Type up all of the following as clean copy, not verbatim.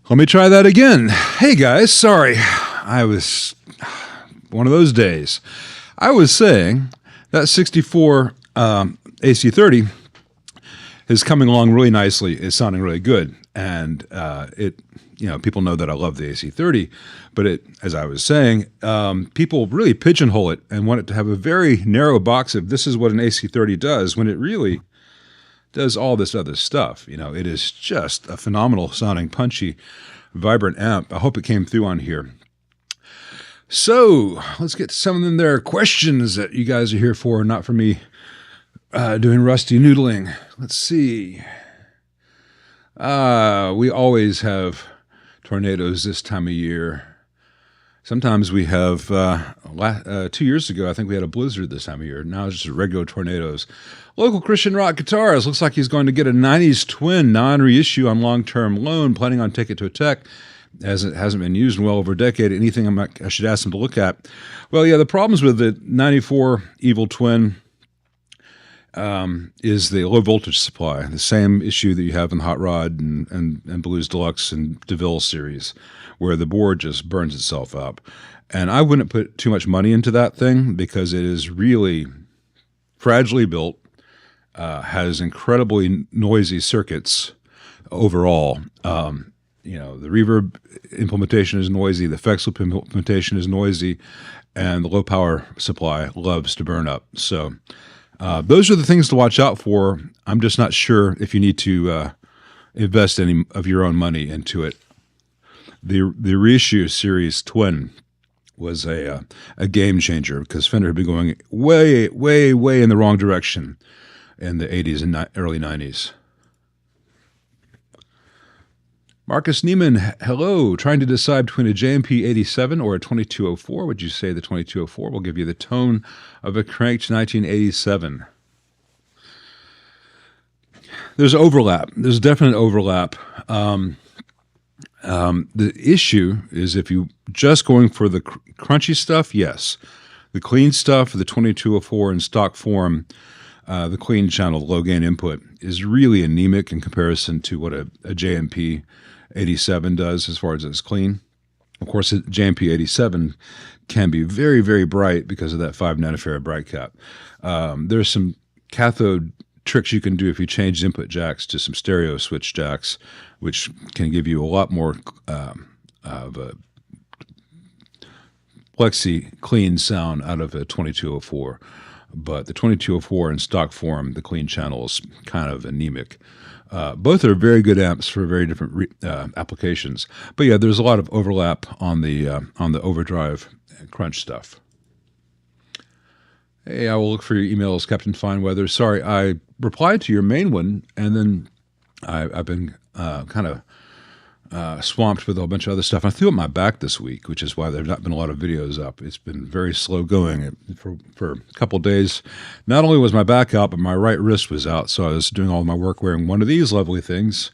Let me try that again. Hey guys, sorry. I was one of those days. I was saying that 64 AC30 is coming along really nicely. It's sounding really good. And people know that I love the AC30, but as I was saying, people really pigeonhole it and want it to have a very narrow box of this is what an AC30 does, when it really does all this other stuff. It is just a phenomenal sounding, punchy, vibrant amp. I hope it came through on here. So let's get to some of them there questions that you guys are here for, not for me doing rusty noodling. Let's see. We always have tornadoes this time of year. Sometimes we have, 2 years ago, I think we had a blizzard this time of year. Now it's just regular tornadoes. Local Christian rock guitarist looks like he's going to get a 90s twin non-reissue on long-term loan, planning on taking it to a tech, as it hasn't been used in well over a decade. Anything I should ask him to look at? Well, yeah, the problems with the 94 Evil Twin is the low voltage supply, the same issue that you have in Hot Rod and Blues Deluxe and DeVille series, where the board just burns itself up. And I wouldn't put too much money into that thing because it is really fragilely built, has incredibly noisy circuits overall. The reverb implementation is noisy, the effects loop implementation is noisy, and the low power supply loves to burn up. So those are the things to watch out for. I'm just not sure if you need to invest any of your own money into it. The reissue series twin was a game changer because Fender had been going way, way, way in the wrong direction in the 80s and early 90s. Marcus Neiman, hello. Trying to decide between a JMP 87 or a 2204. Would you say the 2204 will give you the tone of a cranked 1987? There's overlap. There's definite overlap. The issue is if you just going for the crunchy stuff, yes. The clean stuff, the 2204 in stock form, the clean channel, the low gain input, is really anemic in comparison to what a JMP 87 does as far as it's clean. Of course, a JMP 87 can be very, very bright because of that 5 nanofarad bright cap. There's some cathode tricks you can do if you change input jacks to some stereo switch jacks, which can give you a lot more of a plexi clean sound out of a 2204. But the 2204 in stock form, the clean channel is kind of anemic. Both are very good amps for very different applications. But yeah, there's a lot of overlap on the overdrive crunch stuff. Hey, I will look for your emails, Captain Fineweather. Sorry, I replied to your main one, and then I've been kind of swamped with a whole bunch of other stuff. I threw up my back this week, which is why there's not been a lot of videos up. It's been very slow going for a couple of days. Not only was my back out, but my right wrist was out, so I was doing all my work wearing one of these lovely things.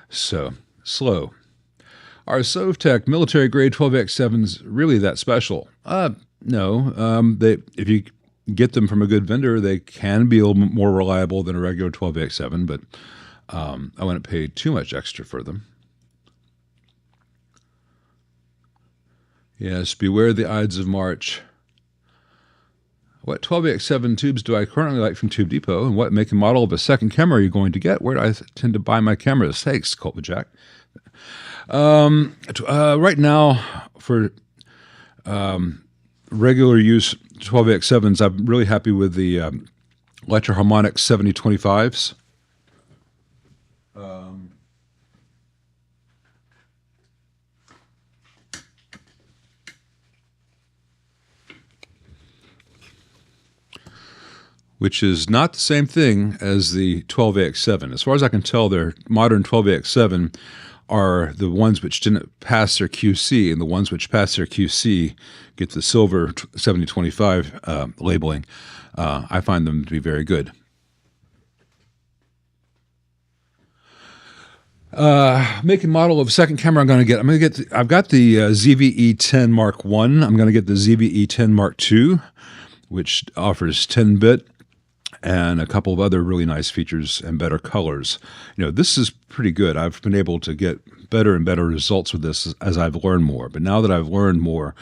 So, slow. Are Sovtech military grade 12x7s really that special? No. If you get them from a good vendor, they can be a little more reliable than a regular 12x7, but I wouldn't pay too much extra for them. Yes, beware the Ides of March. What 12x7 tubes do I currently like from Tube Depot, and what make and model of a second camera are you going to get? Where do I tend to buy my cameras? Thanks, Cultjack. Right now, for regular use 12x7s, I'm really happy with the Electro-Harmonix 7025s. Which is not the same thing as the 12AX7. As far as I can tell, their modern 12AX7 are the ones which didn't pass their QC, and the ones which pass their QC get the silver 7025 labeling. I find them to be very good. Make and model of second camera I've got the ZVE10 Mark I. I'm going to get the ZVE10 Mark II, which offers 10-bit. And a couple of other really nice features and better colors. This is pretty good. I've been able to get better and better results with this as I've learned more. But now that I've learned more,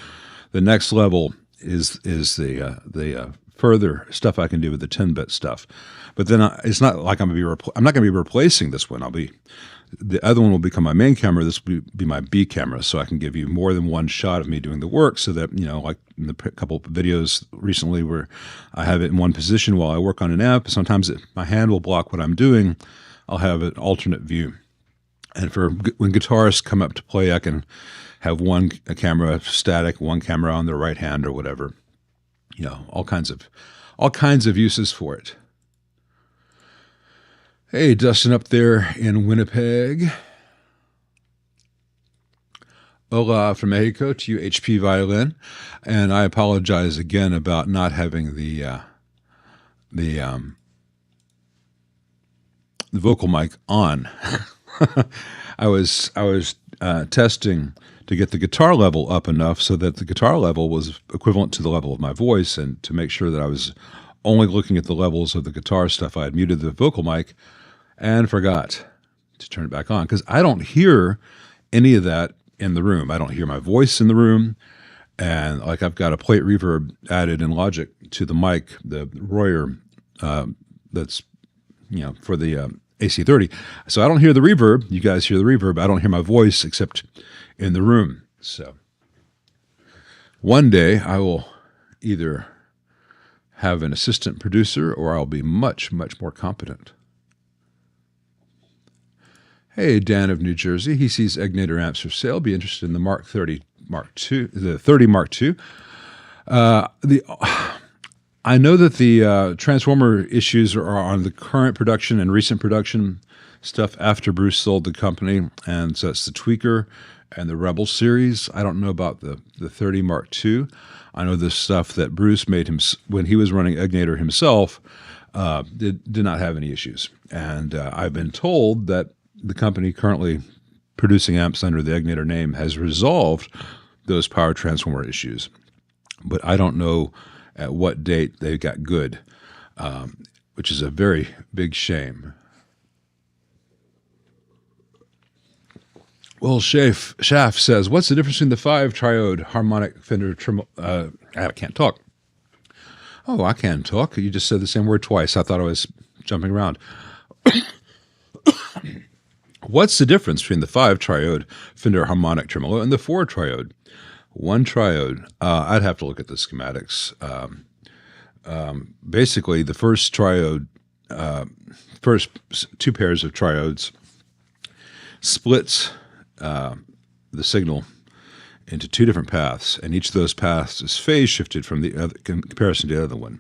the next level is the further stuff I can do with the 10-bit stuff. But then it's not like I'm not going to be replacing this one. The other one will become my main camera. This will be my B camera, so I can give you more than one shot of me doing the work, so that, like in the couple of videos recently where I have it in one position while I work on an amp, sometimes my hand will block what I'm doing. I'll have an alternate view. And for when guitarists come up to play, I can have a camera static, one camera on their right hand or whatever. All kinds of uses for it. Hey, Dustin up there in Winnipeg. Hola from Mexico to you, HP Violin. And I apologize again about not having the vocal mic on. I was testing to get the guitar level up enough so that the guitar level was equivalent to the level of my voice, and to make sure that I was only looking at the levels of the guitar stuff. I had muted the vocal mic and forgot to turn it back on, because I don't hear any of that in the room. I don't hear my voice in the room. And like, I've got a plate reverb added in Logic to the mic, the Royer, that's, for the AC30. So I don't hear the reverb. You guys hear the reverb. I don't hear my voice except in the room. So one day I will either have an assistant producer, or I'll be much, much more competent. Hey, Dan of New Jersey. He sees Egnater amps for sale. Be interested in the Mark 30 Mark II, the 30 Mark II. I know that the transformer issues are on the current production and recent production stuff after Bruce sold the company, and so it's the Tweaker and the Rebel series. I don't know about the 30 Mark II. I know the stuff that Bruce made him when he was running Egnater himself did not have any issues, and I've been told that the company currently producing amps under the Egnater name has resolved those power transformer issues. But I don't know at what date they got good, which is a very big shame. Well, Schaff says, what's the difference between the 5-triode harmonic Fender Tremolo? I can't talk. Oh, I can talk. You just said the same word twice. I thought I was jumping around. What's the difference between the 5-triode Fender harmonic tremolo and the 4-triode? 1-triode. I'd have to look at the schematics. Basically, the first triode, first two pairs of triodes splits the signal into two different paths, and each of those paths is phase shifted from the other, in comparison to the other one.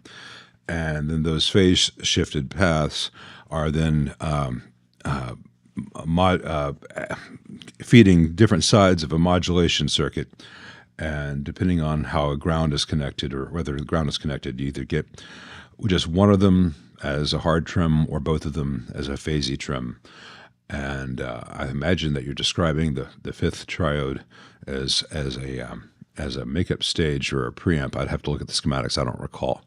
And then those phase shifted paths are then feeding different sides of a modulation circuit, and depending on how a ground is connected, or whether the ground is connected, you either get just one of them as a hard trim or both of them as a phasey trim. And I imagine that you're describing the fifth triode as a makeup stage or a preamp. I'd have to look at the schematics. I don't recall.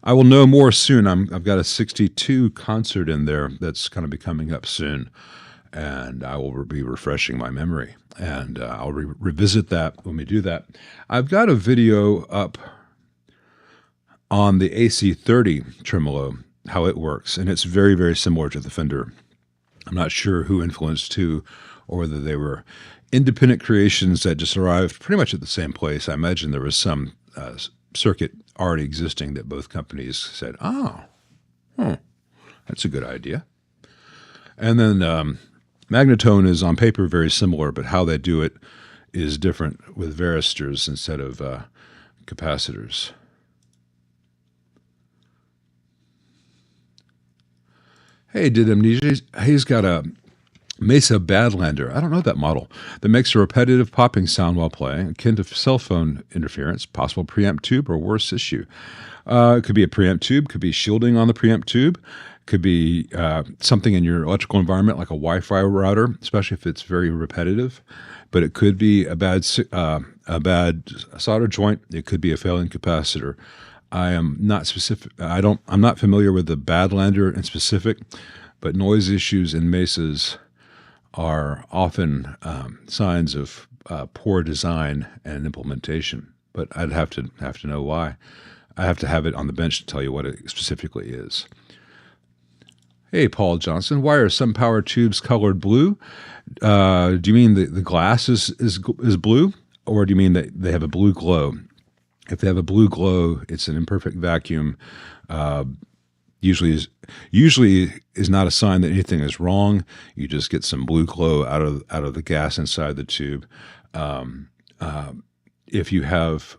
I will know more soon. I've got a 62 concert in there that's going to be coming up soon, and I will be refreshing my memory. And I'll revisit that when we do that. I've got a video up on the AC30 tremolo, how it works, and it's very, very similar to the Fender. I'm not sure who influenced who, or whether they were independent creations that just arrived pretty much at the same place. I imagine there was some circuit already existing that both companies said, that's a good idea. And then Magnetone is on paper very similar, but how they do it is different with varistors instead of capacitors. Hey, did Amnesia? He's got a Mesa Badlander. I don't know that model. That makes a repetitive popping sound while playing, akin to cell phone interference, possible preamp tube, or worse issue. It could be a preamp tube, could be shielding on the preamp tube, could be something in your electrical environment like a Wi-Fi router, especially if it's very repetitive. But it could be a bad solder joint. It could be a failing capacitor. I am not specific. I'm not familiar with the Badlander in specific, but noise issues in Mesas are often signs of poor design and implementation. But I'd have to know why. I have to have it on the bench to tell you what it specifically is. Hey, Paul Johnson, why are some power tubes colored blue? Do you mean the glass is blue, or do you mean that they have a blue glow? If they have a blue glow, it's an imperfect vacuum. Usually is not a sign that anything is wrong. You just get some blue glow out of the gas inside the tube. If you have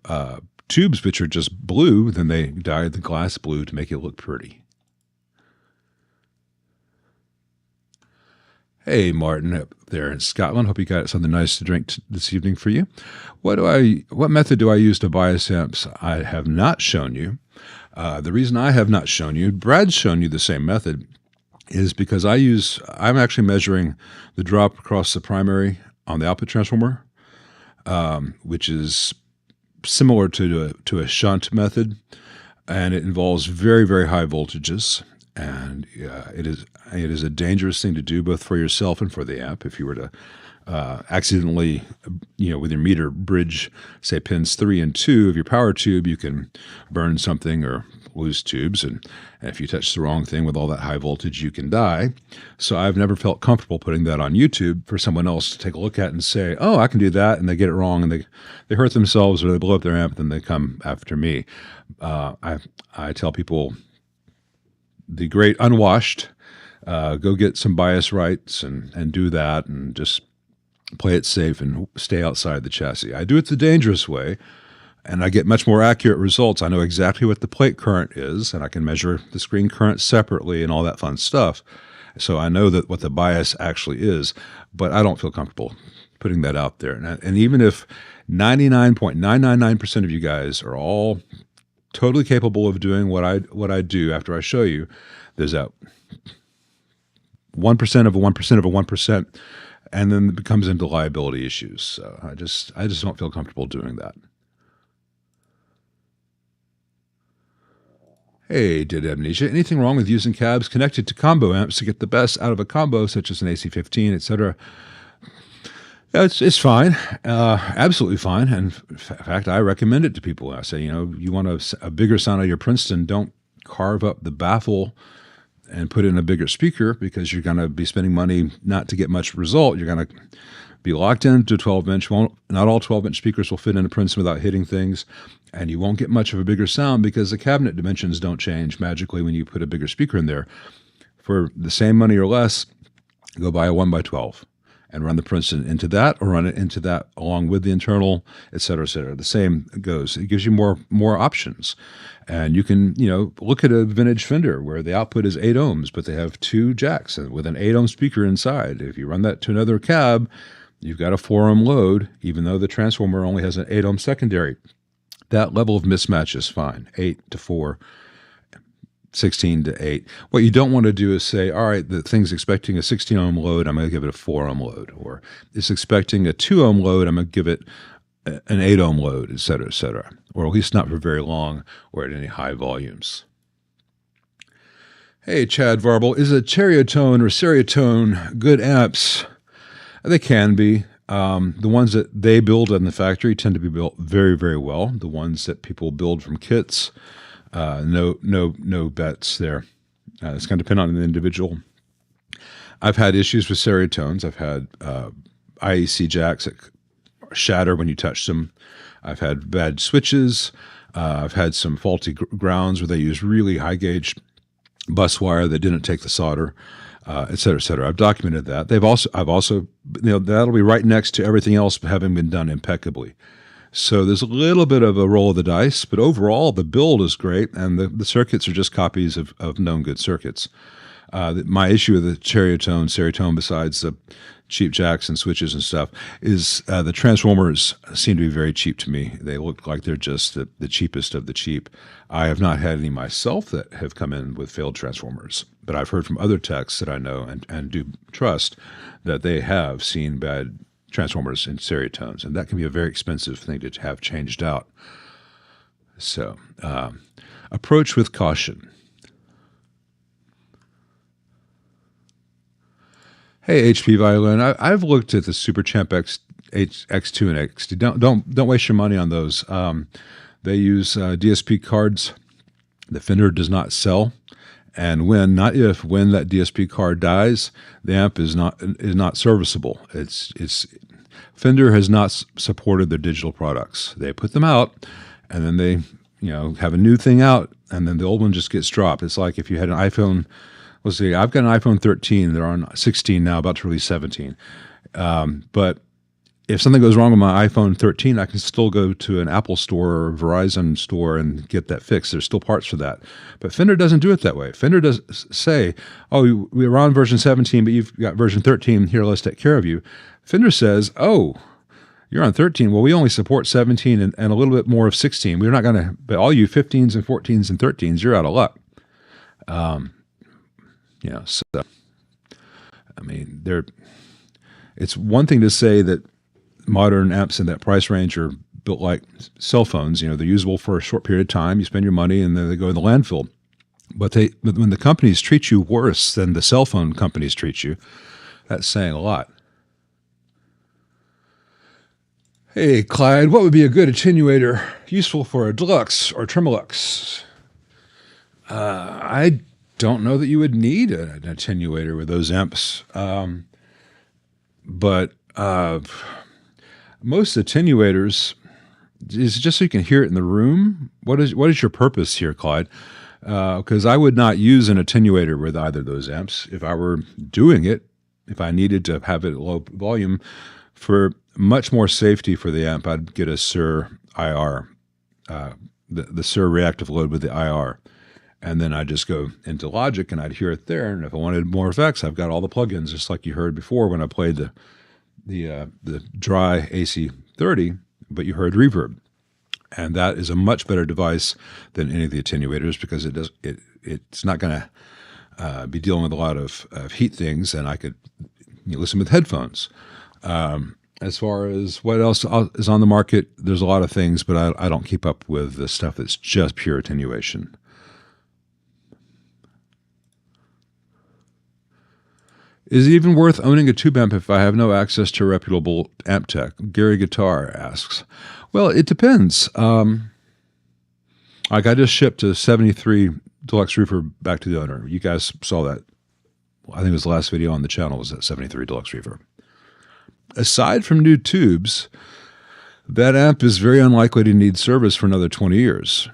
tubes which are just blue, then they dye the glass blue to make it look pretty. Hey, Martin, up there in Scotland. Hope you got something nice to drink this evening for you. What method do I use to bias amps? I have not shown you. The reason I have not shown you, Brad's shown you the same method, is because I'm actually measuring the drop across the primary on the output transformer, which is similar to a shunt method, and it involves very, very high voltages. And it is a dangerous thing to do both for yourself and for the amp. If you were to accidentally, with your meter bridge, say pins 3 and 2 of your power tube, you can burn something or lose tubes. And if you touch the wrong thing with all that high voltage, you can die. So I've never felt comfortable putting that on YouTube for someone else to take a look at and say, oh, I can do that. And they get it wrong and they hurt themselves or they blow up their amp, then they come after me. I tell people, the great unwashed, go get some bias rights and do that and just play it safe and stay outside the chassis. I do it the dangerous way, and I get much more accurate results. I know exactly what the plate current is, and I can measure the screen current separately and all that fun stuff. So I know that what the bias actually is, but I don't feel comfortable putting that out there. And even if 99.999% of you guys are all totally capable of doing what I do after I show you, there's that 1% of a 1% of a 1%, and then it becomes into liability issues. So I just don't feel comfortable doing that. Hey, did Amnesia, anything wrong with using cabs connected to combo amps to get the best out of a combo, such as an AC15, etc.? It's fine, absolutely fine. And in fact, I recommend it to people. I say, you want a bigger sound out of your Princeton, don't carve up the baffle and put in a bigger speaker, because you're going to be spending money not to get much result. You're going to be locked into a 12-inch. Not all 12-inch speakers will fit in a Princeton without hitting things, and you won't get much of a bigger sound because the cabinet dimensions don't change magically when you put a bigger speaker in there. For the same money or less, go buy a 1x12. And run the Princeton into that, or run it into that along with the internal, et cetera, et cetera. The same goes. It gives you more options. And you can, look at a vintage Fender where the output is 8 ohms, but they have 2 jacks with an 8 ohm speaker inside. If you run that to another cab, you've got a 4 ohm load, even though the transformer only has an 8 ohm secondary. That level of mismatch is fine, 8 to 4. 16 to 8. What you don't want to do is say, all right, the thing's expecting a 16 ohm load, I'm going to give it a 4 ohm load. Or it's expecting a 2 ohm load, I'm going to give it an 8 ohm load, et cetera, et cetera. Or at least not for very long or at any high volumes. Hey, Chad Varble, is a Ceriatone or Ceriatone good amps? They can be. The ones that they build in the factory tend to be built very, very well. The ones that people build from kits, no bets there. It's going to depend on the individual. I've had issues with Ceriatones. I've had IEC jacks that shatter when you touch them. I've had bad switches. I've had some faulty grounds where they use really high gauge bus wire that didn't take the solder, et cetera, et cetera. I've documented that. I've also, that'll be right next to everything else having been done impeccably. So there's a little bit of a roll of the dice, but overall the build is great, and the circuits are just copies of known good circuits. My issue with the Ceriatone, besides the cheap jacks and switches and stuff, is the transformers seem to be very cheap to me. They look like they're just the cheapest of the cheap. I have not had any myself that have come in with failed transformers, but I've heard from other techs that I know and do trust that they have seen bad transformers in Ceriatones, and that can be a very expensive thing to have changed out. So, approach with caution. Hey, HP Violin, I've looked at the Superchamp X2 and XT. Don't waste your money on those. They use DSP cards that Fender does not sell, and when that DSP card dies, the amp is not serviceable. Fender has not supported their digital products. They put them out, and then they have a new thing out, and then the old one just gets dropped. It's like if you had an iPhone. Let's see, I've got an iPhone 13. They're on 16 now, about to release 17. But if something goes wrong with my iPhone 13, I can still go to an Apple store or Verizon store and get that fixed. There's still parts for that. But Fender doesn't do it that way. Fender does say, oh, we're on version 17, but you've got version 13. Here, let's take care of you. Fender says, oh, you're on 13. Well, we only support 17 and a little bit more of 16. We're not going to, but all you 15s and 14s and 13s, you're out of luck. So, I mean, it's one thing to say that modern amps in that price range are built like cell phones. They're usable for a short period of time. You spend your money and then they go in the landfill. But when the companies treat you worse than the cell phone companies treat you, that's saying a lot. Hey, Clyde, what would be a good attenuator useful for a Deluxe or Tremolux? I don't know that you would need an attenuator with those amps, but most attenuators is just so you can hear it in the room. What is your purpose here, Clyde? Because I would not use an attenuator with either of those amps if I were doing it. If I needed to have it at low volume for much more safety for the amp, I'd get a SIR IR, the SIR reactive load with the IR. And then I'd just go into Logic and I'd hear it there. And if I wanted more effects, I've got all the plugins, just like you heard before when I played the dry AC30, but you heard reverb. And that is a much better device than any of the attenuators because it's not going to be dealing with a lot of heat things, and I could listen with headphones. As far as what else is on the market, there's a lot of things, but I don't keep up with the stuff that's just pure attenuation. Is it even worth owning a tube amp if I have no access to a reputable amp tech? Gary Guitar asks. Well, it depends. Like I just shipped a 73 Deluxe Reverb back to the owner. You guys saw that. I think it was the last video on the channel was that 73 Deluxe Reverb. Aside from new tubes, that amp is very unlikely to need service for another 20 years.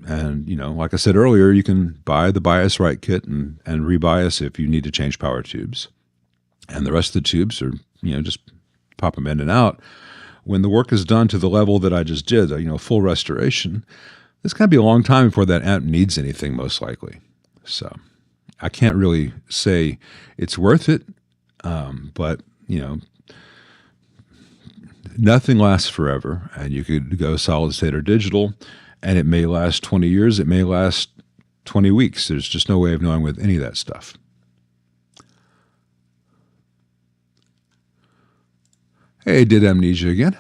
And, like I said earlier, you can buy the bias right kit and rebias if you need to change power tubes. And the rest of the tubes are, just pop them in and out. When the work is done to the level that I just did, full restoration, it's going to be a long time before that amp needs anything, most likely. So I can't really say it's worth it, but, nothing lasts forever. And you could go solid state or digital, and it may last 20 years. It may last 20 weeks. There's just no way of knowing with any of that stuff. Hey, did amnesia again.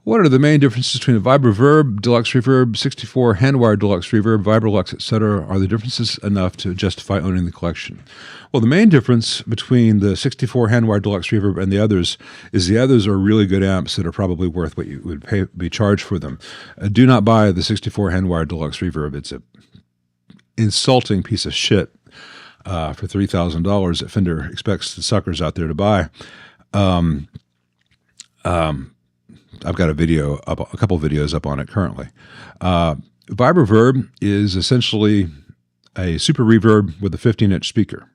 What are the main differences between a Vibreverb, Deluxe Reverb, 64 hand-wired Deluxe Reverb, Vibrolux, etc.? Are the differences enough to justify owning the collection? Well, the main difference between the 64 hand-wired Deluxe Reverb and the others is the others are really good amps that are probably worth what you would be charged for them. Do not buy the 64 hand-wired Deluxe Reverb. It's a insulting piece of shit for $3,000 that Fender expects the suckers out there to buy. I've got a video up, a couple videos up on it currently. Vibreverb is essentially a super reverb with a 15-inch speaker.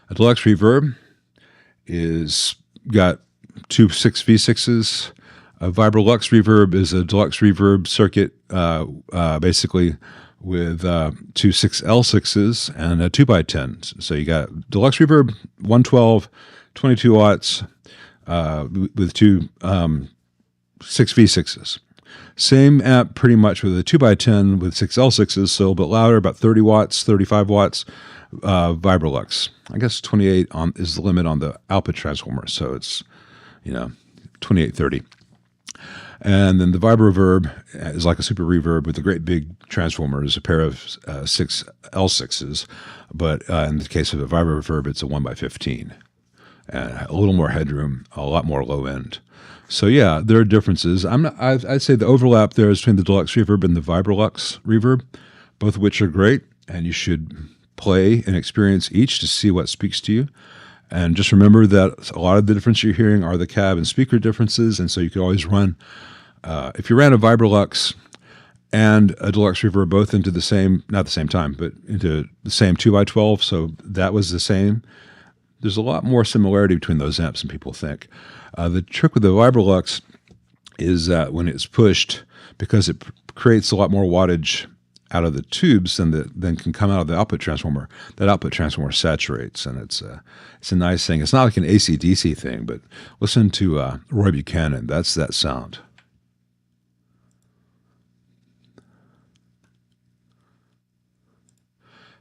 A Deluxe Reverb is got two 6V6s. A Vibrolux Reverb is a Deluxe Reverb circuit, basically with two 6L6s and a 2x10. So you got Deluxe Reverb 112, 22 watts. With two 6V6s. Same amp pretty much with a 2x10 with 6L6s, so a little bit louder, about 30 watts, 35 watts, Vibrolux. I guess 28 is the limit on the output transformer, so it's, 28, 30. And then the Vibreverb is like a super reverb with a great big transformers, a pair of 6L6s, but in the case of a Vibreverb, it's a 1x15. And a little more headroom, a lot more low end. So yeah, there are differences. I'd say the overlap there is between the Deluxe Reverb and the Vibrolux Reverb, both of which are great, and you should play and experience each to see what speaks to you. And just remember that a lot of the difference you're hearing are the cab and speaker differences, and so you could always run, if you ran a Vibrolux and a Deluxe Reverb both into the same, not the same time, but into the same 2x12, so that was the same. There's a lot more similarity between those amps than people think. The trick with the Vibrolux is that when it's pushed, because it creates a lot more wattage out of the tubes than can come out of the output transformer, that output transformer saturates, and it's a nice thing. It's not like an AC/DC thing, but listen to Roy Buchanan. That's that sound.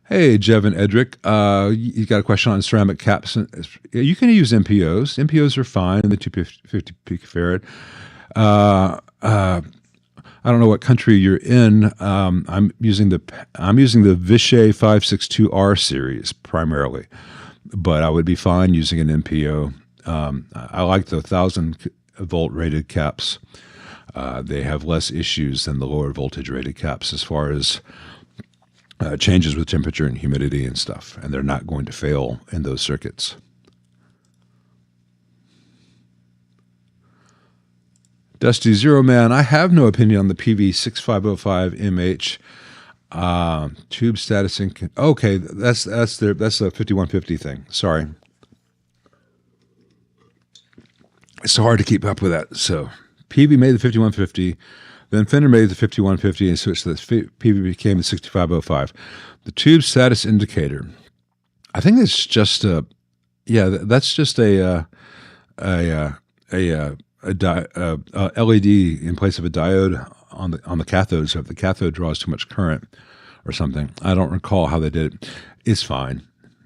Hey, Jevin Edric, you got a question on ceramic caps. You can use MPOs. MPOs are fine in the 250 picofarad. I don't know what country you're in. I'm using the Vishay 562R series primarily, but I would be fine using an MPO. I like the 1,000-volt rated caps. They have less issues than the lower voltage rated caps as far as changes with temperature and humidity and stuff, and they're not going to fail in those circuits. Dusty Zero Man, I have no opinion on the Peavey 6505 MH tube status. Okay, that's a 5150 thing. Sorry, it's so hard to keep up with that. So Peavey made the 5150. Then Fender made the 5150 and switched to the Peavey became the 6505. The tube status indicator, I think it's just a LED in place of a diode on the cathode. So if the cathode draws too much current or something, I don't recall how they did it. It's fine.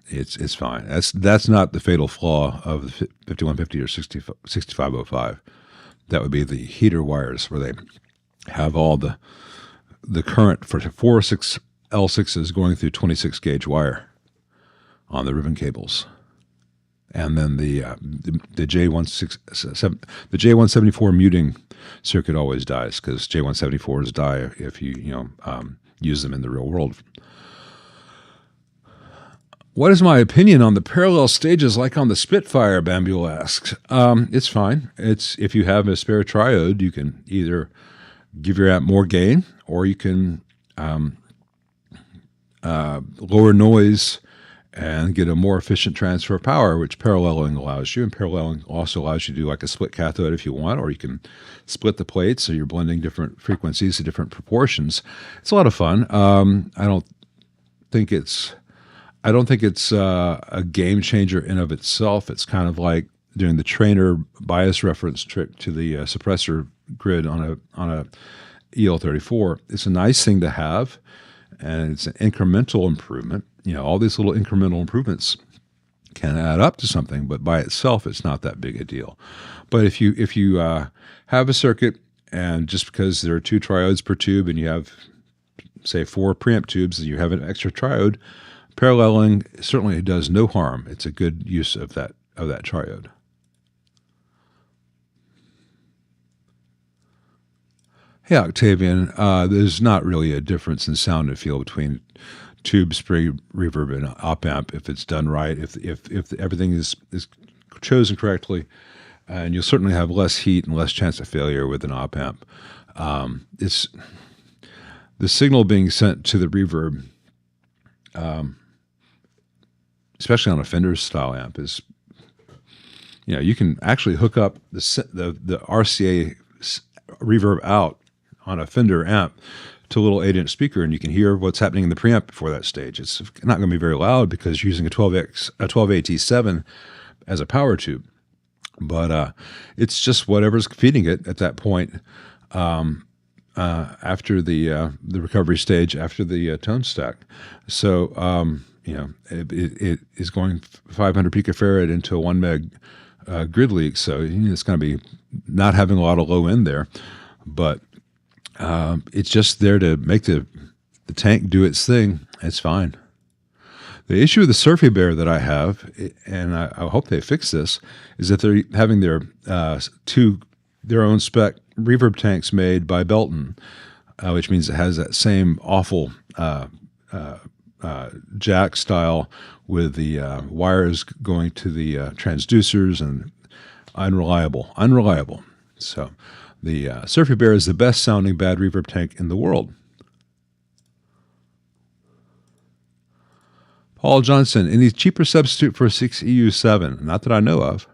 It's fine. That's not the fatal flaw of the 5150 or 6505. That would be the heater wires where they have all the current for 4 6L6s going through 26 gauge wire on the ribbon cables, and then the J174 muting circuit always dies because J174s die if you use them in the real world. What is my opinion on the parallel stages like on the Spitfire? Bambule asks. It's fine. It's if you have a spare triode, you can either give your amp more gain, or you can lower noise and get a more efficient transfer of power, which paralleling allows you. And paralleling also allows you to do like a split cathode if you want, or you can split the plates so you're blending different frequencies to different proportions. It's a lot of fun. I don't think it's a game changer in of itself. It's kind of like doing the trainer bias reference trick to the suppressor grid on a EL34. It's a nice thing to have, and it's an incremental improvement. All these little incremental improvements can add up to something, but by itself, it's not that big a deal. But if you have a circuit, and just because there are 2 triodes per tube, and you have, say, 4 preamp tubes, and you have an extra triode, paralleling certainly does no harm. It's a good use of that triode. Hey, Octavian, there's not really a difference in sound and feel between tube, spray, reverb, and op amp if it's done right, if everything is chosen correctly, and you'll certainly have less heat and less chance of failure with an op amp. It's the signal being sent to the reverb, especially on a Fender style amp, is you can actually hook up the RCA reverb out on a Fender amp to a little 8-inch speaker, and you can hear what's happening in the preamp before that stage. It's not going to be very loud because you're using a 12AT7 as a power tube, but it's just whatever's feeding it at that point after the recovery stage, after the tone stack. So it is going 500 picofarad into a 1 meg grid leak, so it's going to be not having a lot of low end there, but it's just there to make the tank do its thing. It's fine. The issue with the Surfy Bear that I have, and I hope they fix this, is that they're having their own spec reverb tanks made by Belton, which means it has that same awful jack style with the wires going to the transducers, and unreliable. So the Surfy Bear is the best sounding bad reverb tank in the world. Paul Johnson, any cheaper substitute for a 6EU7? Not that I know of.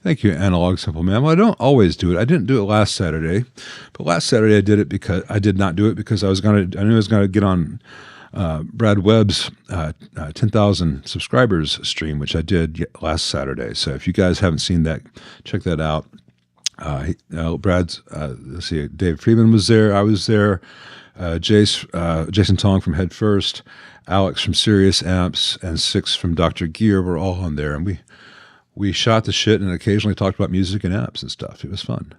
Thank you, Analog Simple Man. Well, I don't always do it. I didn't do it last Saturday, but last Saturday I did not do it because I knew I was going to get on Brad Webb's 10,000 subscribers stream, which I did last Saturday. So if you guys haven't seen that, check that out. Brad's, let's see, Dave Freeman was there. I was there. Jason Tong from Head First, Alex from Serious Amps, and Six from Dr. Gear were all on there, and we shot the shit and occasionally talked about music and apps and stuff. It was fun.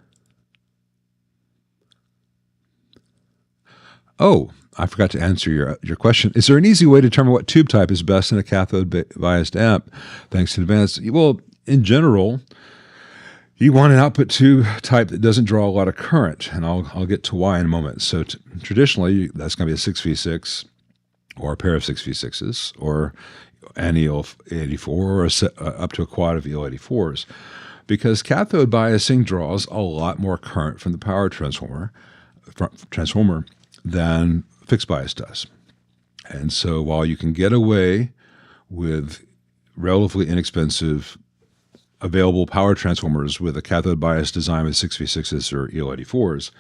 Oh, I forgot to answer your question. Is there an easy way to determine what tube type is best in a cathode-biased amp? Thanks in advance. Well, in general, you want an output tube type that doesn't draw a lot of current, and I'll get to why in a moment. So traditionally, that's going to be a 6V6 or a pair of 6V6s or an EL84 or up to a quad of EL84s, because cathode biasing draws a lot more current from the power transformer than fixed bias does. And so while you can get away with relatively inexpensive available power transformers with a cathode bias design with 6V6s or EL84s,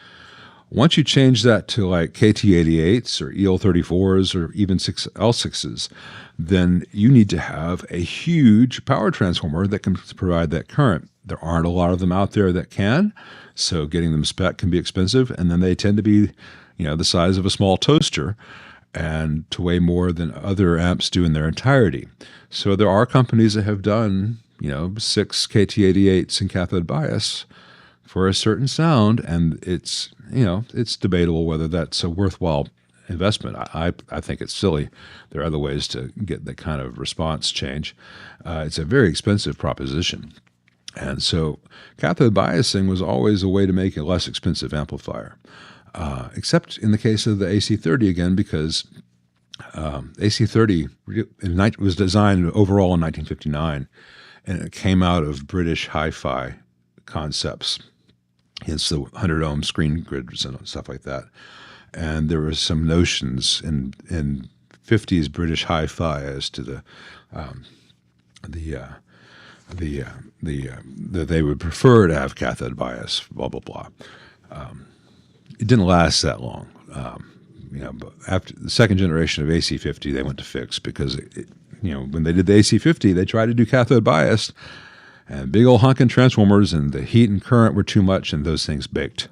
once you change that to like KT88s or EL34s or even L6s, then you need to have a huge power transformer that can provide that current. There aren't a lot of them out there that can, so getting them spec can be expensive, and then they tend to be, the size of a small toaster and to weigh more than other amps do in their entirety. So there are companies that have done, 6 KT88s in cathode bias for a certain sound, and it's debatable whether that's a worthwhile investment. I think it's silly. There are other ways to get that kind of response change. It's a very expensive proposition. And so cathode biasing was always a way to make a less expensive amplifier, except in the case of the AC30 again, because AC30 was designed overall in 1959, and it came out of British hi-fi concepts, hence the 100 ohm screen grids and stuff like that. And there were some notions in 50s British hi-fi as to that they would prefer to have cathode bias, blah blah blah. It didn't last that long. But after the second generation of AC50, they went to fixed because when they did the AC50, they tried to do cathode bias, and big old honking transformers, and the heat and current were too much, and those things baked.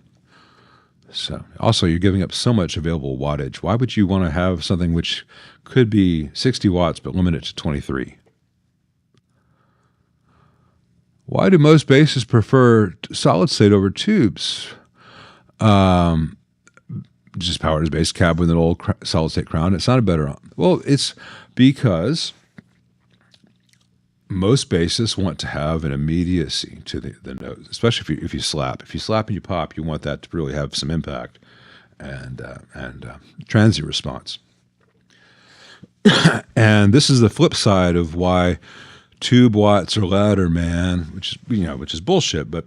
So also, you're giving up so much available wattage. Why would you want to have something which could be 60 watts but limit it to 23? Why do most bassists prefer solid state over tubes? Just powered his bass cab with an old solid state crown. It sounded better. Well, it's because most bassists want to have an immediacy to the notes, especially if you slap. If you slap and you pop, you want that to really have some impact and transient response. And this is the flip side of why tube watts are louder, man, which is bullshit. But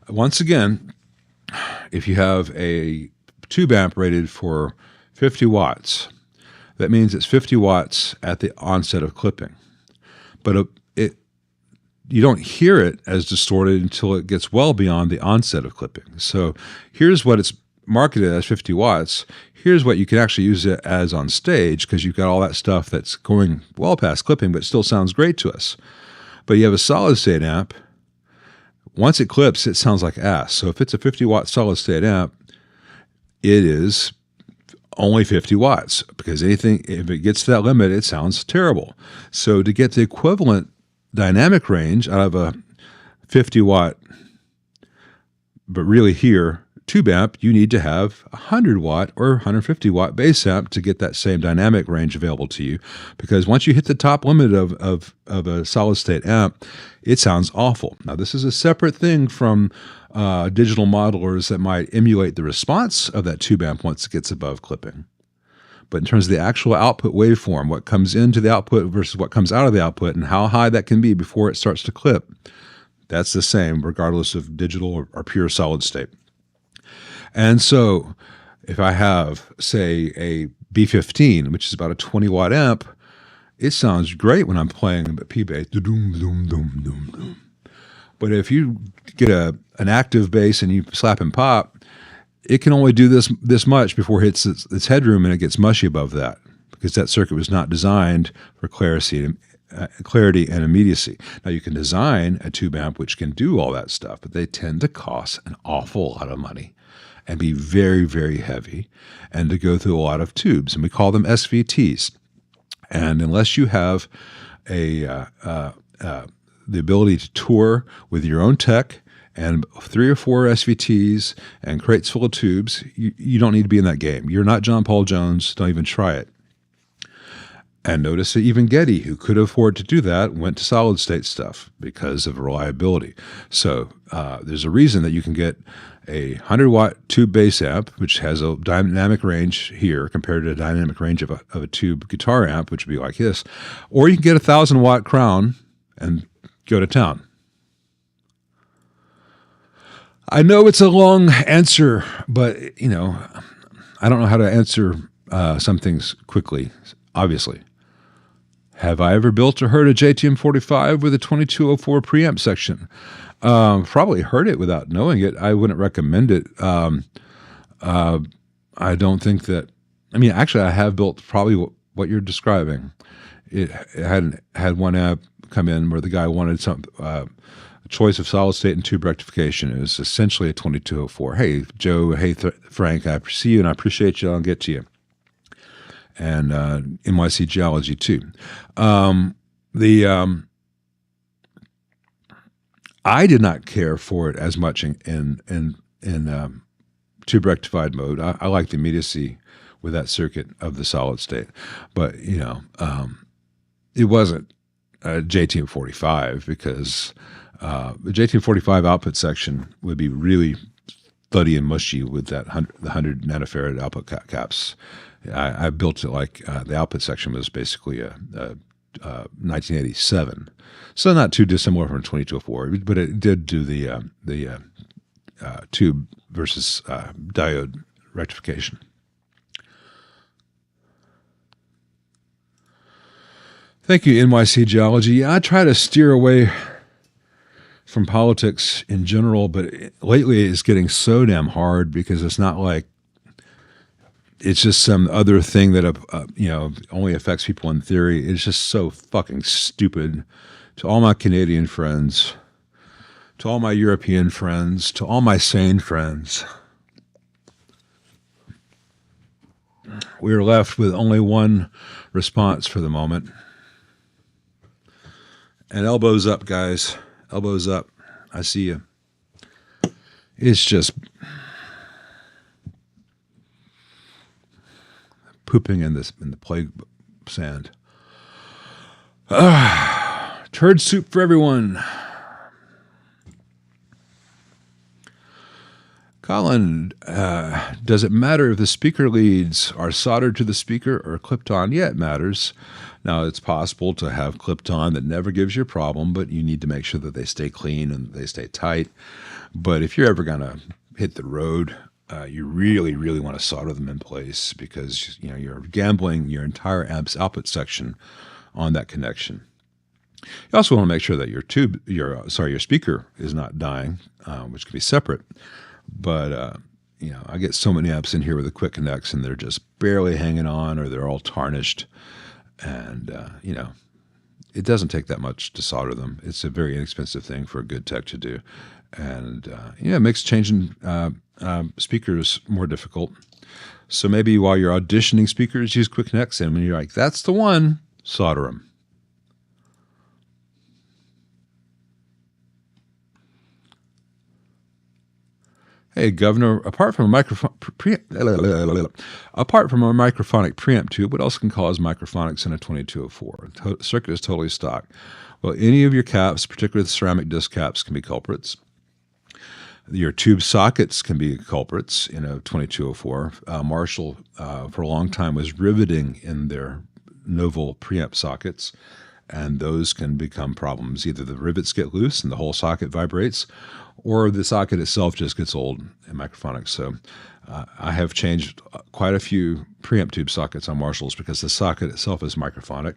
once again, if you have a tube amp rated for 50 watts, that means it's 50 watts at the onset of clipping. But you don't hear it as distorted until it gets well beyond the onset of clipping. So here's what it's marketed as 50 watts. Here's what you can actually use it as on stage, because you've got all that stuff that's going well past clipping but still sounds great to us. But you have a solid state amp. Once it clips, it sounds like ass. So if it's a 50 watt solid state amp, it is only 50 watts, because if it gets to that limit, it sounds terrible. So to get the equivalent dynamic range out of a 50 watt, but really here, tube amp, you need to have a 100 watt or 150 watt bass amp to get that same dynamic range available to you. Because once you hit the top limit of a solid state amp, it sounds awful. Now, this is a separate thing from digital modelers that might emulate the response of that tube amp once it gets above clipping. But in terms of the actual output waveform, what comes into the output versus what comes out of the output and how high that can be before it starts to clip, that's the same regardless of digital or pure solid state. And so if I have, say, a B15, which is about a 20 watt amp, it sounds great when I'm playing P bass. But if you get an active bass and you slap and pop, it can only do this much before it hits its headroom, and it gets mushy above that, because that circuit was not designed for clarity and immediacy. Now, you can design a tube amp which can do all that stuff, but they tend to cost an awful lot of money and be very, very heavy, and to go through a lot of tubes, and we call them SVTs. And unless you have the ability to tour with your own tech and 3 or 4 SVTs and crates full of tubes, you don't need to be in that game. You're not John Paul Jones. Don't even try it. And notice that even Getty, who could afford to do that, went to solid state stuff because of reliability. So there's a reason that you can get a 100 watt tube bass amp, which has a dynamic range here compared to the dynamic range of a tube guitar amp, which would be like this. Or you can get a 1,000 watt crown and go to town. I know it's a long answer, but, I don't know how to answer some things quickly, obviously. Have I ever built or heard a JTM45 with a 2204 preamp section? Probably heard it without knowing it. I wouldn't recommend it. I don't think that... actually, I have built probably what you're describing. It had one amp come in where the guy wanted some... choice of solid state and tube rectification. It was essentially a 2204. Hey, Joe. Hey, Frank. I see you and I appreciate you. I'll get to you. And NYC Geology too. I did not care for it as much in tube rectified mode. I like the immediacy with that circuit of the solid state, but it wasn't a JTM45 because. The JTM45 output section would be really thuddy and mushy with the 100 nanofarad output caps. I built it like the output section was basically a 1987, so not too dissimilar from 2204, but it did do the tube versus diode rectification. Thank you, NYC Geology. Yeah, I try to steer away from politics in general, but lately it's getting so damn hard because it's not like it's just some other thing that only affects people in theory. It's just so fucking stupid. To all my Canadian friends, to all my European friends, to all my sane friends, we're left with only one response for the moment. And elbows up, guys. Elbows up. I see you. It's just pooping in the plague sand. Turd soup for everyone. Colin, does it matter if the speaker leads are soldered to the speaker or clipped on? Yeah, it matters. Now, it's possible to have clipped on that never gives you a problem, but you need to make sure that they stay clean and they stay tight. But if you're ever going to hit the road, you really, really want to solder them in place because you're gambling your entire amp's output section on that connection. You also want to make sure that your speaker is not dying, which can be separate. But I get so many amps in here with the quick connects, and they're just barely hanging on, or they're all tarnished. And it doesn't take that much to solder them. It's a very inexpensive thing for a good tech to do, and it makes changing speakers more difficult. So maybe while you're auditioning speakers, use quick connects, and when you're like, "That's the one," solder them. Hey, Governor, apart from a microphonic preamp tube, what else can cause microphonics in a 2204? Circuit is totally stock. Well, any of your caps, particularly the ceramic disc caps, can be culprits. Your tube sockets can be culprits in a 2204. Marshall, for a long time, was riveting in their Novel preamp sockets, and those can become problems. Either the rivets get loose and the whole socket vibrates, or the socket itself just gets old in microphonics. So I have changed quite a few preamp tube sockets on Marshalls because the socket itself is microphonic.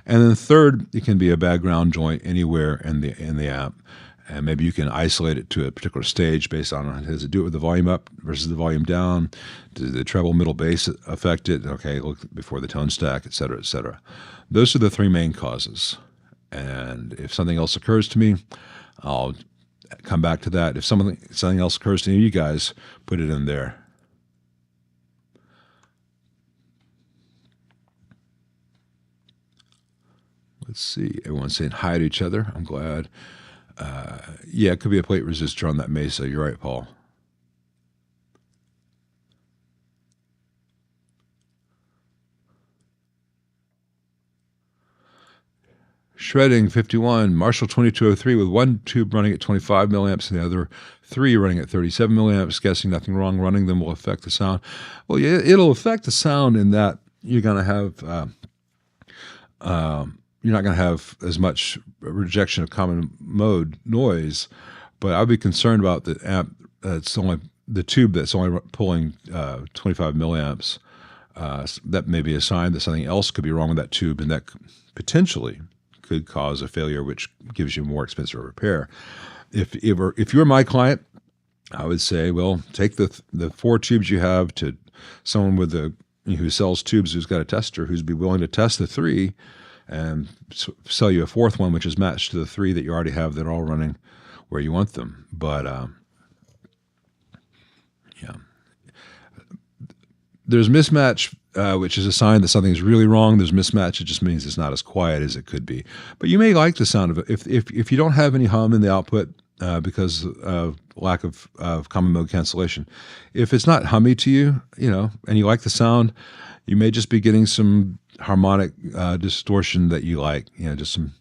And then third, it can be a bad ground joint anywhere in the amp. And maybe you can isolate it to a particular stage based on, does it do it with the volume up versus the volume down? Does the treble middle bass affect it? Okay, look before the tone stack, et cetera, et cetera. Those are the three main causes. And if something else occurs to me, I'll come back to that. If something else occurs to you guys, put it in there. Let's see. Everyone's saying hi to each other. I'm glad. Yeah, it could be a plate resistor on that Mesa. You're right, Paul. Shredding 51, Marshall 2203 with one tube running at 25 milliamps and the other three running at 37 milliamps. Guessing nothing wrong running them will affect the sound. Well, yeah, it'll affect the sound in that you're going to have you're not going to have as much rejection of common mode noise, but I'd be concerned about the amp that's only the tube that's only pulling 25 milliamps. That may be a sign that something else could be wrong with that tube, and that potentially could cause a failure, which gives you more expensive repair. If you're my client, I would say, well, take the four tubes you have to someone who sells tubes, who's got a tester, who's be willing to test the three, and sell you a fourth one, which is matched to the three that you already have that are all running where you want them. But there's mismatch, which is a sign that something is really wrong. There's mismatch; it just means it's not as quiet as it could be. But you may like the sound of it if you don't have any hum in the output because of lack of common mode cancellation. If it's not hummy to you, and you like the sound, you may just be getting some harmonic distortion that you like. Just some,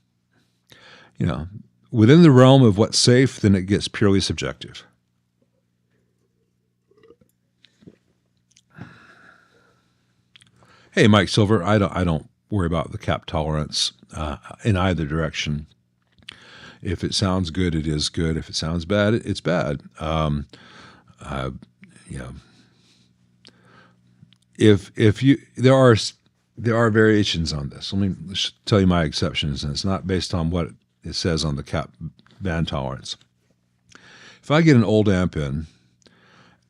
within the realm of what's safe. Then it gets purely subjective. Hey, Mike Silver, I don't worry about the cap tolerance in either direction. If it sounds good, it is good. If it sounds bad, it's bad. If you there are variations on this. Let me tell you my exceptions, and it's not based on what it says on the cap band tolerance. If I get an old amp in,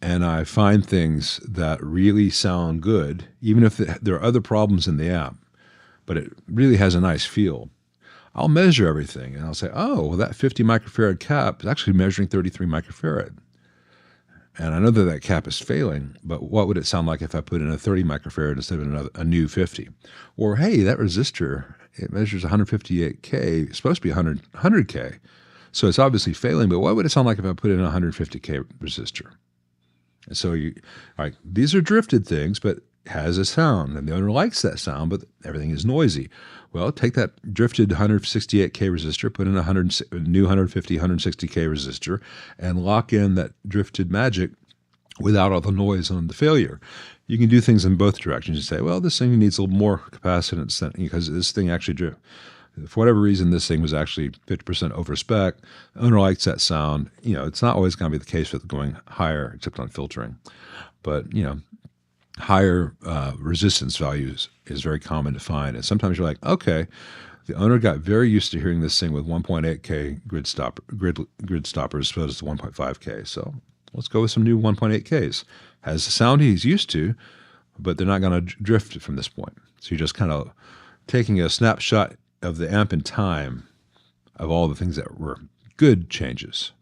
and I find things that really sound good, even if there are other problems in the amp, but it really has a nice feel, I'll measure everything, and I'll say, oh, well, that 50 microfarad cap is actually measuring 33 microfarad. And I know that that cap is failing, but what would it sound like if I put in a 30 microfarad instead of a new 50? Or, hey, that resistor, it measures 158K, it's supposed to be 100K. So it's obviously failing, but what would it sound like if I put in a 150K resistor? And so these are drifted things, but has a sound, and the owner likes that sound, but everything is noisy. Well, take that drifted 168K resistor, put in a new 150, 160K resistor, and lock in that drifted magic without all the noise on the failure. You can do things in both directions. You say, well, this thing needs a little more capacitance because this thing actually for whatever reason, this thing was actually 50% over spec. The owner likes that sound. It's not always going to be the case with going higher, except on filtering. But, higher resistance values is very common to find. And sometimes you're like, okay, the owner got very used to hearing this thing with 1.8K grid stoppers as opposed to 1.5K. So let's go with some new 1.8Ks. Has the sound he's used to, but they're not going to drift from this point. So you're just kind of taking a snapshot of the amp in time of all the things that were good changes.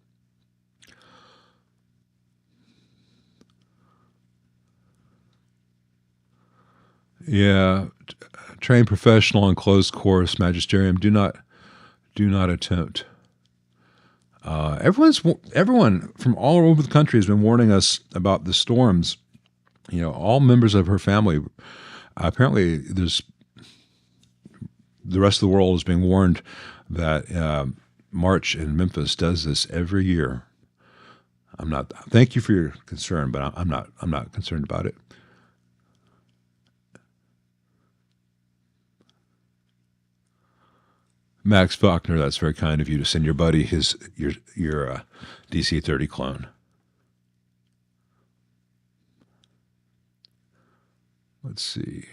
Yeah, trained professional on closed course magisterium. Do not attempt. Everyone from all over the country has been warning us about the storms. All members of her family. Apparently, the rest of the world is being warned that March in Memphis does this every year. Thank you for your concern, but I'm not concerned about it. Max Faulkner, that's very kind of you to send your buddy your DC-30 clone. Let's see.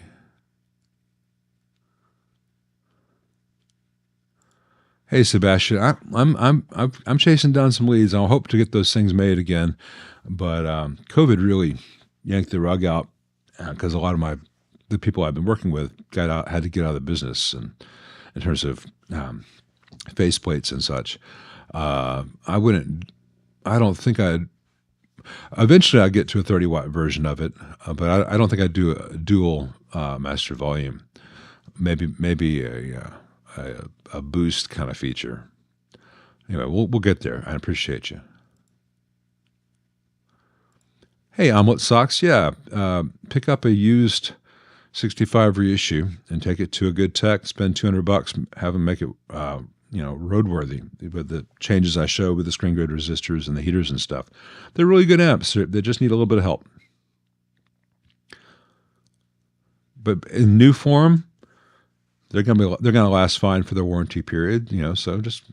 Hey Sebastian, I'm chasing down some leads. I hope to get those things made again, but COVID really yanked the rug out because a lot of the people I've been working with had to get out of the business, and in terms of faceplates and such. Eventually I'd get to a 30-watt version of it, but I don't think I'd do a dual master volume. Maybe a boost kind of feature. Anyway, we'll get there. I appreciate you. Hey, Omelet Socks, yeah, pick up a used 65 reissue and take it to a good tech, spend $200, have them make it, roadworthy with the changes I show with the screen grid resistors and the heaters and stuff. They're really good amps. They just need a little bit of help. But in new form, they're gonna last fine for their warranty period. So just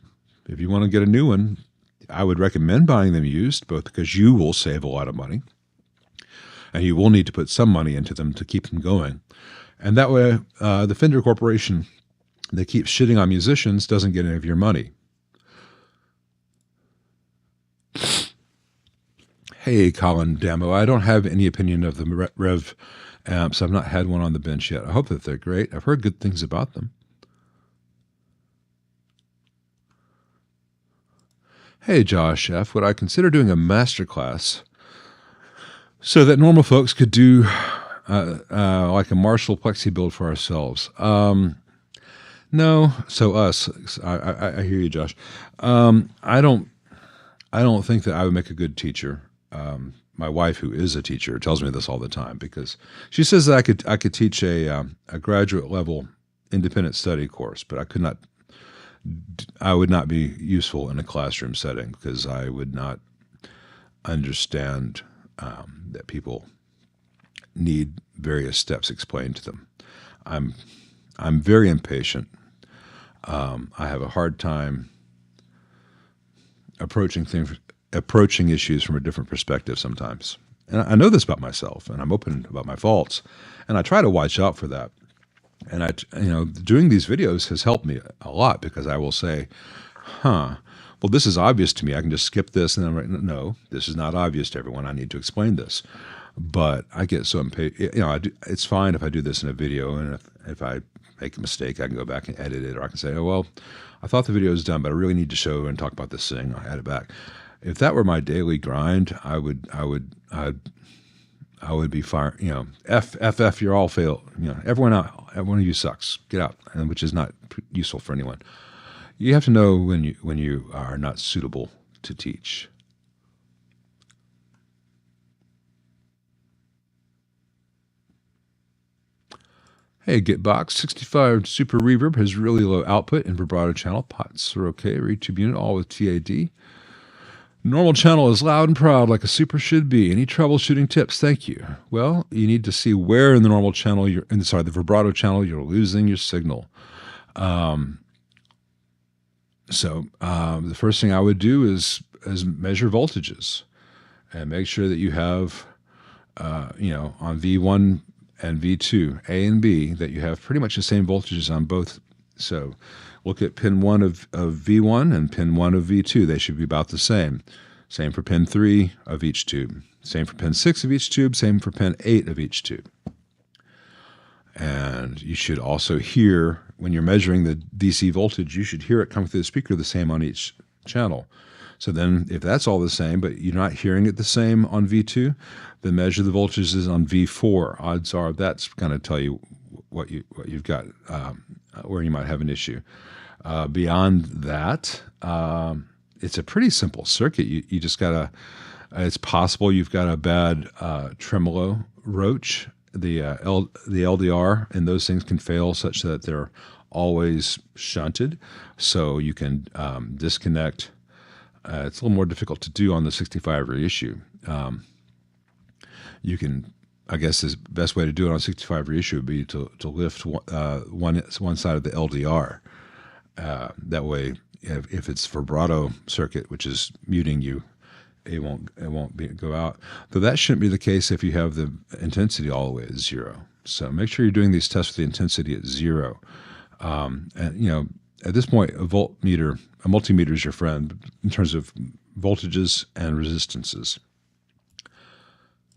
if you want to get a new one, I would recommend buying them used, both because you will save a lot of money, and you will need to put some money into them to keep them going. And that way, the Fender Corporation that keeps shitting on musicians doesn't get any of your money. Hey, Colin Damo, I don't have any opinion of the Rev amps. I've not had one on the bench yet. I hope that they're great. I've heard good things about them. Hey, Josh F., would I consider doing a master class so that normal folks could do like a Marshall Plexi build for ourselves? No. So us, I hear you, Josh. I don't think that I would make a good teacher. My wife, who is a teacher, tells me this all the time because she says that I could teach a graduate level independent study course, but I would not be useful in a classroom setting because I would not understand that people need various steps explained to them. I'm very impatient. I have a hard time approaching issues from a different perspective sometimes. And I know this about myself, and I'm open about my faults, and I try to watch out for that. And doing these videos has helped me a lot because I will say, well, this is obvious to me. I can just skip this, and then no, this is not obvious to everyone. I need to explain this. But I get so impatient. It's fine if I do this in a video, and if I make a mistake, I can go back and edit it, or I can say, oh, well, I thought the video was done, but I really need to show and talk about this thing. I'll add it back. If that were my daily grind, I would be fire. F, you're all failed. Everyone out. Every one of you sucks. Get out, and which is not useful for anyone. You have to know when you are not suitable to teach. Hey, Gitbox 65 Super Reverb has really low output and vibrato channel. Pots are okay. Retube unit all with TAD. Normal channel is loud and proud like a super should be. Any troubleshooting tips? Thank you. Well, you need to see where in the normal channel the vibrato channel you're losing your signal. The first thing I would do is measure voltages and make sure that you have, on V1 and V2, A and B, that you have pretty much the same voltages on both. So look at pin 1 of V1 and pin 1 of V2. They should be about the same. Same for pin 3 of each tube. Same for pin 6 of each tube. Same for pin 8 of each tube. And you should also hear, when you're measuring the DC voltage, you should hear it come through the speaker the same on each channel. So then if that's all the same, but you're not hearing it the same on V2, then measure the voltages on V4. Odds are that's going to tell you what you've got, where you might have an issue. Beyond that, it's a pretty simple circuit. You just got to, it's possible you've got a bad tremolo roach. The LDR and those things can fail such that they're always shunted. So you can disconnect. It's a little more difficult to do on the 65 reissue. You can, I guess the best way to do it on 65 reissue would be to lift one side of the LDR. That way, if it's vibrato circuit, which is muting you, it won't go out. Though that shouldn't be the case if you have the intensity all the way at 0. So make sure you're doing these tests with the intensity at 0. And at this point, a multimeter is your friend in terms of voltages and resistances.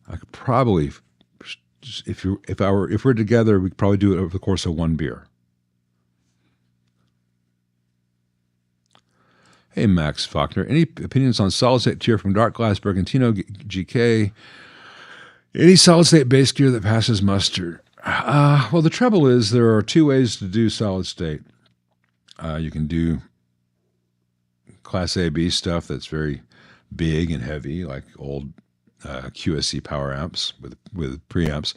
I could probably, if we're together, we could probably do it over the course of 1 beer. Hey, Max Faulkner. Any opinions on solid-state tier from Dark Glass, Bergantino, GK? Any solid-state bass gear that passes muster? Well, the trouble is there are 2 ways to do solid-state. You can do Class A, B stuff that's very big and heavy, like old QSC power amps with preamps.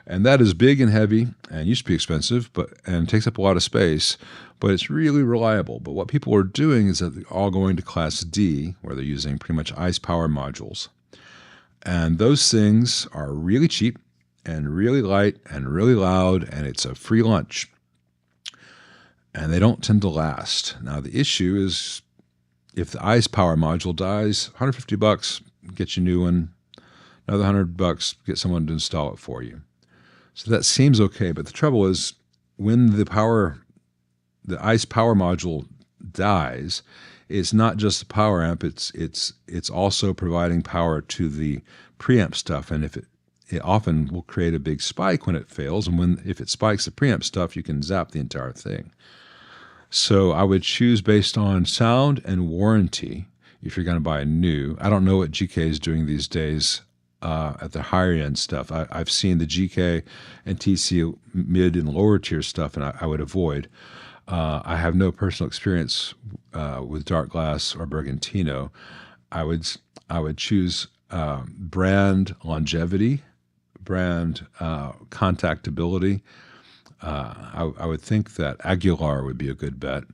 And that is big and heavy and used to be expensive, and takes up a lot of space, but it's really reliable. But what people are doing is that they're all going to Class D, where they're using pretty much ICE power modules. And those things are really cheap and really light and really loud, and it's a free lunch. And they don't tend to last. Now, the issue is if the ICE power module dies, $150, get you a new one. Another $100, get someone to install it for you. So that seems okay, but the trouble is when the ICE power module dies, it's not just the power amp, it's also providing power to the preamp stuff, and if it often will create a big spike when it fails, and if it spikes the preamp stuff, you can zap the entire thing. So I would choose based on sound and warranty if you're going to buy a new. I don't know what GK is doing these days at the higher end stuff. I've seen the GK and TC mid and lower tier stuff, and I would avoid. I have no personal experience with Dark Glass or Bergantino. I would choose brand longevity, brand contactability. I would think that Aguilar would be a good bet.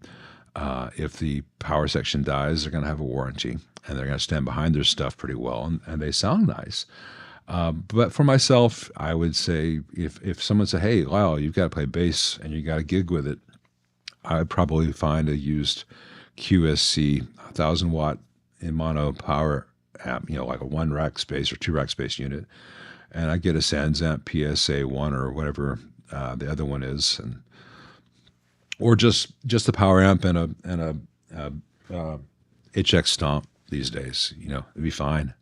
If the power section dies, they're going to have a warranty, and they're going to stand behind their stuff pretty well, and they sound nice. But for myself, I would say if someone said, hey, Lyle, you've got to play bass and you got to gig with it, I would probably find a used QSC 1,000 watt in mono power amp, like a 1 rack space or 2 rack space unit, and I get a Sansamp PSA 1 or whatever the other one is, or just the power amp and a HX stomp these days. It'd be fine.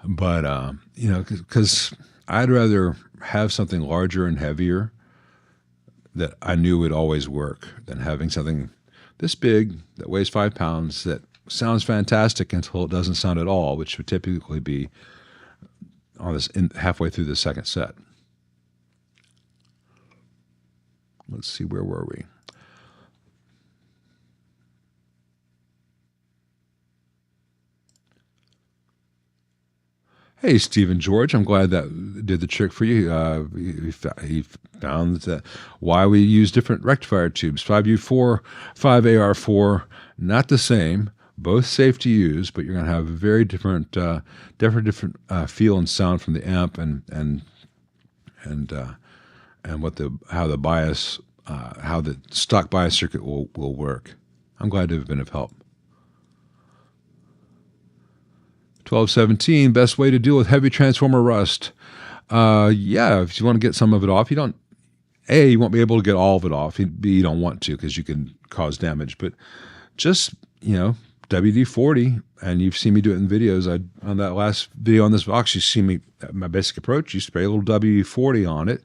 But because I'd rather have something larger and heavier that I knew would always work than having something this big that weighs 5 pounds that sounds fantastic until it doesn't sound at all, which would typically be on this halfway through the second set. Let's see, where were we? Hey, Stephen George, I'm glad that did the trick for you. He found that why we use different rectifier tubes, 5U4, 5AR4, not the same, both safe to use, but you're going to have a very different feel and sound from the amp and how the stock bias circuit will work. I'm glad to have been of help. 1217, best way to deal with heavy transformer rust. Yeah, if you want to get some of it off, you won't be able to get all of it off. B, you don't want to because you can cause damage. But just, WD-40, and you've seen me do it in videos. On that last video on this Vox, you see me, my basic approach, you spray a little WD-40 on it.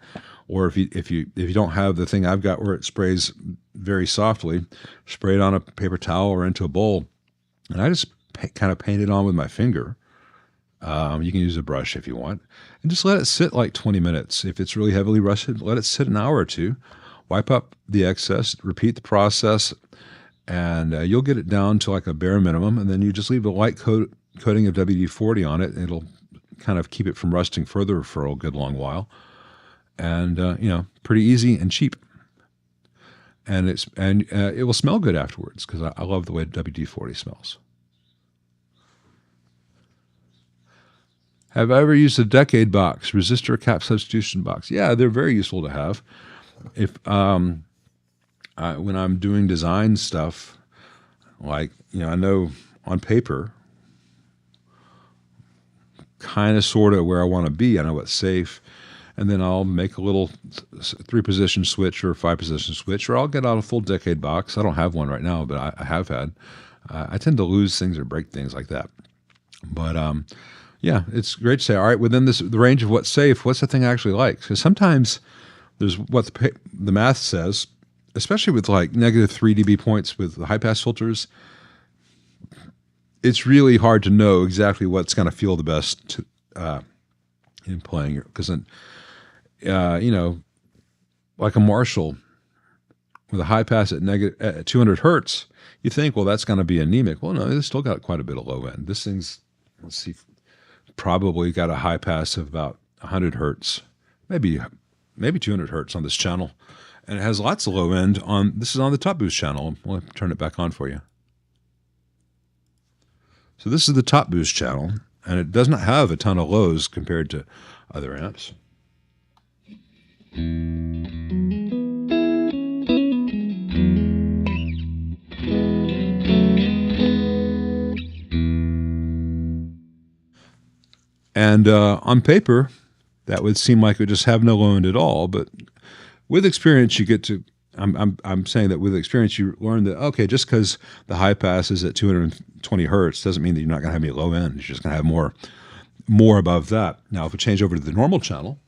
Or if you don't have the thing I've got where it sprays very softly, spray it on a paper towel or into a bowl. And I just kind of paint it on with my finger. You can use a brush if you want. And just let it sit like 20 minutes. If it's really heavily rusted, let it sit an hour or two. Wipe up the excess, repeat the process, and you'll get it down to like a bare minimum. And then you just leave a light coating of WD-40 on it. And it'll kind of keep it from rusting further for a good long while. And, pretty easy and cheap. And it will smell good afterwards because I love the way WD-40 smells. Have I ever used a decade box, resistor cap substitution box? Yeah, they're very useful to have. If when I'm doing design stuff, like, I know on paper, kind of sort of where I want to be. I know what's safe. And then I'll make a little 3-position switch or 5-position switch, or I'll get out a full decade box. I don't have one right now, but I have had. I tend to lose things or break things like that. But yeah, it's great to say, all right, within the range of what's safe, what's the thing I actually like? Because sometimes there's what the math says, especially with like -3 dB points with the high-pass filters. It's really hard to know exactly what's going to feel the best in playing. Because, like a Marshall with a high-pass at 200 hertz, you think, well, that's going to be anemic. Well, no, it's still got quite a bit of low end. This thing's, let's see, probably got a high pass of about 100 hertz, maybe 200 hertz on this channel. And it has lots of low end this is on the top boost channel. I'll turn it back on for you. So this is the top boost channel, and it does not have a ton of lows compared to other amps. And on paper, that would seem like it would just have no low end at all. But with experience, you get to. I'm saying that with experience, you learn that okay, just because the high pass is at 220 hertz doesn't mean that you're not going to have any low end. You're just going to have more above that. Now, if we change over to the normal channel.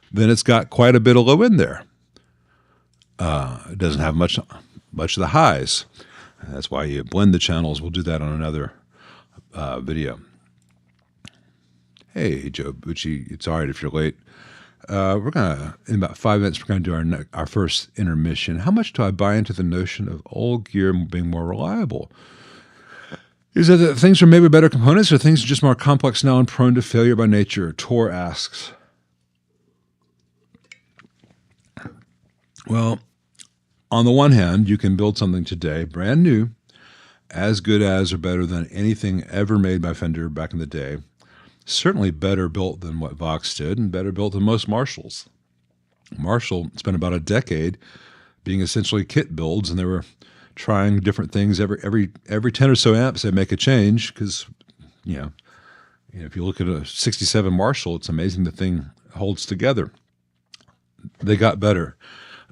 Then it's got quite a bit of low end there. It doesn't have much of the highs. That's why you blend the channels. We'll do that on another video. Hey, Joe Bucci, it's all right if you're late. We're gonna, in about 5 minutes, we're gonna do our first intermission. How much do I buy into the notion of old gear being more reliable? Is it that things are maybe better components, or things are just more complex now and prone to failure by nature? Tor asks. Well, on the one hand, you can build something today, brand new, as good as or better than anything ever made by Fender back in the day. Certainly better built than what Vox did, and better built than most Marshalls. Marshall spent about a decade being essentially kit builds, and they were trying different things. Every 10 or so amps, they make a change because, if you look at a 67 Marshall, it's amazing the thing holds together. They got better.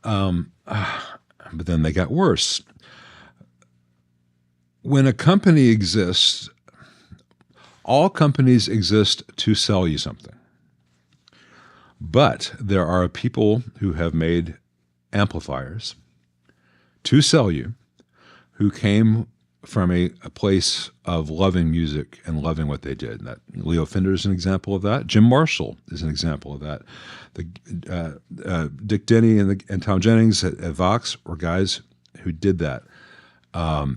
But then they got worse. When a company exists, all companies exist to sell you something. But there are people who have made amplifiers to sell you who came from a place of loving music and loving what they did. And that Leo Fender is an example of that. Jim Marshall is an example of that. Dick Denny and Tom Jennings at Vox were guys who did that. I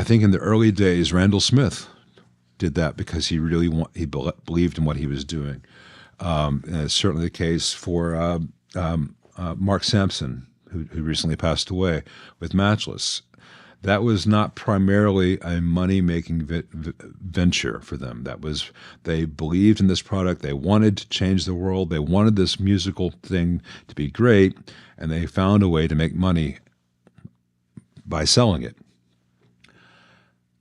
think in the early days, Randall Smith did that because he really believed in what he was doing. And it's certainly the case for Mark Sampson, who recently passed away with Matchless. That was not primarily a money-making venture for them. That was, they believed in this product. They wanted to change the world. They wanted this musical thing to be great, and they found a way to make money by selling it.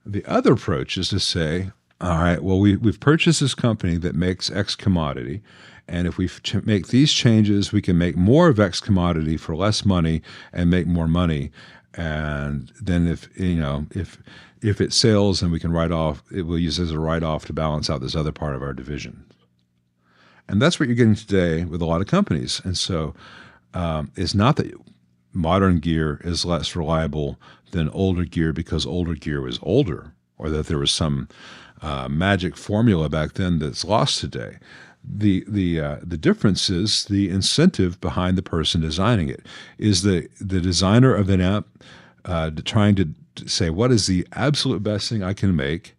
The other approach is to say, all right, well, we've purchased this company that makes X commodity, and if we make these changes, we can make more of X commodity for less money and make more money. And then if it sells, and we can write off, it will use as a write-off to balance out this other part of our division. And that's what you're getting today with a lot of companies. And so it's not that modern gear is less reliable than older gear because older gear was older, or that there was some magic formula back then that's lost today. The difference is the incentive behind the person designing it. Is the designer of an amp trying to say, what is the absolute best thing I can make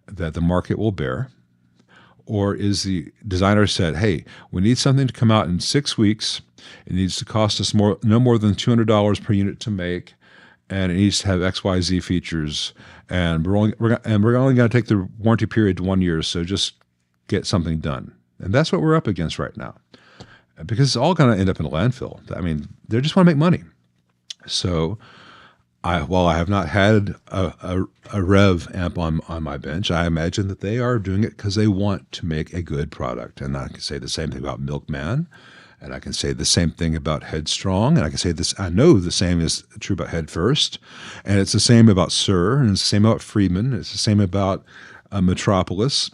that the market will bear? Or is the designer said, hey, we need something to come out in 6 weeks. It needs to cost us no more than $200 per unit to make, and it needs to have XYZ features, and we're only going to take the warranty period to 1 year, so just get something done. And that's what we're up against right now, because it's all going to end up in a landfill. I mean, they just want to make money. So while I have not had a Rev amp on my bench, I imagine that they are doing it because they want to make a good product. And I can say the same thing about Milkman, and I can say the same thing about Headstrong, and I can say this. I know the same is true about Head First, and it's the same about Sir, and it's the same about Friedman, it's the same about Metropolis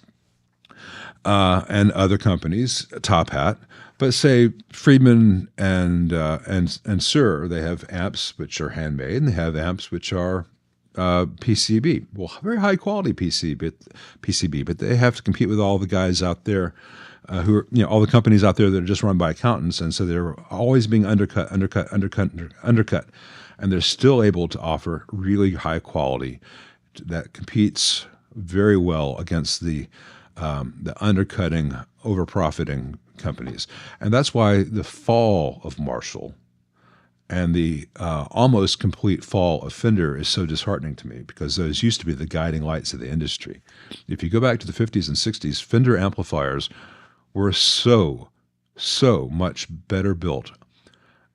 and other companies, Top Hat. But say Friedman and Sir, they have amps which are handmade, and they have amps which are PCB. Well, very high quality PCB, but they have to compete with all the guys out there who are, all the companies out there that are just run by accountants, and so they're always being undercut, and they're still able to offer really high quality that competes very well against the undercutting, over-profiting companies. And that's why the fall of Marshall and the almost complete fall of Fender is so disheartening to me, because those used to be the guiding lights of the industry. If you go back to the 50s and 60s, Fender amplifiers were so much better built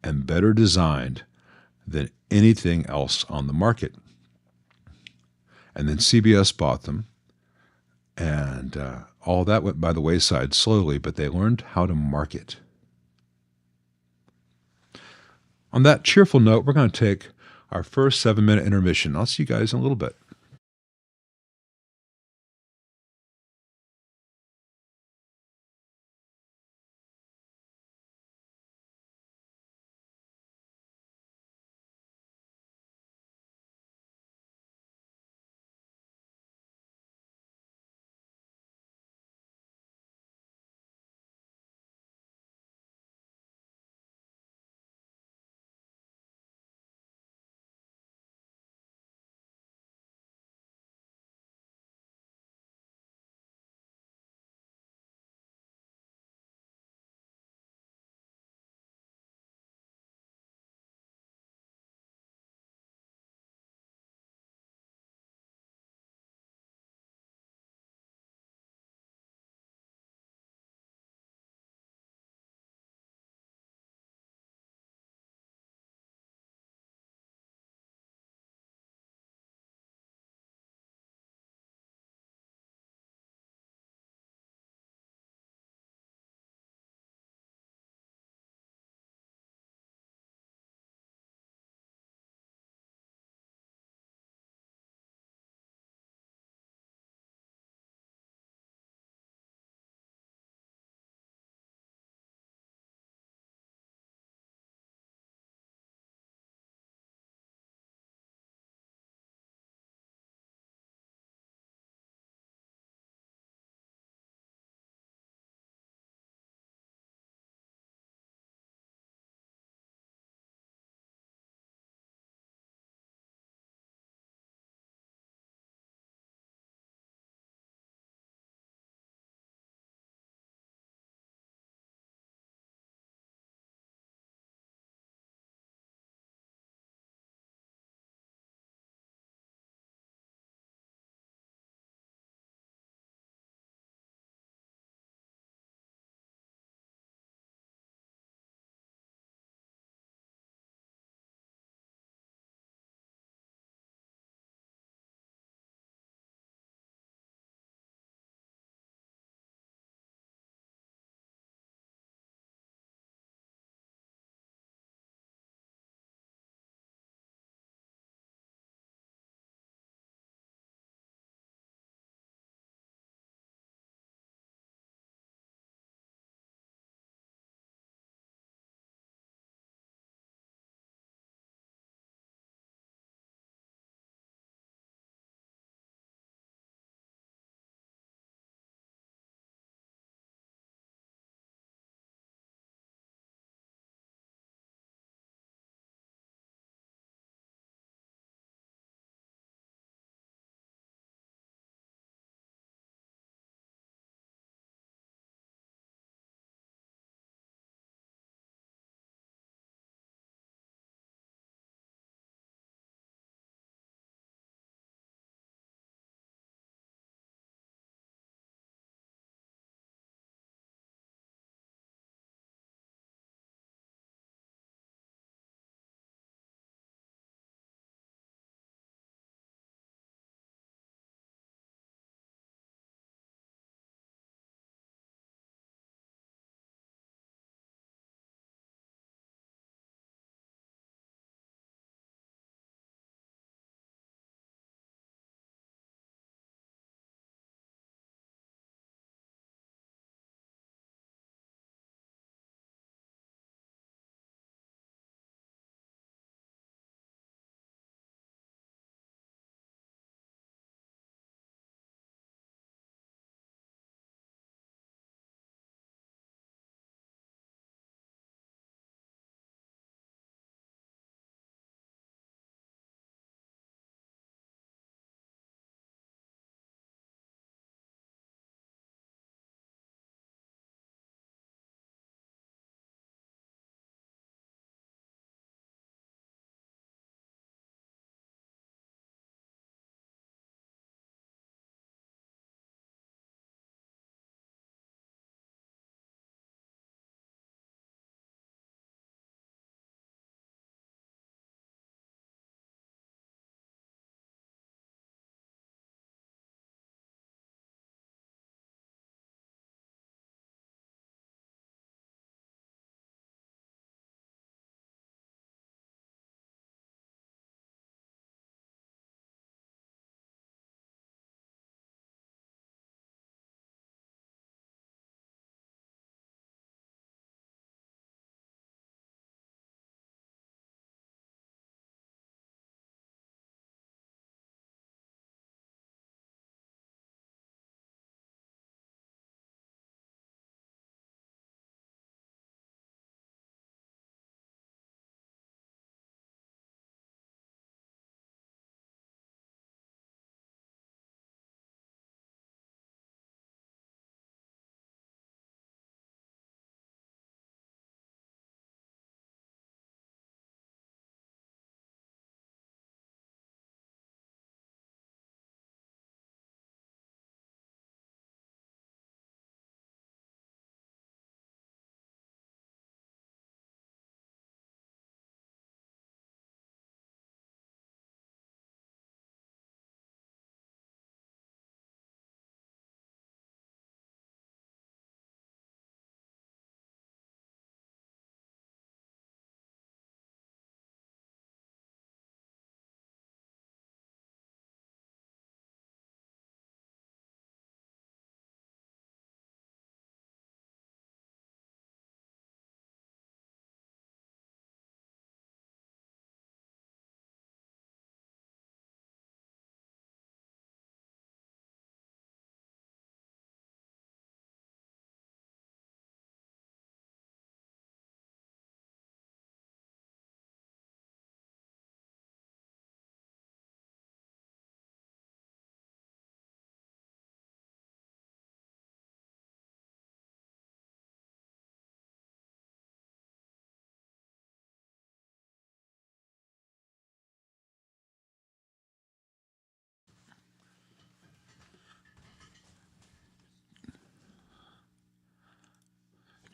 and better designed than anything else on the market. And then CBS bought them, and all that went by the wayside slowly, but they learned how to market. On that cheerful note, we're going to take our first 7-minute intermission. I'll see you guys in a little bit.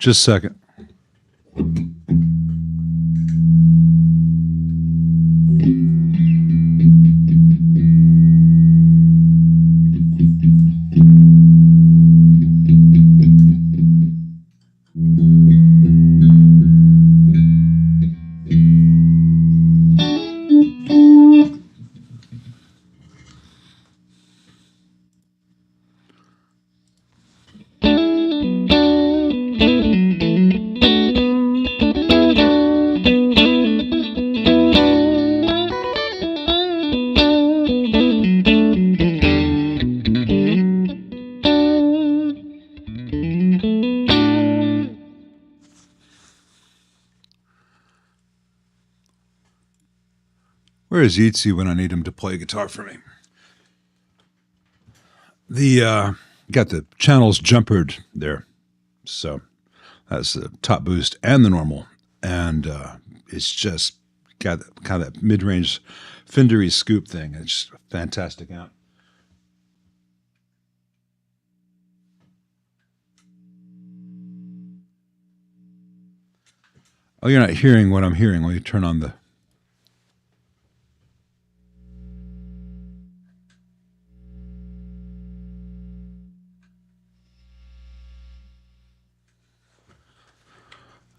Just a second. Where is Ides when I need him to play guitar for me? The got the channels jumpered there, so that's the top boost and the normal, and it's just got kind of that mid-range Fendery scoop thing. It's a fantastic amp. Oh, you're not hearing what I'm hearing when you turn on the...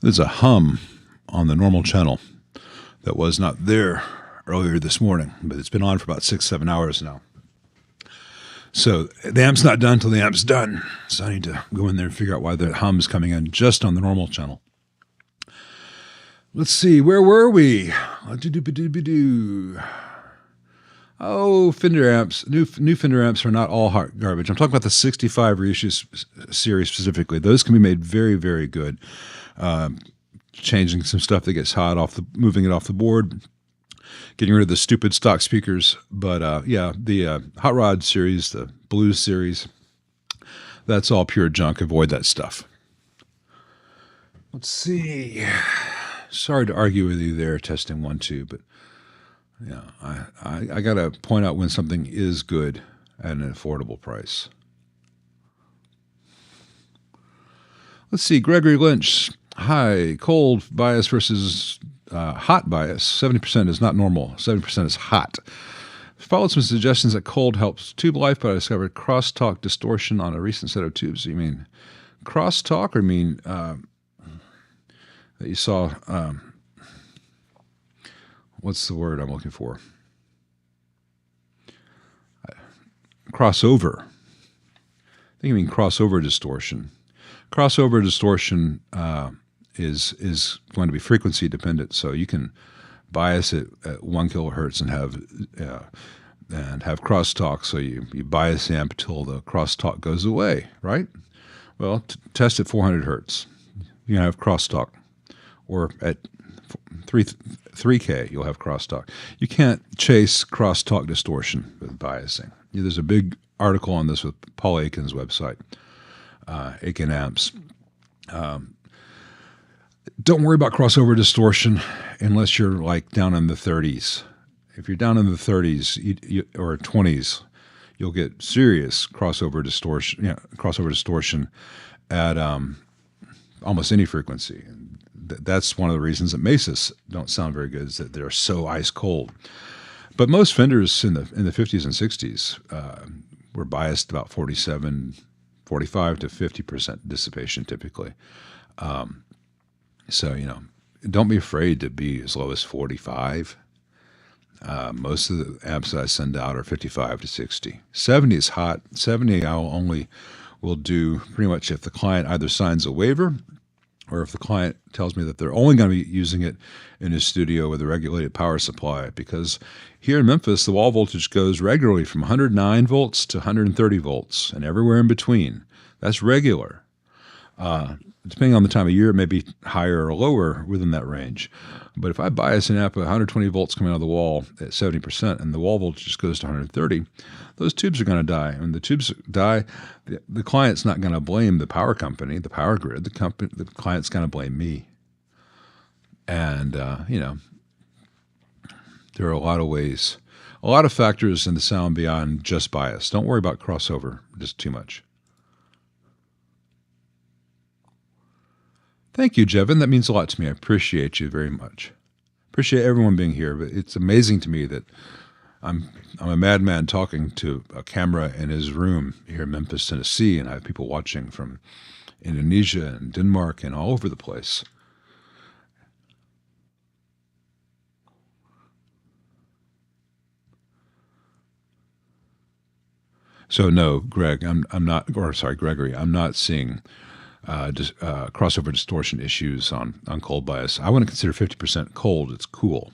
There's a hum on the normal channel that was not there earlier this morning, but it's been on for about 6-7 hours now. So the amp's not done till the amp's done. So I need to go in there and figure out why the hum's coming in just on the normal channel. Let's see, where were we? Oh, Fender amps. New Fender amps are not all hot garbage. I'm talking about the 65 reissues series specifically. Those can be made very, very good. Changing some stuff that gets hot moving it off the board, getting rid of the stupid stock speakers. But yeah, the Hot Rod series, the Blues series, that's all pure junk. Avoid that stuff. Let's see. Sorry to argue with you there, testing 1, 2, but yeah, I got to point out when something is good at an affordable price. Let's see, Gregory Lynch. Hi, cold bias versus hot bias. 70% is not normal. 70% is hot. Followed some suggestions that cold helps tube life, but I discovered crosstalk distortion on a recent set of tubes. You mean crosstalk, or you mean that you saw, what's the word I'm looking for? Crossover. I think you mean crossover distortion. Crossover distortion is going to be frequency dependent, so you can bias it at 1 kilohertz and have crosstalk. So you bias the amp till the crosstalk goes away, right? Well, test at 400 hertz. You can have crosstalk, or at 3K you'll have crosstalk. You can't chase crosstalk distortion with biasing. There's a big article on this with Paul Aiken's website. Aiken Amps. Don't worry about crossover distortion unless you're like down in the 30s. If you're down in the 30s or 20s, you'll get serious crossover distortion. Crossover distortion at almost any frequency. And that's one of the reasons that Mesas don't sound very good, is that they're so ice cold. But most Fenders in the 50s and 60s were biased about 45 to 50% dissipation typically. So, don't be afraid to be as low as 45. Most of the amps that I send out are 55 to 60. 70 is hot. 70 I will do pretty much if the client either signs a waiver, or if the client tells me that they're only going to be using it in his studio with a regulated power supply. Because here in Memphis, the wall voltage goes regularly from 109 volts to 130 volts, and everywhere in between. That's regular. Depending on the time of year, it may be higher or lower within that range. But if I bias an amp at 120 volts coming out of the wall at 70% and the wall voltage just goes to 130, those tubes are going to die. And when the tubes die, the client's not going to blame the power company, the power grid. The client's going to blame me. And, there are a lot of ways, a lot of factors in the sound beyond just bias. Don't worry about crossover just too much. Thank you, Jevin. That means a lot to me. I appreciate you very much. Appreciate everyone being here, but it's amazing to me that I'm a madman talking to a camera in his room here in Memphis, Tennessee, and I have people watching from Indonesia and Denmark and all over the place. So no, Greg, I'm not, or sorry, Gregory, I'm not seeing crossover distortion issues on cold bias. I wouldn't consider 50% cold. It's cool.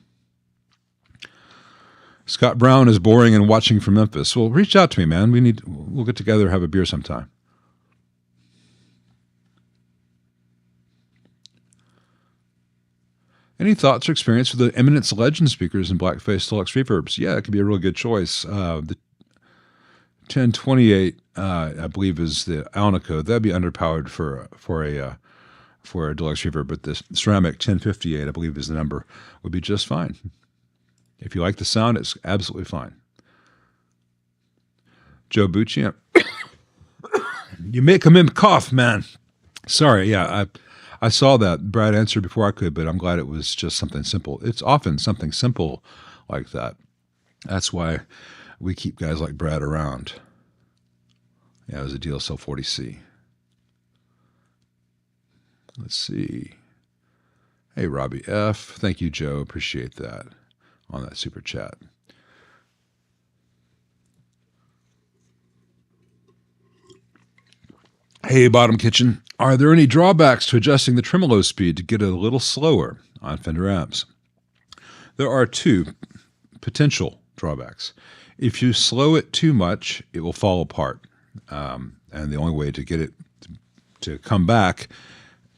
Scott Brown is boring and watching from Memphis. Well, reach out to me, man. We'll get together, have a beer sometime. Any thoughts or experience with the Eminence Legend speakers and Blackface Deluxe Reverbs? Yeah, it could be a real good choice. The 1028, I believe, is the Alnico. That'd be underpowered for a Deluxe Reverb, but the ceramic 1058, I believe, is the number, would be just fine. If you like the sound, it's absolutely fine. Joe Bucci, you make him cough, man. Sorry, yeah, I saw that. Brad answered before I could, but I'm glad it was just something simple. It's often something simple like that. That's why we keep guys like Brad around. Yeah, it was a DSL 40C. Let's see. Hey, Robbie F. Thank you, Joe. Appreciate that on that super chat. Hey, Bottom Kitchen. Are there any drawbacks to adjusting the tremolo speed to get it a little slower on Fender amps? There are two potential drawbacks. If you slow it too much, it will fall apart. And the only way to get it to come back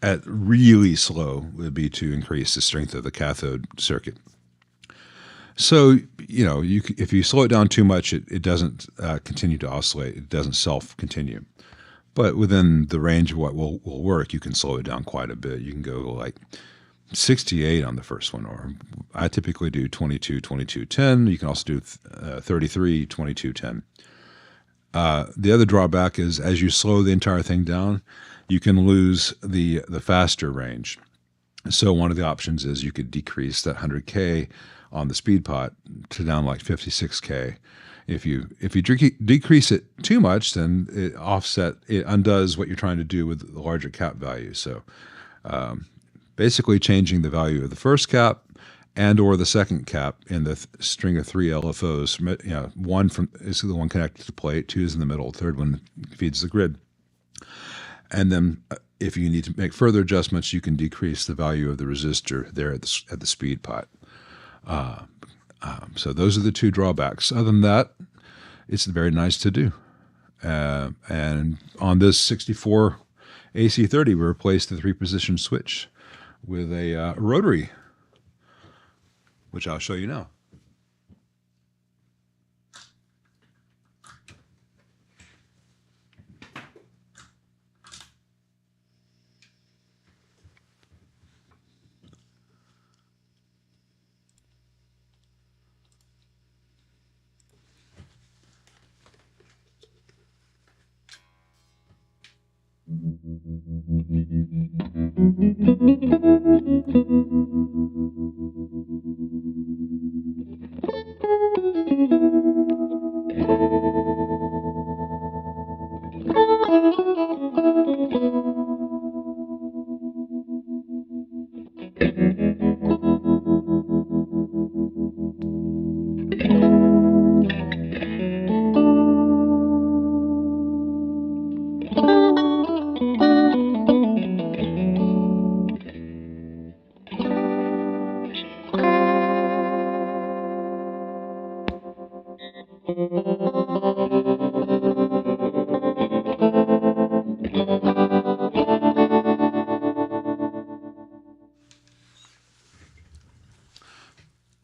at really slow would be to increase the strength of the cathode circuit. So, if you slow it down too much, it doesn't continue to oscillate. It doesn't self-continue. But within the range of what will work, you can slow it down quite a bit. You can go like 68 on the first one, or I typically do 22, 22, 10. You can also do 33, 22, 10. The other drawback is as you slow the entire thing down, you can lose the faster range. So one of the options is you could decrease that 100K on the speed pot to down like 56K. If you decrease it too much, then it undoes what you're trying to do with the larger cap value. So basically changing the value of the first cap and or the second cap in the string of three LFOs. One is the one connected to the plate, two is in the middle, third one feeds the grid. And then if you need to make further adjustments, you can decrease the value of the resistor there at the speed pot. So those are the two drawbacks. Other than that, it's very nice to do. And on this 64 AC30, we replaced the 3-position switch with a rotary, which I'll show you now.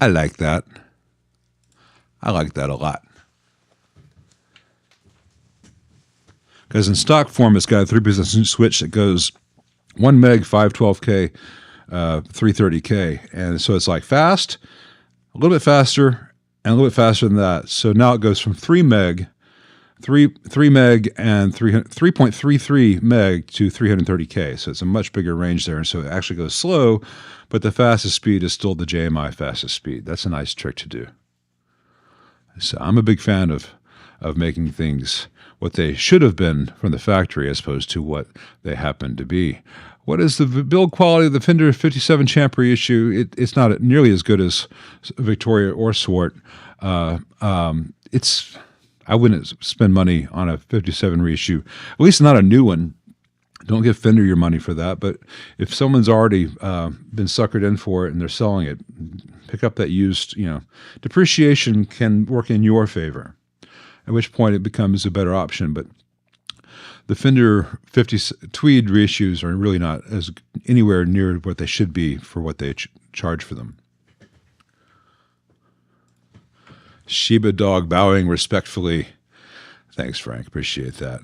I like that. I like that a lot. Because in stock form, it's got a 3-position switch that goes 1 meg, 512K, 330K. And so it's like fast, a little bit faster, and a little bit faster than that. So now it goes from 3 meg 3 meg and 3.33 meg to 330K. So it's a much bigger range there. And so it actually goes slow, but the fastest speed is still the JMI fastest speed. That's a nice trick to do. So I'm a big fan of making things what they should have been from the factory as opposed to what they happen to be. What is the build quality of the Fender 57 Champ reissue? It's not nearly as good as Victoria or Swart. I wouldn't spend money on a 57 reissue, at least not a new one. Don't give Fender your money for that. But if someone's already been suckered in for it and they're selling it, pick up that used, depreciation can work in your favor, at which point it becomes a better option. But the Fender 50 Tweed reissues are really not as anywhere near what they should be for what they charge for them. Shiba dog bowing respectfully. Thanks, Frank. Appreciate that.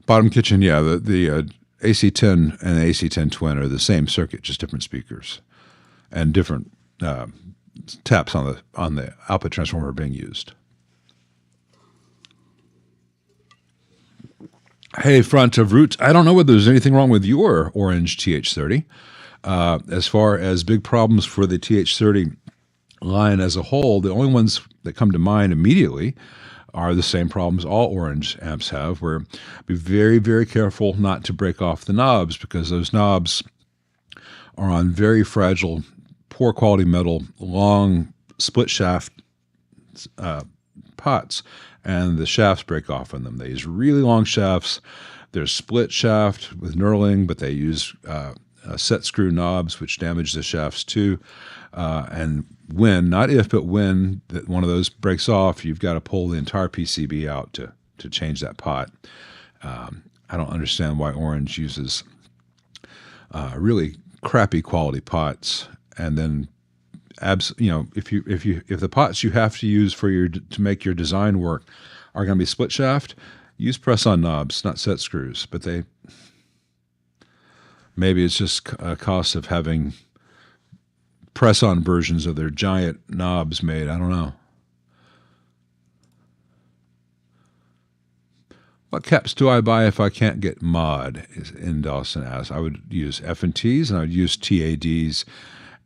Bottom kitchen, yeah. The AC10 and the AC10 Twin are the same circuit, just different speakers and different taps on the output transformer being used. Hey, front of Root, I don't know whether there's anything wrong with your orange TH30. As far as big problems for the TH30 line as a whole, the only ones that come to mind immediately are the same problems all orange amps have, where be very, very careful not to break off the knobs, because those knobs are on very fragile, poor quality metal, long split shaft pots, and the shafts break off on them. They use really long shafts. There's split shaft with knurling, but they use set screw knobs, which damage the shafts too. And when, not if, but when one of those breaks off, you've got to pull the entire PCB out to change that pot. I don't understand why Orange uses really crappy quality pots, and then if the pots you have to use to make your design work are going to be split shaft, use press-on knobs, not set screws. But maybe it's just a cost of having press-on versions of their giant knobs made. I don't know. What caps do I buy if I can't get mod? In Dawson asks. I would use F&Ts and I would use TADs.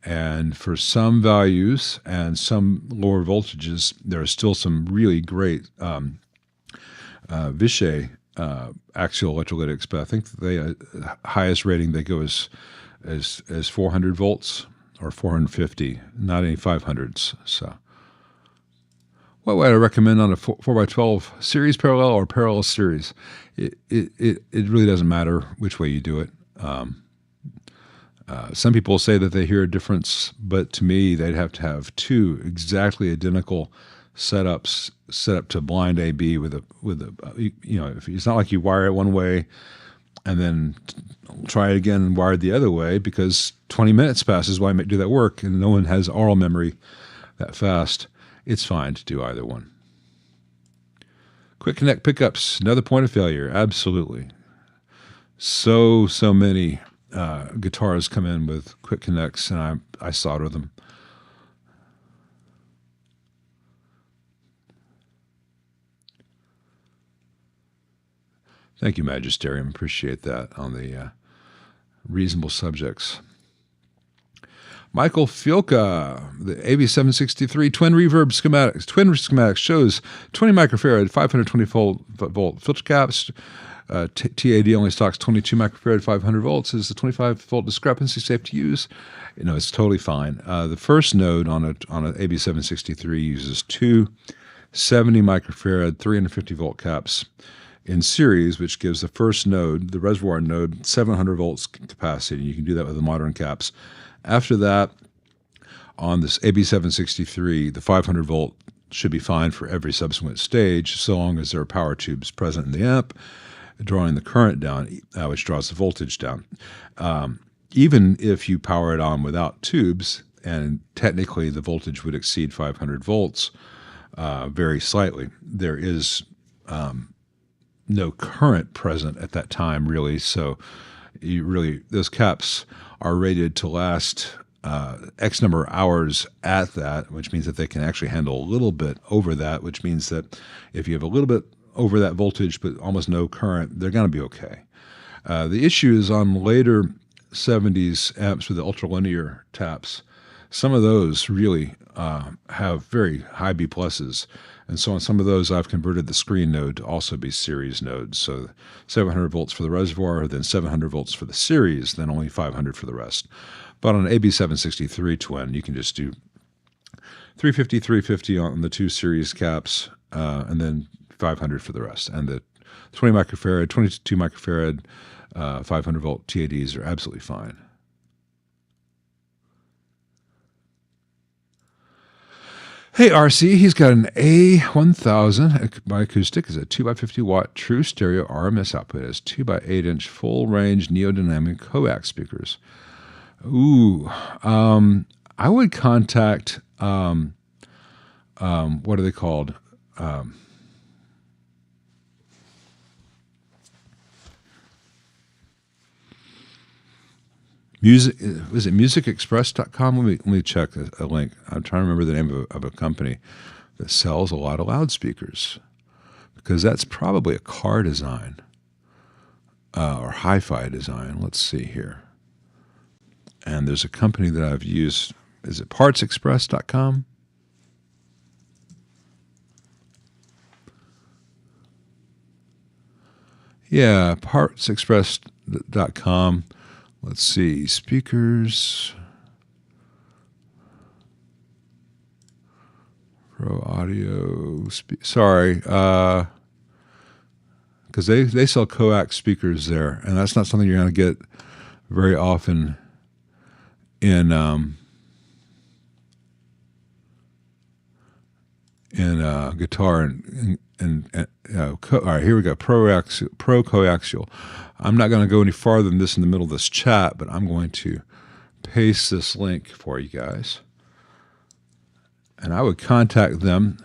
And for some values and some lower voltages, there are still some really great Vishay axial electrolytics. But I think the highest rating they go is 400 volts. Or 450, not any 500s. So, what would I recommend on a 4x12 series parallel or parallel series? It really doesn't matter which way you do it. Some people say that they hear a difference, but to me, they'd have to have two exactly identical setups set up to blind AB with a if it's not like you wire it one way and then try it again and wire it the other way, because 20 minutes passes while I do that work and no one has aural memory that fast. It's fine to do either one. Quick connect pickups, another point of failure. Absolutely. So many guitars come in with quick connects, and I solder them. Thank you, Magisterium. Appreciate that on the reasonable subjects. Michael Fielka, the AB763 twin reverb schematics. Twin schematics shows 20 microfarad, 520 volt filter caps. TAD only stocks 22 microfarad, 500 volts. Is the 25 volt discrepancy safe to use? It's totally fine. The first node on an AB763 uses two 70 microfarad, 350 volt caps in series, which gives the first node, the reservoir node, 700 volts capacity. You can do that with the modern caps. After that, on this AB763, the 500 volt should be fine for every subsequent stage, so long as there are power tubes present in the amp, drawing the current down, which draws the voltage down. Even if you power it on without tubes, and technically the voltage would exceed 500 volts very slightly, there is no current present at that time, really. So those caps are rated to last X number of hours at that, which means that they can actually handle a little bit over that, which means that if you have a little bit over that voltage but almost no current, they're going to be okay. The issue is on later 70s amps with the ultralinear taps. Some of those really have very high B pluses. And so on some of those, I've converted the screen node to also be series nodes. So 700 volts for the reservoir, then 700 volts for the series, then only 500 for the rest. But on an AB763 twin, you can just do 350, 350 on the 2 series caps, and then 500 for the rest. And the 20 microfarad, 22 microfarad, 500 volt TADs are absolutely fine. Hey RC, he's got an A1000 acoustic. It's a 2x50 watt true stereo RMS output. It has 2x8 inch full range neodynamic coax speakers. Ooh, I would contact what are they called? Was it musicexpress.com? Let me check a link. I'm trying to remember the name of a company that sells a lot of loudspeakers, because that's probably a car design or hi-fi design. Let's see here. And there's a company that I've used. Is it partsexpress.com? Yeah, partsexpress.com. Let's see, speakers, Pro Audio, sorry, because they sell coax speakers there, and that's not something you're going to get very often in guitar all right, here we go. Pro Coaxial. I'm not going to go any farther than this in the middle of this chat, but I'm going to paste this link for you guys. And I would contact them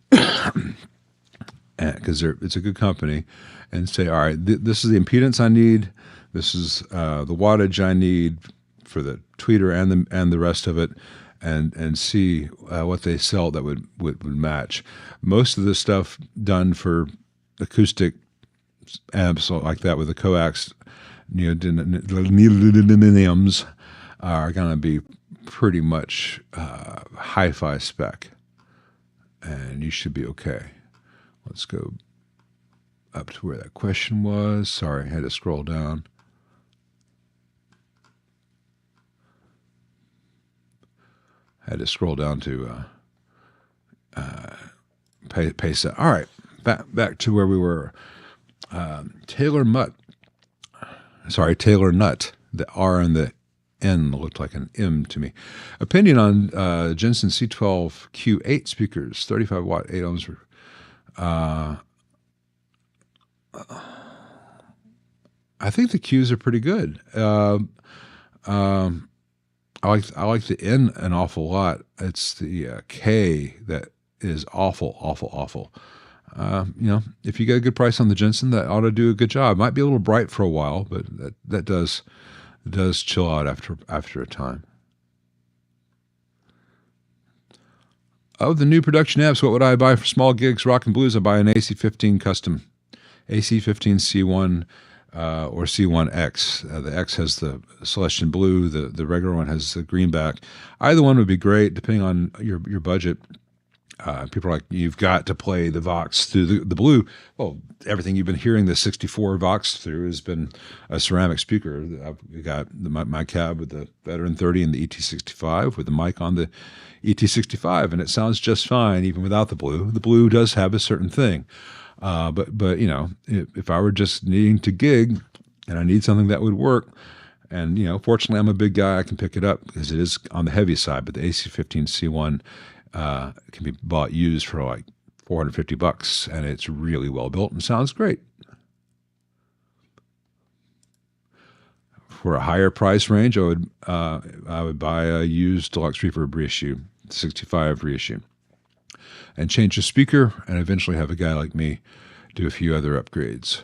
because it's a good company, and say, all right, this is the impedance I need. This is the wattage I need for the tweeter and the rest of it. And see what they sell that would match. Most of the stuff done for acoustic amps like that with the coax neodymiums are going to be pretty much hi-fi spec, and you should be okay. Let's go up to where that question was. Sorry, I had to scroll down. I had to scroll down to paste that. All right, back to where we were. Taylor Nut. The R and the N looked like an M to me. Opinion on Jensen C12 Q8 speakers, 35 watt, 8 ohms. I think the Qs are pretty good. I like the N an awful lot. It's the K that is awful. If you get a good price on the Jensen, that ought to do a good job. Might be a little bright for a while, but that does chill out after a time. Of the new production amps, what would I buy for small gigs, rock and blues? I buy an AC15 custom, AC15 C1 or C1X. The X has the Celestian blue. The regular one has the greenback. Either one would be great, depending on your budget. People are like, you've got to play the Vox through the blue. Well, everything you've been hearing the 64 Vox through has been a ceramic speaker. I've got my cab with the Veteran 30 and the ET65 with the mic on the ET65, and it sounds just fine even without the blue. The blue does have a certain thing. But if I were just needing to gig and I need something that would work, and fortunately I'm a big guy, I can pick it up because it is on the heavy side. But the AC15 C1 can be bought used for like $450, and it's really well built and sounds great. For a higher price range, I would buy a used Deluxe Reverb reissue, 65 reissue, and change the speaker, and eventually have a guy like me do a few other upgrades.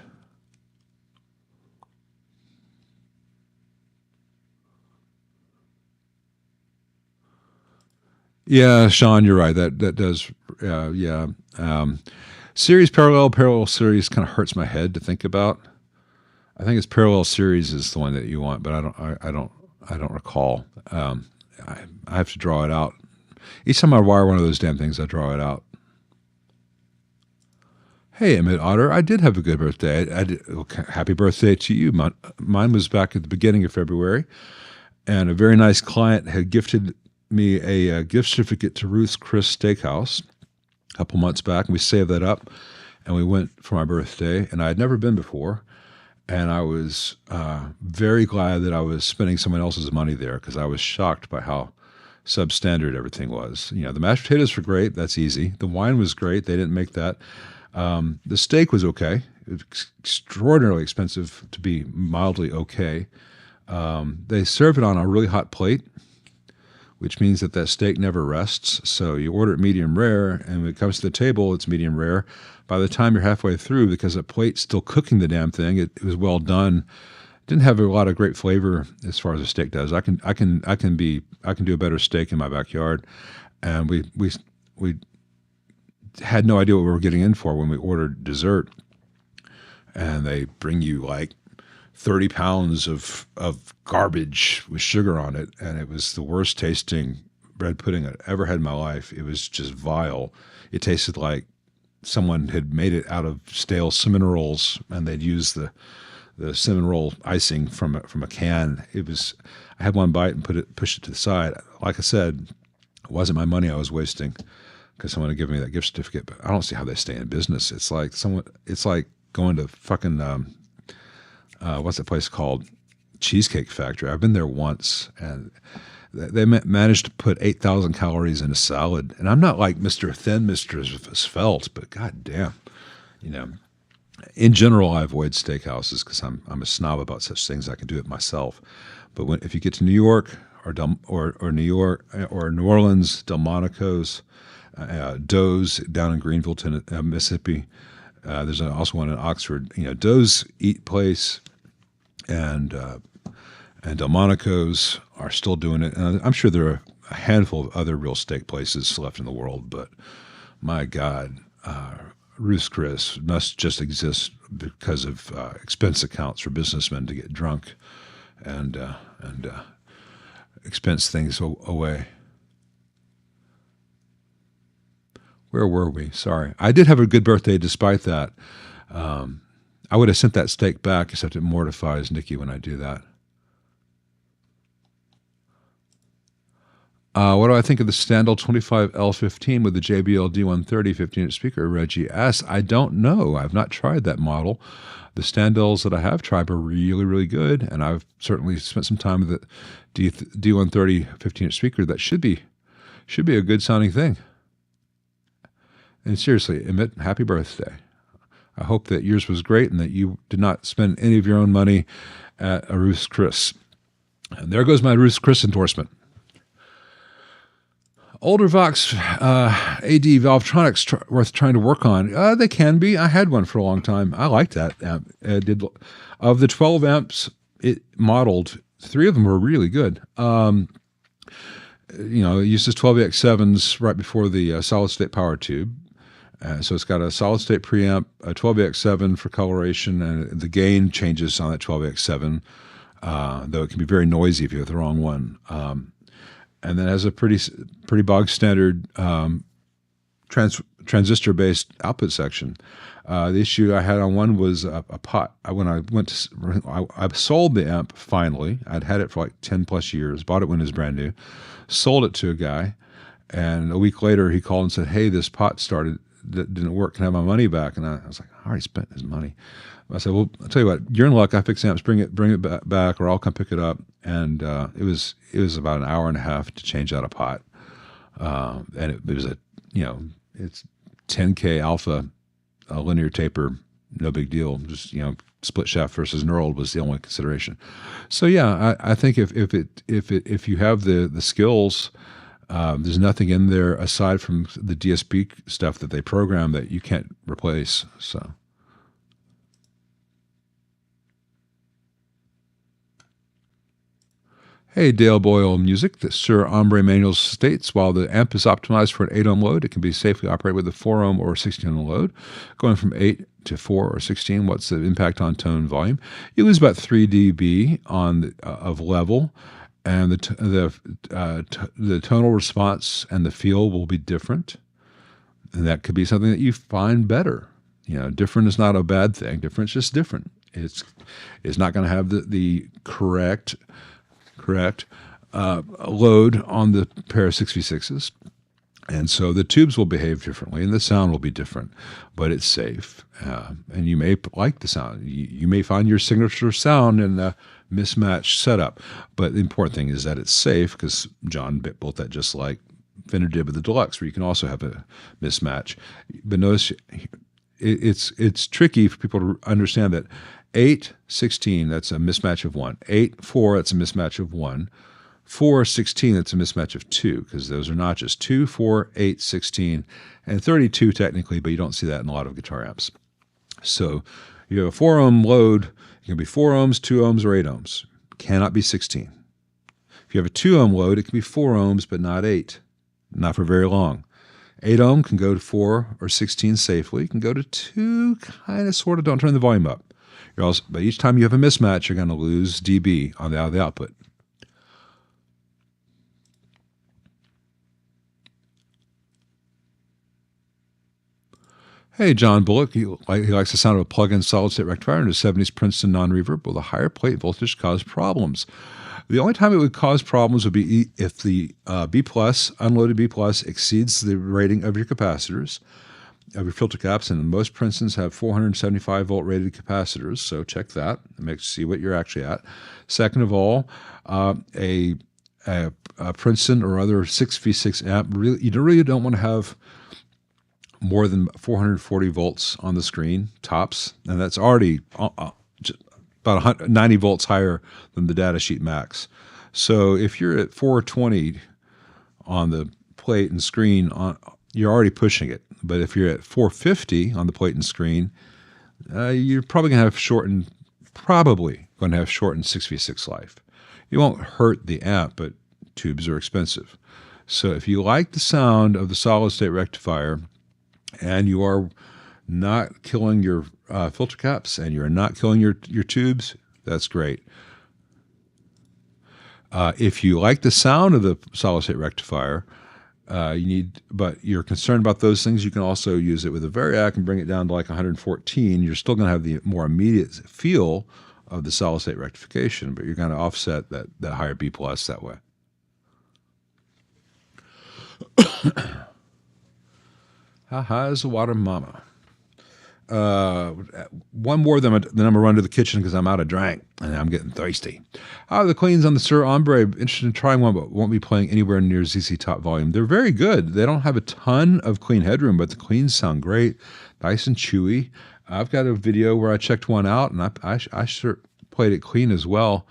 Yeah, Sean, you're right. That does, yeah. Series parallel series kind of hurts my head to think about. I think it's parallel series is the one that you want, but I don't recall. I have to draw it out. Each time I wire one of those damn things, I draw it out. Hey, Emmett Otter, I did have a good birthday. Happy birthday to you. Mine was back at the beginning of February, and a very nice client had gifted me a gift certificate to Ruth's Chris Steakhouse a couple months back, and we saved that up, and we went for my birthday, and I had never been before, and I was very glad that I was spending someone else's money there because I was shocked by how substandard everything was. You know, the mashed potatoes were great. That's easy. The wine was great. They didn't make that. The steak was okay. It was extraordinarily expensive to be mildly okay. They serve it on a really hot plate, which means that steak never rests. So you order it medium rare, and when it comes to the table, it's medium rare. By the time you're halfway through, because the plate's still cooking the damn thing, it was well done. Didn't have a lot of great flavor as far as a steak does. I can do a better steak in my backyard, and we had no idea what we were getting in for when we ordered dessert, and they bring you like 30 pounds of garbage with sugar on it, and it was the worst tasting bread pudding I'd ever had in my life. It was just vile. It tasted like someone had made it out of stale cinnamon rolls, and they'd used the cinnamon roll icing from a can. It was. I had one bite and pushed it to the side. Like I said, it wasn't my money I was wasting because someone had given me that gift certificate. But I don't see how they stay in business. It's like going to fucking what's that place called? Cheesecake Factory. I've been there once, and they managed to put 8,000 calories in a salad. And I'm not like Mr. Thin, Mr. Svelte, but goddamn, you know. In general, I avoid steakhouses because I'm a snob about such things. I can do it myself. But if you get to New York or New York or New Orleans, Delmonico's, Doe's down in Greenville, Mississippi. There's also one in Oxford. You know, Doe's Eat Place and Delmonico's are still doing it. And I'm sure there are a handful of other real steak places left in the world, but my God, Ruth's Chris must just exist because of expense accounts for businessmen to get drunk and expense things away. Where were we? Sorry. I did have a good birthday despite that. I would have sent that steak back, except it mortifies Nikki when I do that. What do I think of the Standell 25L15 with the JBL D130 15-inch speaker? Reggie asks. I don't know. I've not tried that model. The Standells that I have tried are really, really good, and I've certainly spent some time with the D130 15-inch speaker. That should be a good sounding thing. And seriously, Emmett, happy birthday. I hope that yours was great and that you did not spend any of your own money at a Ruth's Chris. And there goes my Ruth's Chris endorsement. Older Vox AD Valtronics worth trying to work on. They can be. I had one for a long time. I liked that amp. Of the 12 amps it modeled, 3 of them were really good. It uses 12AX7s right before the solid-state power tube. So it's got a solid-state preamp, a 12AX7 for coloration, and the gain changes on that 12AX7, though it can be very noisy if you have the wrong one. And then it has a pretty bog standard transistor-based output section. The issue I had on one was a pot. I sold the amp finally. I'd had it for like 10 plus years. Bought it when it was brand new. Sold it to a guy, and a week later he called and said, "Hey, this pot started. That didn't work. Can I have my money back?" And I was like, "I already spent his money." I said, "Well, I'll tell you what. You're in luck. I fix amps. Bring it back, or I'll come pick it up." And it was about an hour and a half to change out a pot. And it was it's 10K alpha, linear taper, no big deal. Just split shaft versus knurled was the only consideration. So yeah, I think if you have the skills. There's nothing in there aside from the DSP stuff that they program that you can't replace. So Hey, Dale Boyle Music. The Sir Ombre manual states while the amp is optimized for an 8 ohm load, it can be safely operated with a 4 ohm or 16 ohm load. Going from 8 to 4 or 16, what's the impact on tone volume? You lose about 3 dB of level, and the tonal response and the feel will be different. And that could be something that you find better. Different is not a bad thing. Different is just different. It's not going to have the correct load on the pair of 6v6s. And so the tubes will behave differently and the sound will be different, but it's safe. And you may like the sound. You may find your signature sound in a mismatched setup. But the important thing is that it's safe, because John built that just like Fender did with the Deluxe, where you can also have a mismatch. But notice it's tricky for people to understand that 8, 16, that's a mismatch of 1. 8, 4, that's a mismatch of 1. 4, 16, that's a mismatch of 2, because those are notches. 2, 4, 8, 16, and 32 technically, but you don't see that in a lot of guitar amps. So you have a 4 ohm load, it can be 4 ohms, 2 ohms, or 8 ohms. Cannot be 16. If you have a 2 ohm load, it can be 4 ohms, but not 8. Not for very long. 8 ohm can go to 4 or 16 safely. It can go to 2, kind of, sort of. Don't turn the volume up. But each time you have a mismatch, you're going to lose dB on the output. Hey, John Bullock, he likes the sound of a plug-in solid-state rectifier in a 70s Princeton non-reverb. Will the higher plate voltage cause problems? The only time it would cause problems would be if the B+, unloaded B+, exceeds the rating of your capacitors, of your filter caps, and most Princetons have 475 volt rated capacitors, so check that and see what you're actually at. Second of all, a Princeton or other 6v6 amp, you really don't want to have more than 440 volts on the screen, tops, and that's already about 90 volts higher than the datasheet max. So if you're at 420 on the plate and screen, you're already pushing it. But if you're at 450 on the plate and screen, you're probably going to have shortened 6v6 life. It won't hurt the amp, but tubes are expensive. So if you like the sound of the solid-state rectifier, and you are not killing your filter caps, and you're not killing your tubes, that's great. If you like the sound of the solid-state rectifier, but you're concerned about those things, you can also use it with a Variac and bring it down to like 114. You're still going to have the more immediate feel of the solid-state rectification, but you're going to offset that higher B+ that way. How high is the water mama? One more, then I'm going to run to the kitchen because I'm out of drink and I'm getting thirsty. The cleans on the Sir Ombre, interested in trying one, but won't be playing anywhere near ZZ Top volume. They're very good. They don't have a ton of clean headroom, but the cleans sound great, nice and chewy. I've got a video where I checked one out, and I sure played it clean as well.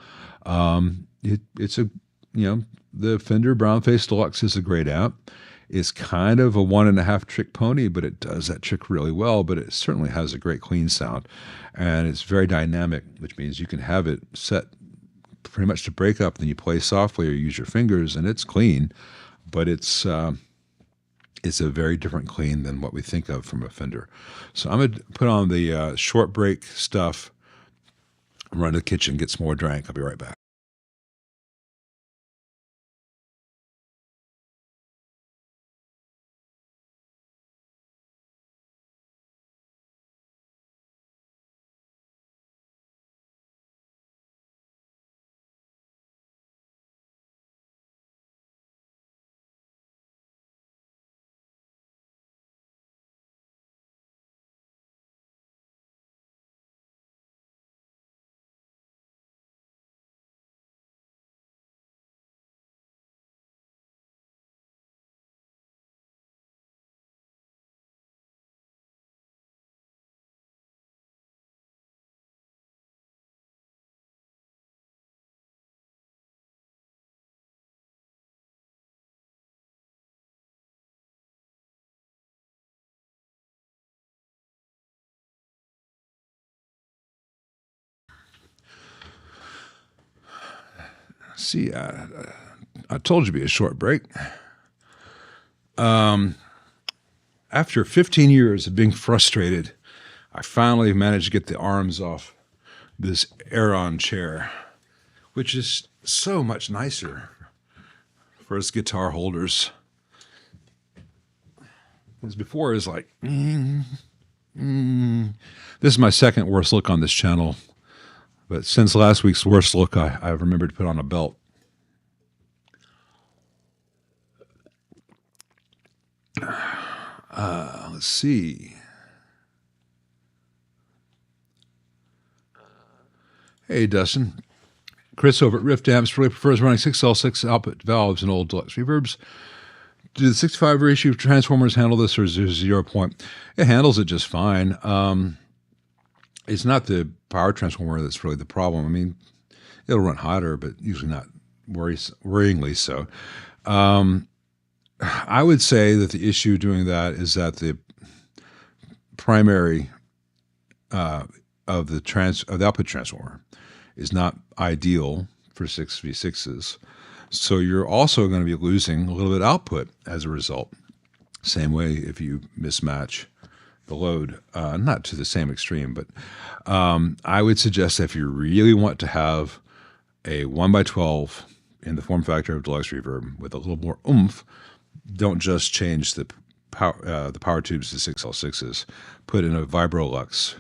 It's the Fender Brownface Deluxe is a great amp. It's kind of a 1.5 trick pony, but it does that trick really well, but it certainly has a great clean sound. And it's very dynamic, which means you can have it set pretty much to break up, then you play softly or use your fingers, and it's clean, but it's a very different clean than what we think of from a Fender. So I'm going to put on the short break stuff, run to the kitchen, get some more drink. I'll be right back. See, I told you it'd be a short break. After 15 years of being frustrated, I finally managed to get the arms off this Aeron chair, which is so much nicer for its guitar holders. Because before it was like, This is my second worst look on this channel. But since last week's worst look, I've remembered to put on a belt. Let's see. Hey, Dustin. Chris over at Rift Amps really prefers running 6L6 output valves in old Deluxe Reverbs. Do the 65 reissue transformers handle this, or is there 0 point? It handles it just fine. It's not the power transformer that's really the problem. I mean, it'll run hotter, but usually not worryingly so. I would say that the issue doing that is that the primary of the output transformer is not ideal for 6v6s. So you're also going to be losing a little bit of output as a result. Same way if you mismatch the load, not to the same extreme, but I would suggest that if you really want to have a 1x12 in the form factor of Deluxe Reverb with a little more oomph, don't just change the power tubes to 6L6s. Put in a Vibrolux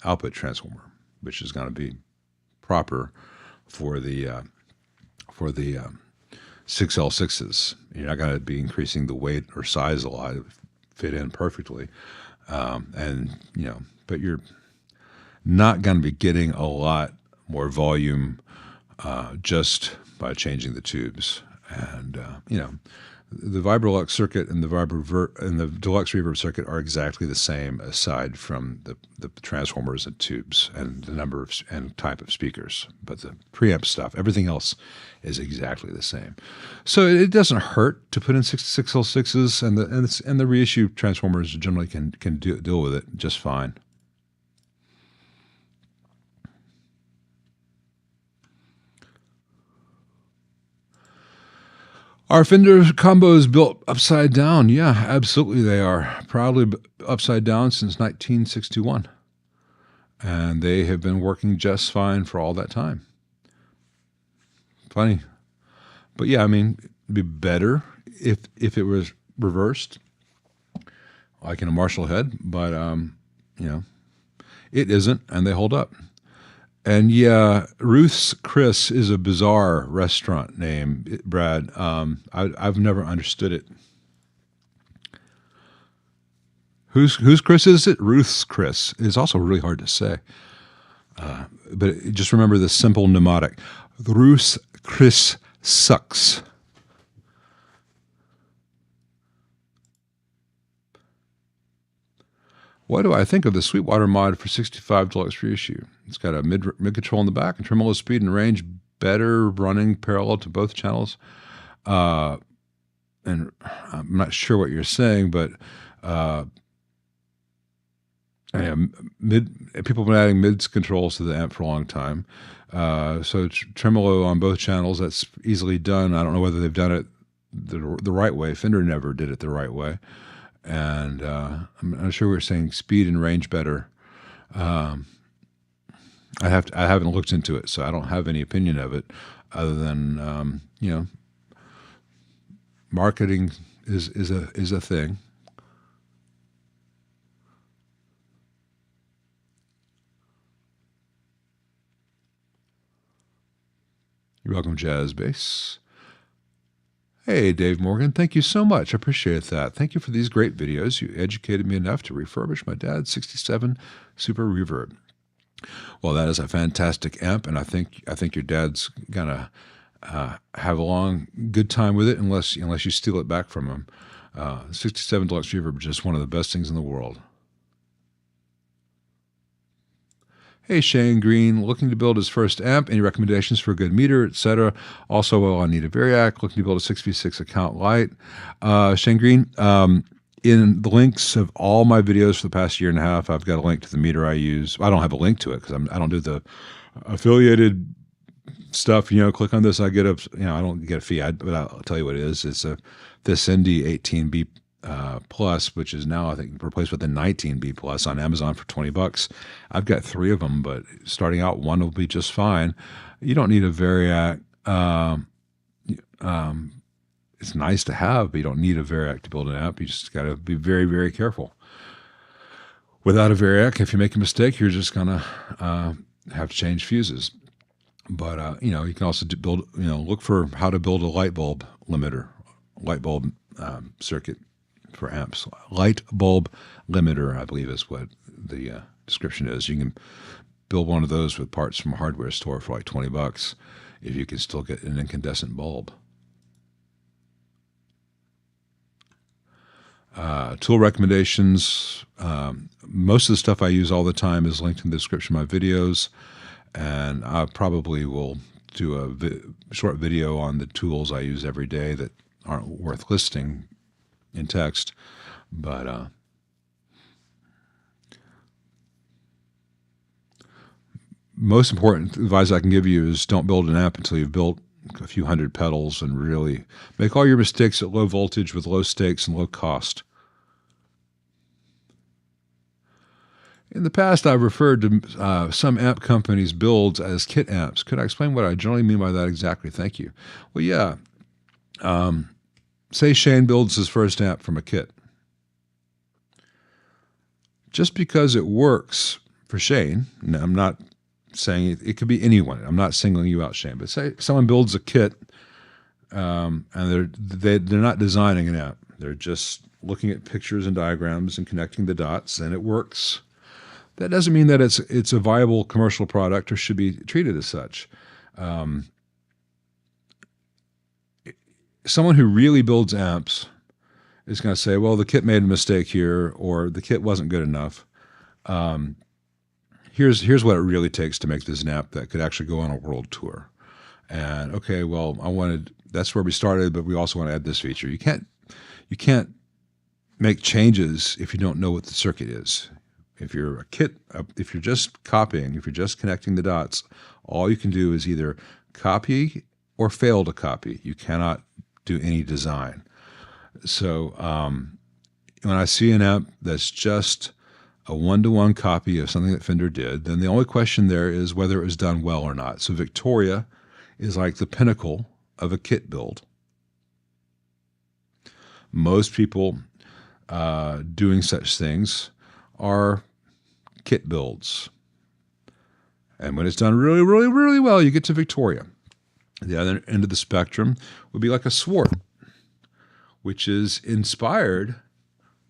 output transformer, which is going to be proper for the 6L6s. You're not going to be increasing the weight or size a lot. It fit in perfectly, but you're not going to be getting a lot more volume just by changing the tubes. And the Vibrolux circuit and the Deluxe Reverb circuit are exactly the same, aside from the transformers and tubes and the number of and type of speakers. But the preamp stuff, everything else is exactly the same. So it doesn't hurt to put in 6L6s, and the reissue transformers generally can deal with it just fine. Our Fender combos built upside down. Yeah, absolutely they are. Proudly upside down since 1961. And they have been working just fine for all that time. Funny. But yeah, I mean, it'd be better if it was reversed, like in a Marshall head. But, it isn't, and they hold up. And yeah, Ruth's Chris is a bizarre restaurant name, Brad. I've never understood it. Whose Chris is it? Ruth's Chris. It's also really hard to say. But just remember the simple mnemonic. Ruth's Chris sucks. What do I think of the Sweetwater mod for 65 Deluxe Reissue? It's got a mid control in the back and tremolo speed and range better running parallel to both channels. And I'm not sure what you're saying, but people have been adding mids controls to the amp for a long time. So tremolo on both channels, that's easily done. I don't know whether they've done it the right way. Fender never did it the right way. And I'm not sure we're saying speed and range better. I haven't looked into it, so I don't have any opinion of it, other than marketing is a thing. You're welcome, Jazz Bass. Hey, Dave Morgan, thank you so much. I appreciate that. Thank you for these great videos. You educated me enough to refurbish my dad's 67 Super Reverb. Well, that is a fantastic amp, and I think your dad's gonna have a good time with it, unless you steal it back from him. 67 Deluxe Reverb is just one of the best things in the world. Hey, Shane Green, looking to build his first amp. Any recommendations for a good meter, etc.? Also, I need a Variac, looking to build a 6v6 account light. Shane Green, in the links of all my videos for the past year and a half, I've got a link to the meter I use. I don't have a link to it because I don't do the affiliated stuff, click on this, I get a, I don't get a fee, but I'll tell you what it is. It's a Indy 18B Plus, which is now, I think, replaced with the 19B Plus on Amazon for $20. I've got 3 of them, but starting out, one will be just fine. You don't need a Variac. It's nice to have, but you don't need a Variac to build an amp. You just got to be very, very careful. Without a Variac, if you make a mistake, you're just going to have to change fuses. But, you can also build, look for how to build a light bulb limiter, light bulb circuit for amps. Light bulb limiter, I believe, is what the description is. You can build one of those with parts from a hardware store for like $20 if you can still get an incandescent bulb. Tool recommendations. Most of the stuff I use all the time is linked in the description of my videos, and I probably will do a short video on the tools I use every day that aren't worth listing in text. But most important advice I can give you is don't build an amp until you've built a few hundred pedals and really make all your mistakes at low voltage with low stakes and low cost. In the past, I've referred to some amp companies' builds as kit amps. Could I explain what I generally mean by that exactly? Thank you. Well, yeah. Say Shane builds his first amp from a kit. Just because it works for Shane, and I'm not saying it could be anyone. I'm not singling you out, Shane, but say someone builds a kit, and they're not designing an amp. They're just looking at pictures and diagrams and connecting the dots, and it works. That doesn't mean that it's a viable commercial product or should be treated as such. Someone who really builds amps is going to say, well, the kit made a mistake here, or the kit wasn't good enough. Here's what it really takes to make this an amp that could actually go on a world tour. And okay, well, that's where we started, but we also want to add this feature. You can't make changes if you don't know what the circuit is. If you're a kit, if you're just copying, if you're just connecting the dots, all you can do is either copy or fail to copy. You cannot do any design. So when I see an amp that's just a one-to-one copy of something that Fender did, then the only question there is whether it was done well or not. So Victoria is like the pinnacle of a kit build. Most people doing such things are kit builds. And when it's done really, really, really well, you get to Victoria. The other end of the spectrum would be like a Swart, which is inspired.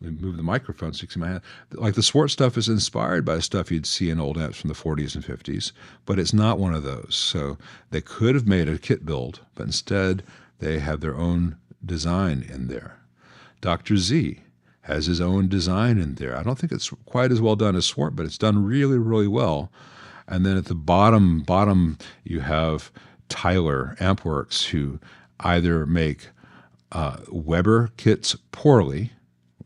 Let me move the microphone so you can see my hand. Like the Swart stuff is inspired by stuff you'd see in old amps from the 40s and 50s, but it's not one of those. So they could have made a kit build, but instead they have their own design in there. Dr. Z has his own design in there. I don't think it's quite as well done as Swart, but it's done really, really well. And then at the bottom, you have Tyler Ampworks, who either make Weber kits poorly,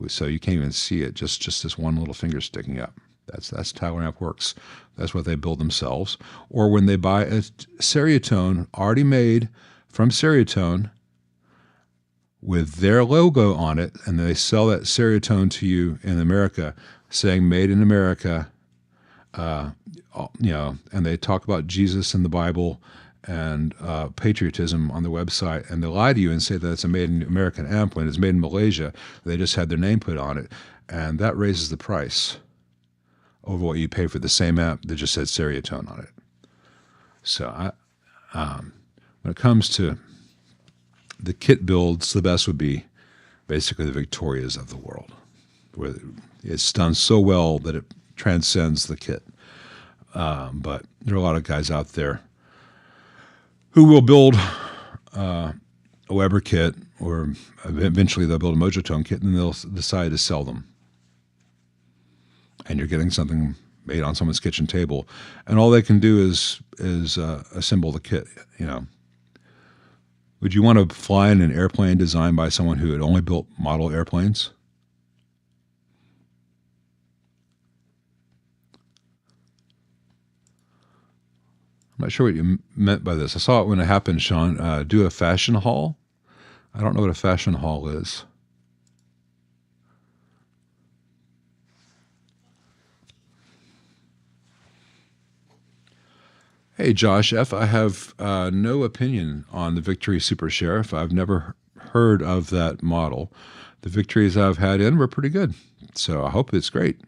so you can't even see it, just this one little finger sticking up. That's Tyler Ampworks. That's what they build themselves. Or when they buy a Ceriatone already made from Ceriatone with their logo on it, and they sell that Ceriatone to you in America, saying "Made in America," and they talk about Jesus and the Bible and patriotism on the website, and they lie to you and say that it's a made in American amp when it's made in Malaysia. They just had their name put on it, and that raises the price over what you pay for the same amp that just said Ceriatone on it. So when it comes to the kit builds, the best would be basically the Victorias of the world, where it's done so well that it transcends the kit. But there are a lot of guys out there who will build a Weber kit, or eventually they'll build a Mojotone kit, and they'll decide to sell them. And you're getting something made on someone's kitchen table, and all they can do is assemble the kit. Would you want to fly in an airplane designed by someone who had only built model airplanes? not sure what you meant by this. I saw it when it happened, Sean. Do a fashion haul. I don't know what a fashion haul is. Hey, Josh F., I have no opinion on the Victory Super Sheriff. I've never heard of that model. The Victories I've had in were pretty good, so I hope it's great.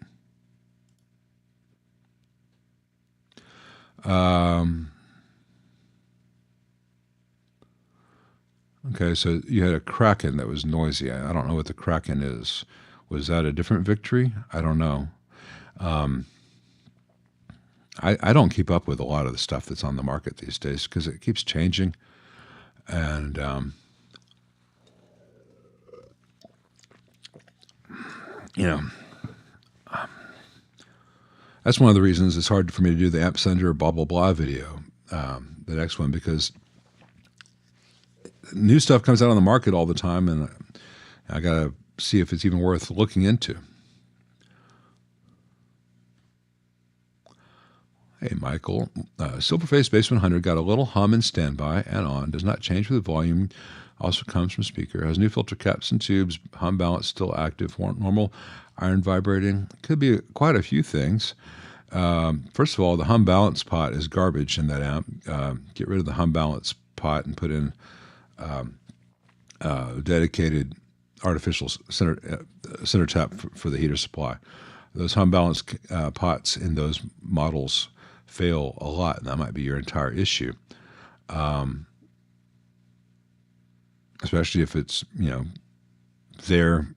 Okay, so you had a Kraken that was noisy. I don't know what the Kraken is. Was that a different Victory? I don't know. I don't keep up with a lot of the stuff that's on the market these days because it keeps changing. And that's one of the reasons it's hard for me to do the Amp Sender blah, blah, blah video, the next one, because new stuff comes out on the market all the time, and I got to see if it's even worth looking into. Hey, Michael. Silverface Bass 100 got a little hum in standby and on. Does not change with the volume. Also comes from speaker. Has new filter caps and tubes. Hum balance still active. Normal iron vibrating. Could be quite a few things. First of all, the hum balance pot is garbage in that amp. Get rid of the hum balance pot and put in dedicated artificial center tap for the heater supply. Those hum balance pots in those models fail a lot, and that might be your entire issue. Especially if it's, there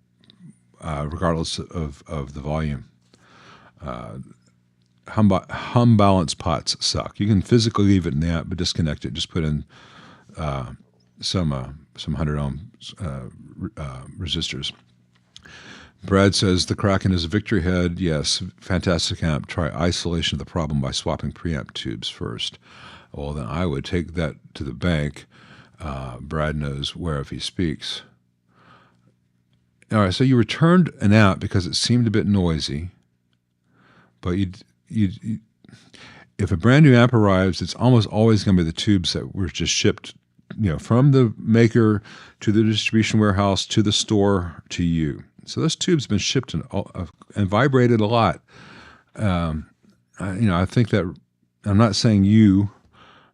regardless of the volume. Hum balance pots suck. You can physically leave it in the amp, but disconnect it. Just put in some 100 ohm resistors. Brad says the Kraken is a Victory head. Yes, fantastic amp. Try isolation of the problem by swapping preamp tubes first. Well, then I would take that to the bank. Brad knows where if he speaks. All right, so you returned an amp because it seemed a bit noisy, but if a brand new amp arrives, it's almost always going to be the tubes that were just shipped, from the maker to the distribution warehouse to the store to you. So those tubes have been shipped and vibrated a lot. I think that, I'm not saying you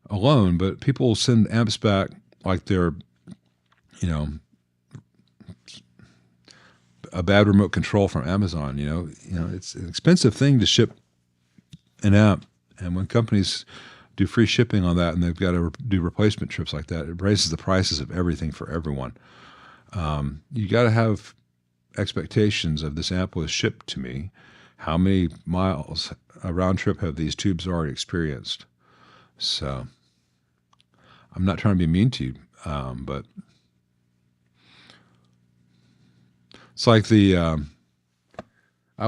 alone, but people send amps back like they're, a bad remote control from Amazon. It's an expensive thing to ship an amp, and when companies do free shipping on that and they've got to do replacement trips like that, it raises the prices of everything for everyone. You got to have expectations of this amp was shipped to me. How many miles a round trip have these tubes already experienced? So I'm not trying to be mean to you, but it's like I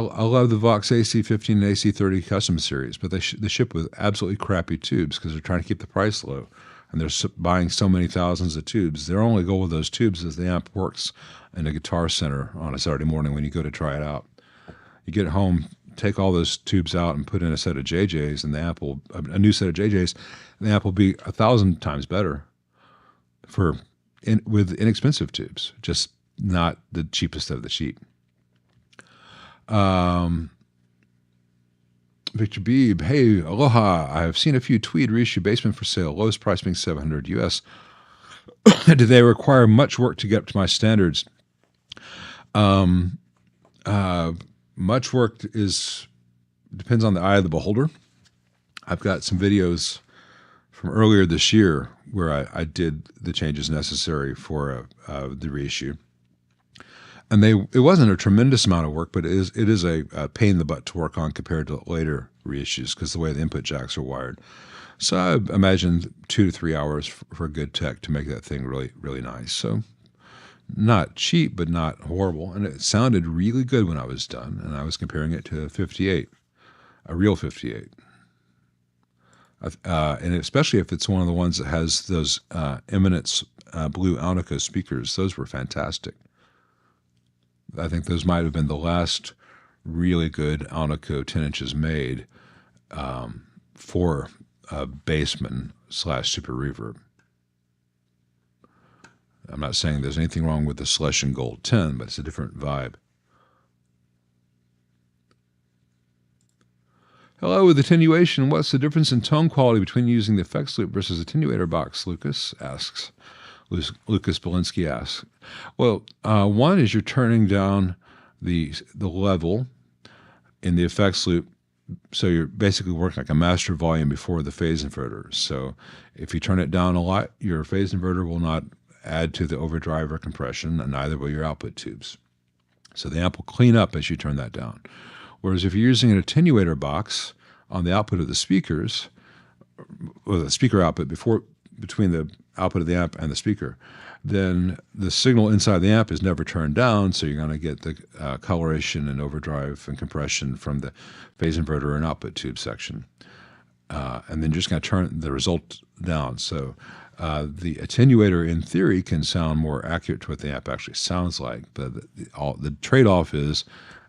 love the Vox AC15 and AC30 custom series, but they ship with absolutely crappy tubes because they're trying to keep the price low, and they're buying so many thousands of tubes. Their only goal with those tubes is the amp works in a Guitar Center on a Saturday morning when you go to try it out. You get home, take all those tubes out and put in a set of JJs, and a new set of JJs, and the amp will be 1,000 times better with inexpensive tubes, just not the cheapest of the cheap. Victor Beebe, hey, aloha. I have seen a few Tweed reissue Bassman for sale, lowest price being $700 US. Do they require much work to get up to my standards? Much work depends on the eye of the beholder. I've got some videos from earlier this year where I did the changes necessary for the reissue. And it wasn't a tremendous amount of work, but it is a pain in the butt to work on compared to later reissues because the way the input jacks are wired. So I imagine 2 to 3 hours for a good tech to make that thing really, really nice. So not cheap, but not horrible. And it sounded really good when I was done. And I was comparing it to a 58, a real 58. And especially if it's one of the ones that has those Eminence blue Alnico speakers, those were fantastic. I think those might have been the last really good Alnico 10 inches made for Bassman / Super Reverb. I'm not saying there's anything wrong with the Celestion Gold 10, but it's a different vibe. Hello, with attenuation, what's the difference in tone quality between using the effects loop versus attenuator box? Lucas Belinsky asks. Well, one is you're turning down the level in the effects loop, so you're basically working like a master volume before the phase inverter. So if you turn it down a lot, your phase inverter will not add to the overdrive or compression, and neither will your output tubes. So the amp will clean up as you turn that down. Whereas if you're using an attenuator box on the output of the speakers, or the speaker output between the output of the amp and the speaker, then the signal inside the amp is never turned down, so you're going to get the coloration and overdrive and compression from the phase inverter and output tube section. And then you're just going to turn the result down. So the attenuator, in theory, can sound more accurate to what the amp actually sounds like. But the trade-off is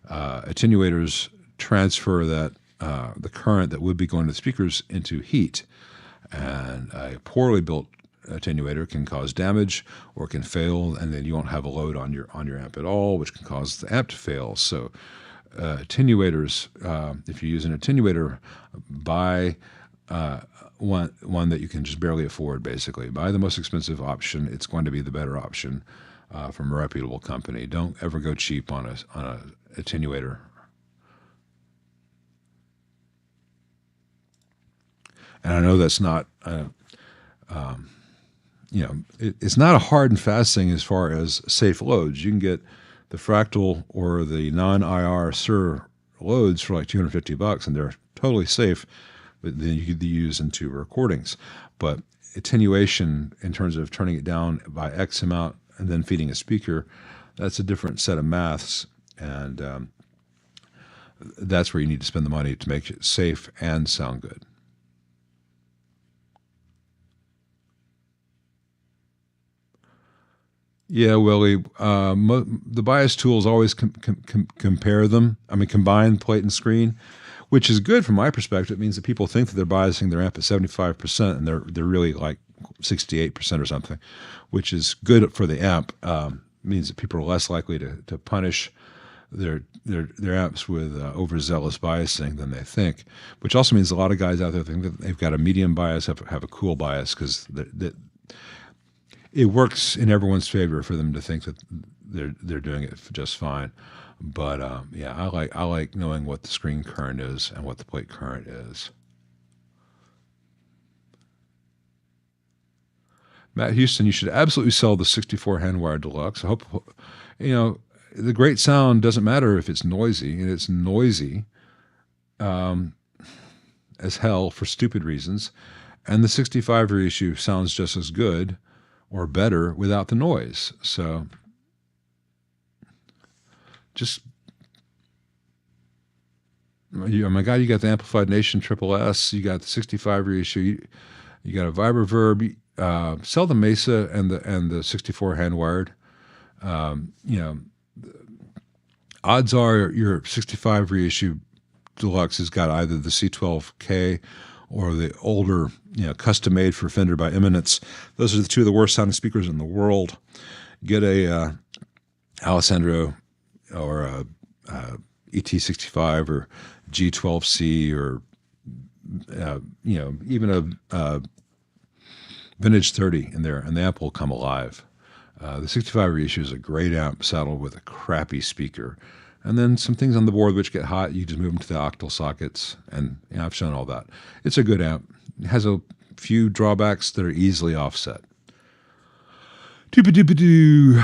attenuators transfer the current that would be going to the speakers into heat. And a poorly built attenuator can cause damage or can fail, and then you won't have a load on your amp at all, which can cause the amp to fail. So attenuators, if you use an attenuator, buy one that you can just barely afford, basically. Buy the most expensive option. It's going to be the better option from a reputable company. Don't ever go cheap on a attenuator. And I know that's not, it's not a hard and fast thing as far as safe loads. You can get the Fractal or the non-IR SIR loads for like $250, and they're totally safe, but then you could use into recordings. But attenuation, in terms of turning it down by X amount and then feeding a speaker, that's a different set of maths, and that's where you need to spend the money to make it safe and sound good. Yeah, Willie, the bias tools always compare them. I mean, combine plate and screen, which is good from my perspective. It means that people think that they're biasing their amp at 75%, and they're really like 68% or something, which is good for the amp. Means that people are less likely to punish their amps with overzealous biasing than they think, which also means a lot of guys out there think that they've got a medium bias, have a cool bias, because it works in everyone's favor for them to think that they're doing it just fine. But yeah, I like knowing what the screen current is and what the plate current is. Matt Houston, you should absolutely sell the 64 hand-wired Deluxe. I hope, the great sound doesn't matter if it's noisy, and it's noisy as hell for stupid reasons. And the 65 reissue sounds just as good or better without the noise. So just, oh my God, you got the Amplified Nation Triple S, you got the 65 reissue, you got a Reverb. Sell the Mesa and the 64 hand wired. Odds are your 65 reissue Deluxe has got either the C12K or the older, custom made for Fender by Eminence. Those are the two of the worst sounding speakers in the world. Get a Alessandro or a ET65 or G12C or even a Vintage 30 in there, and the amp will come alive. The 65 reissue is a great amp saddled with a crappy speaker. And then some things on the board which get hot, you just move them to the octal sockets, and I've shown all that. It's a good amp. It has a few drawbacks that are easily offset. Doop-a-doop-a-doo.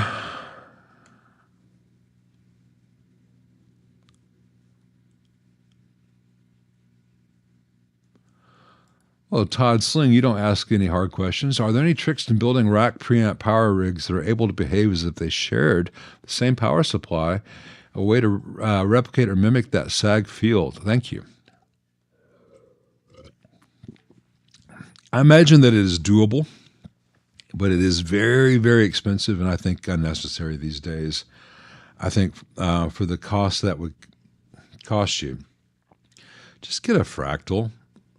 Well, Todd Sling, you don't ask any hard questions. Are there any tricks in building rack preamp power rigs that are able to behave as if they shared the same power supply? A way to replicate or mimic that sag field? Thank you. I imagine that it is doable, but it is very, very expensive and I think unnecessary these days. I think for the cost that would cost you, just get a Fractal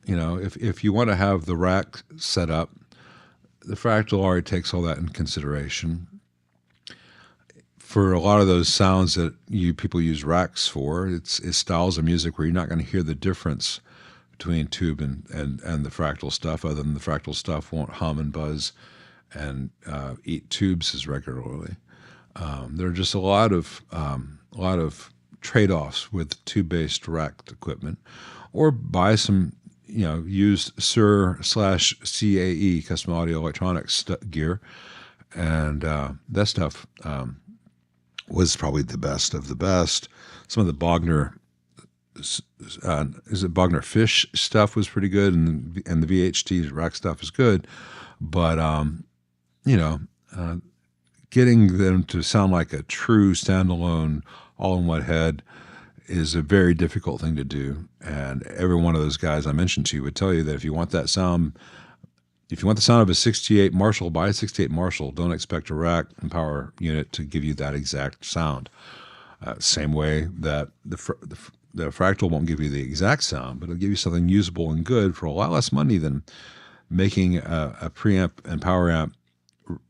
if you want to have the rack set up, the fractal already takes all that in consideration. For a lot of those sounds that people use racks for, it's styles of music where you're not going to hear the difference between tube and the fractal stuff, other than the fractal stuff won't hum and buzz and eat tubes as regularly. There are just a lot of trade-offs with tube-based racked equipment, or buy some used SUR/CAE custom audio electronics gear, and that stuff was probably the best of the best. Some of the Bogner, Bogner Fish stuff was pretty good, and the VHT rack stuff is good, but getting them to sound like a true standalone, all-in-one head is a very difficult thing to do. And every one of those guys I mentioned to you would tell you that if you want that sound, if you want the sound of a 68 Marshall, buy a 68 Marshall. Don't expect a rack and power unit to give you that exact sound. Same way that the fractal won't give you the exact sound, but it'll give you something usable and good for a lot less money than making a preamp and power amp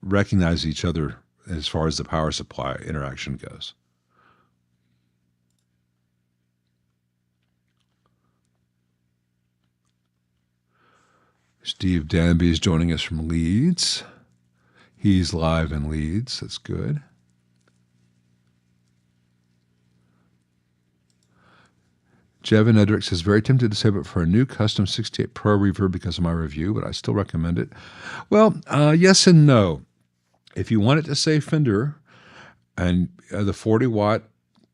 recognize each other as far as the power supply interaction goes. Steve Danby is joining us from Leeds. He's live in Leeds. That's good. Jevin Edrick says, very tempted to save it for a new custom 68 Pro reverb because of my review, but I still recommend it. Well, yes and no. If you want it to say Fender and the 40-watt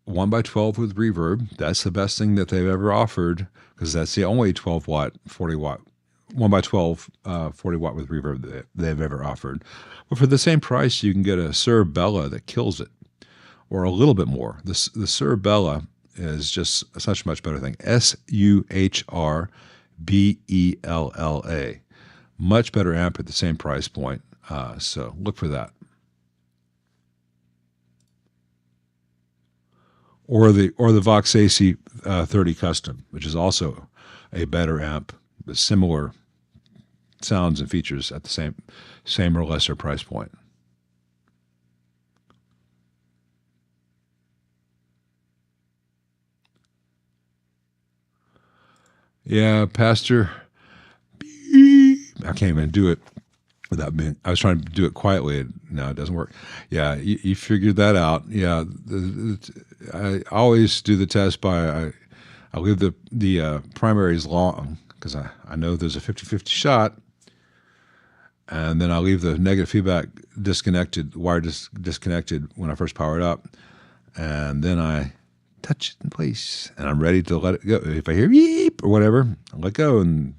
1x12 with reverb, that's the best thing that they've ever offered, because that's the only 12-watt, 40-watt 1x12 40-watt with reverb that they've ever offered. But for the same price, you can get a Sir Bella that kills it, or a little bit more. The Sir Bella is just such a much better thing. SUHRBELLA. Much better amp at the same price point. So look for that. Or the Vox AC15 Custom, which is also a better amp, but similar sounds and features at the same or lesser price point. Yeah, Pastor. I can't even do it without being. I was trying to do it quietly. No, it doesn't work. Yeah, you figured that out. Yeah, I always do the test by I leave the primaries long, because I know there's a 50-50 shot, and then I leave the negative feedback disconnected, wire disconnected when I first power it up, and then I touch it in place, and I'm ready to let it go. If I hear beep or whatever, I let go, and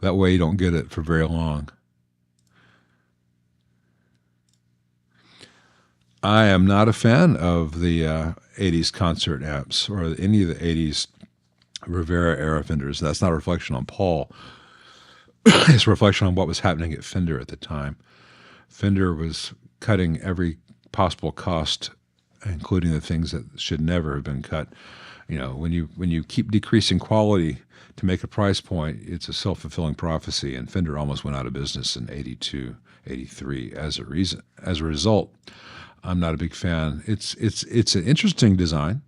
that way you don't get it for very long. I am not a fan of the 80s concert amps or any of the 80s Rivera era Fenders. That's not a reflection on Paul. It's a reflection on what was happening at Fender at the time. Fender was cutting every possible cost, including the things that should never have been cut. When you keep decreasing quality to make a price point, it's a self-fulfilling prophecy, and Fender almost went out of business in 82, 83 as a result. I'm not a big fan. It's an interesting design,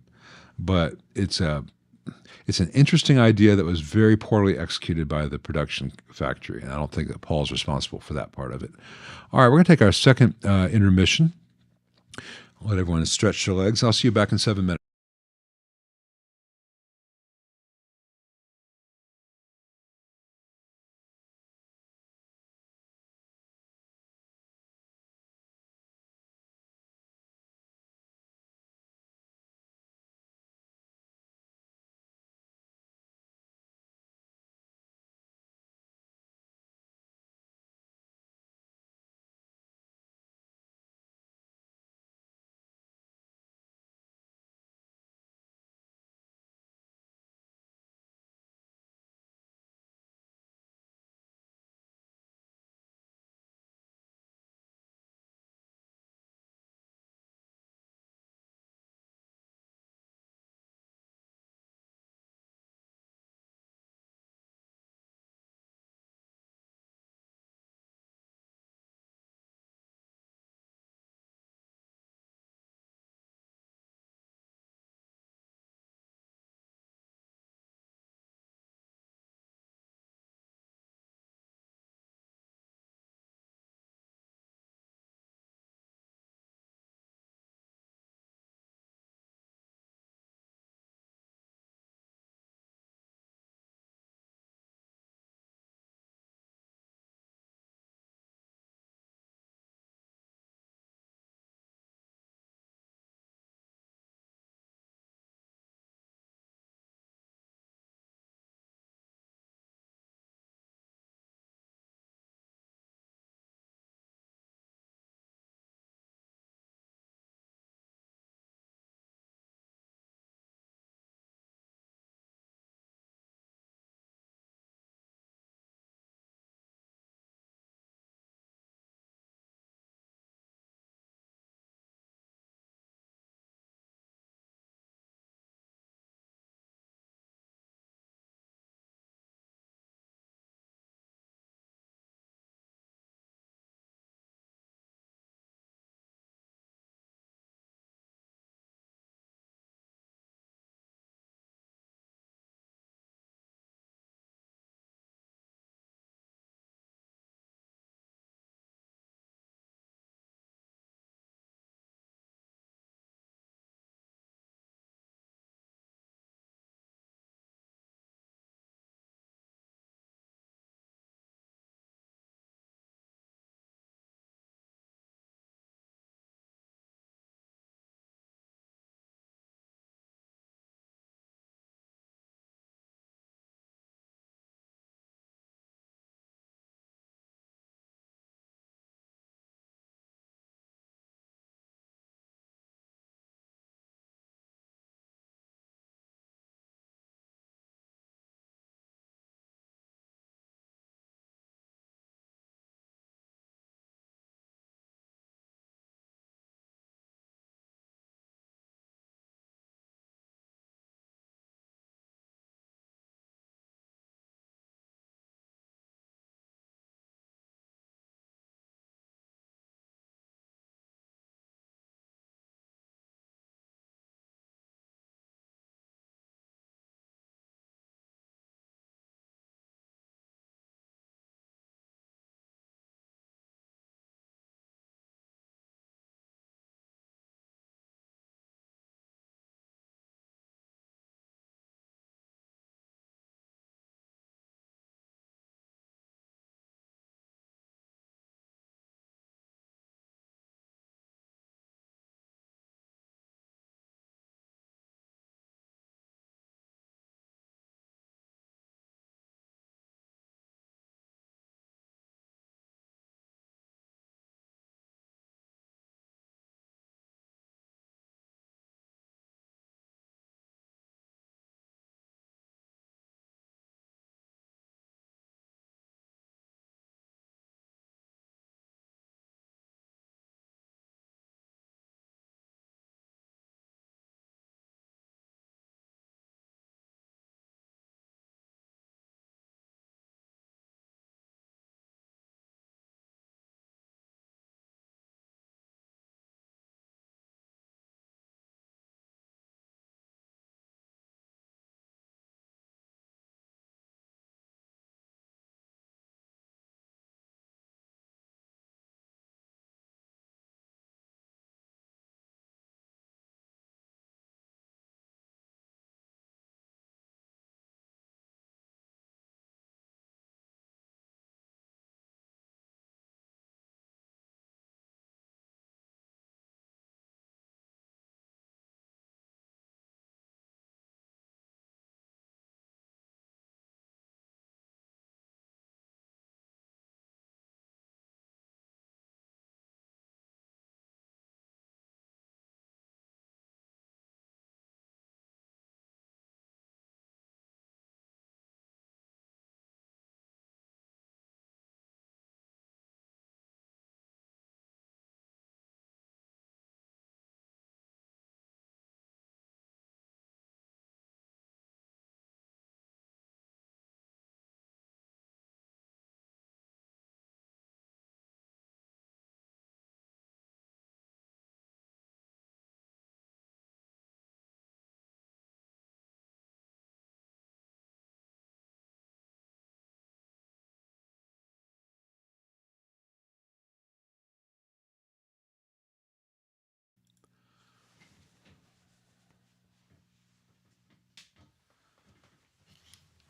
but it's an interesting idea that was very poorly executed by the production factory, and I don't think that Paul's responsible for that part of it. All right, we're going to take our second intermission. I'll let everyone stretch their legs. I'll see you back in 7 minutes.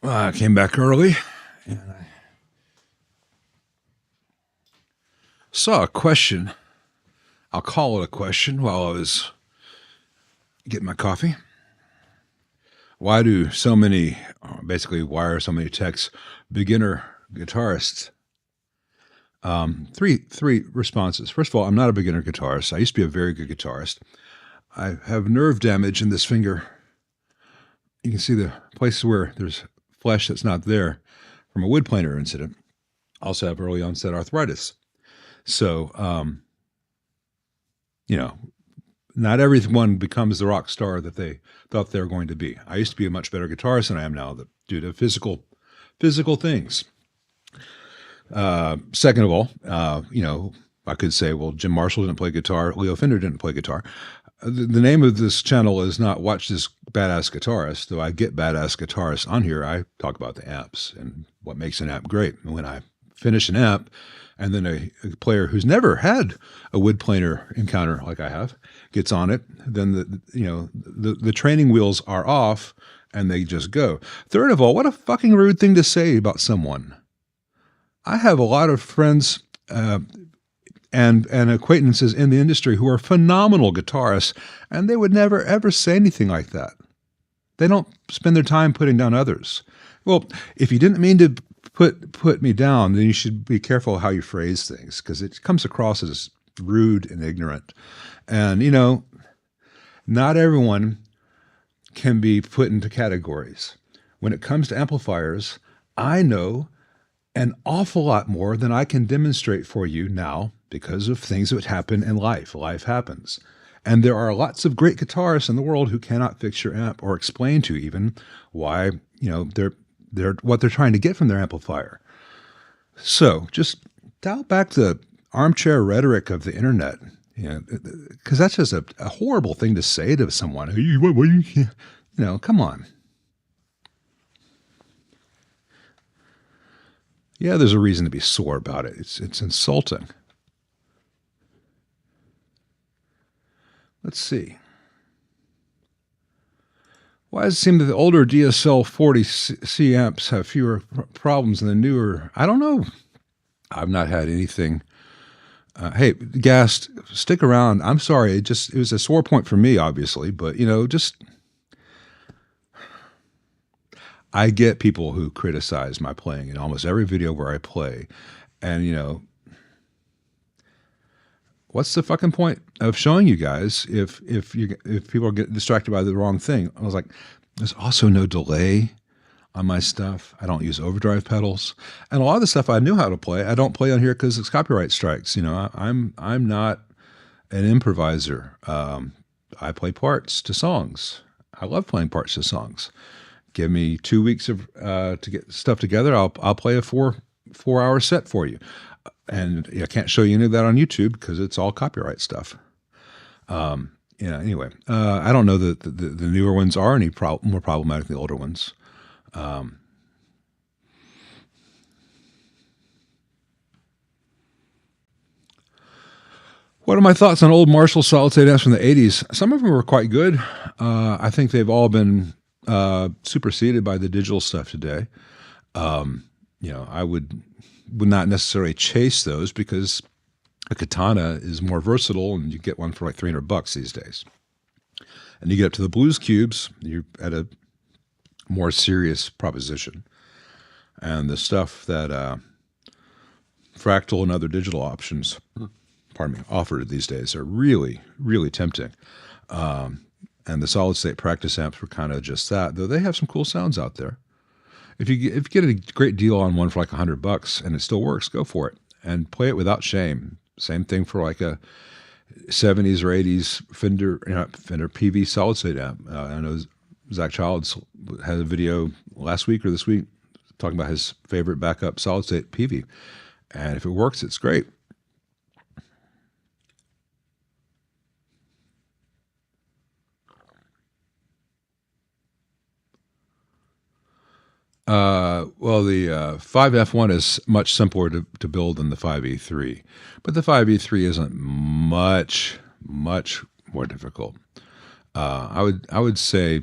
I came back early and I saw a question. I'll call it a question while I was getting my coffee. Why are so many techs beginner guitarists? Three responses. First of all, I'm not a beginner guitarist. I used to be a very good guitarist. I have nerve damage in this finger. You can see the places where there's flesh that's not there from a wood planer incident. I also have early onset arthritis. So, not everyone becomes the rock star that they thought they were going to be. I used to be a much better guitarist than I am now due to physical things. Second of all, I could say, well, Jim Marshall didn't play guitar. Leo Fender didn't play guitar. The name of this channel is not Watch This Badass Guitarist, though I get badass guitarists on here. I talk about the amps and what makes an amp great. And when I finish an amp and then a player who's never had a wood planer encounter like I have gets on it, then the training wheels are off and they just go. Third of all, what a fucking rude thing to say about someone. I have a lot of friends and acquaintances in the industry who are phenomenal guitarists, and they would never, ever say anything like that. They don't spend their time putting down others. Well, if you didn't mean to put me down, then you should be careful how you phrase things, because it comes across as rude and ignorant. And, not everyone can be put into categories. When it comes to amplifiers, I know an awful lot more than I can demonstrate for you now because of things that happen in life. Life happens. And there are lots of great guitarists in the world who cannot fix your amp or explain to you even why, they're what they're trying to get from their amplifier. So just dial back the armchair rhetoric of the internet, because that's just a horrible thing to say to someone. Come on. Yeah, there's a reason to be sore about it. It's insulting. Let's see. Why does it seem that the older DSL 40C amps have fewer problems than the newer? I don't know. I've not had anything. Hey, Gast, stick around. I'm sorry. It was a sore point for me, obviously, but I get people who criticize my playing in almost every video where I play. And, what's the fucking point of showing you guys if people get distracted by the wrong thing? I was like, there's also no delay on my stuff. I don't use overdrive pedals. And a lot of the stuff I knew how to play, I don't play on here because it's copyright strikes. I'm not an improviser. I play parts to songs. I love playing parts to songs. Give me 2 weeks of to get stuff together. I'll play a four-hour set for you, and I can't show you any of that on YouTube because it's all copyright stuff. Anyway, I don't know that the newer ones are any more problematic than the older ones. What are my thoughts on old Marshall solid-state amps from the 80s? Some of them were quite good. I think they've all been superseded by the digital stuff today. I would not necessarily chase those because a Katana is more versatile and you get one for like $300 these days. And you get up to the Blues Cubes, you're at a more serious proposition. And the stuff that Fractal and other digital options, offered these days are really, really tempting. And the solid-state practice amps were kind of just that, though they have some cool sounds out there. If you get a great deal on one for like $100 and it still works, go for it and play it without shame. Same thing for like a 70s or 80s Fender Peavey solid-state amp. I know Zach Childs had a video last week or this week talking about his favorite backup solid-state Peavey. And if it works, it's great. Well, the 5F1 is much simpler to build than the 5E3, but the 5E3 isn't much more difficult. I would say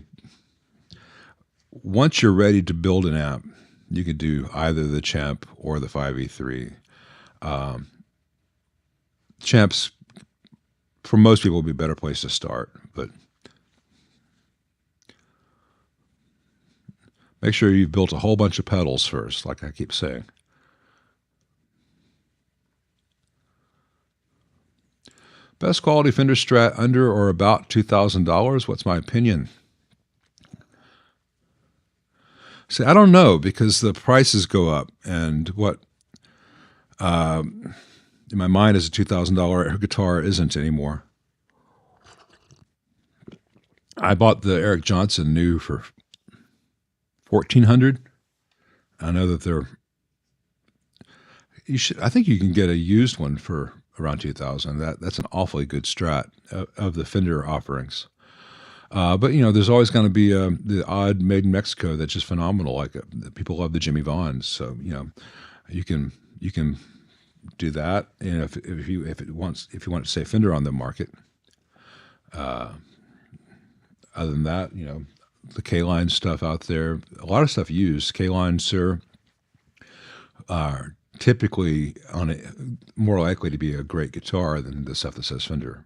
once you're ready to build an amp, you can do either the Champ or the 5E3. Champs, for most people, would be a better place to start, but make sure you've built a whole bunch of pedals first, like I keep saying. Best quality Fender Strat under or about $2,000? What's my opinion? See, I don't know, because the prices go up, and what in my mind is a $2,000 guitar isn't anymore. I bought the Eric Johnson new for $1,400. I know that I think you can get a used one for around $2,000. That's an awfully good Strat of the Fender offerings. But there's always going to be the odd made in Mexico that's just phenomenal. Like people love the Jimmy Vaughn's, so you can do that. And if you want to say Fender on the market. Other than that, the K-line stuff out there, a lot of stuff used. K-line, sir, are typically more likely to be a great guitar than the stuff that says Fender.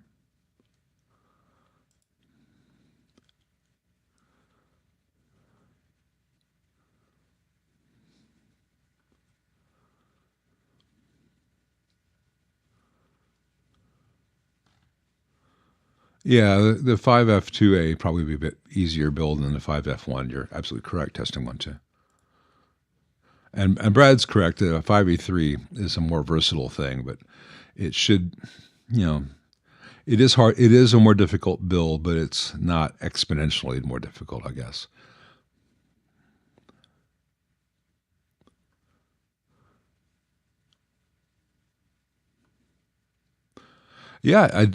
Yeah, the 5F2A probably be a bit easier build than the 5F1. You're absolutely correct. Testing 1, 2. And Brad's correct. The 5E3 is a more versatile thing, but it should, it is hard. It is a more difficult build, but it's not exponentially more difficult, I guess. Yeah, I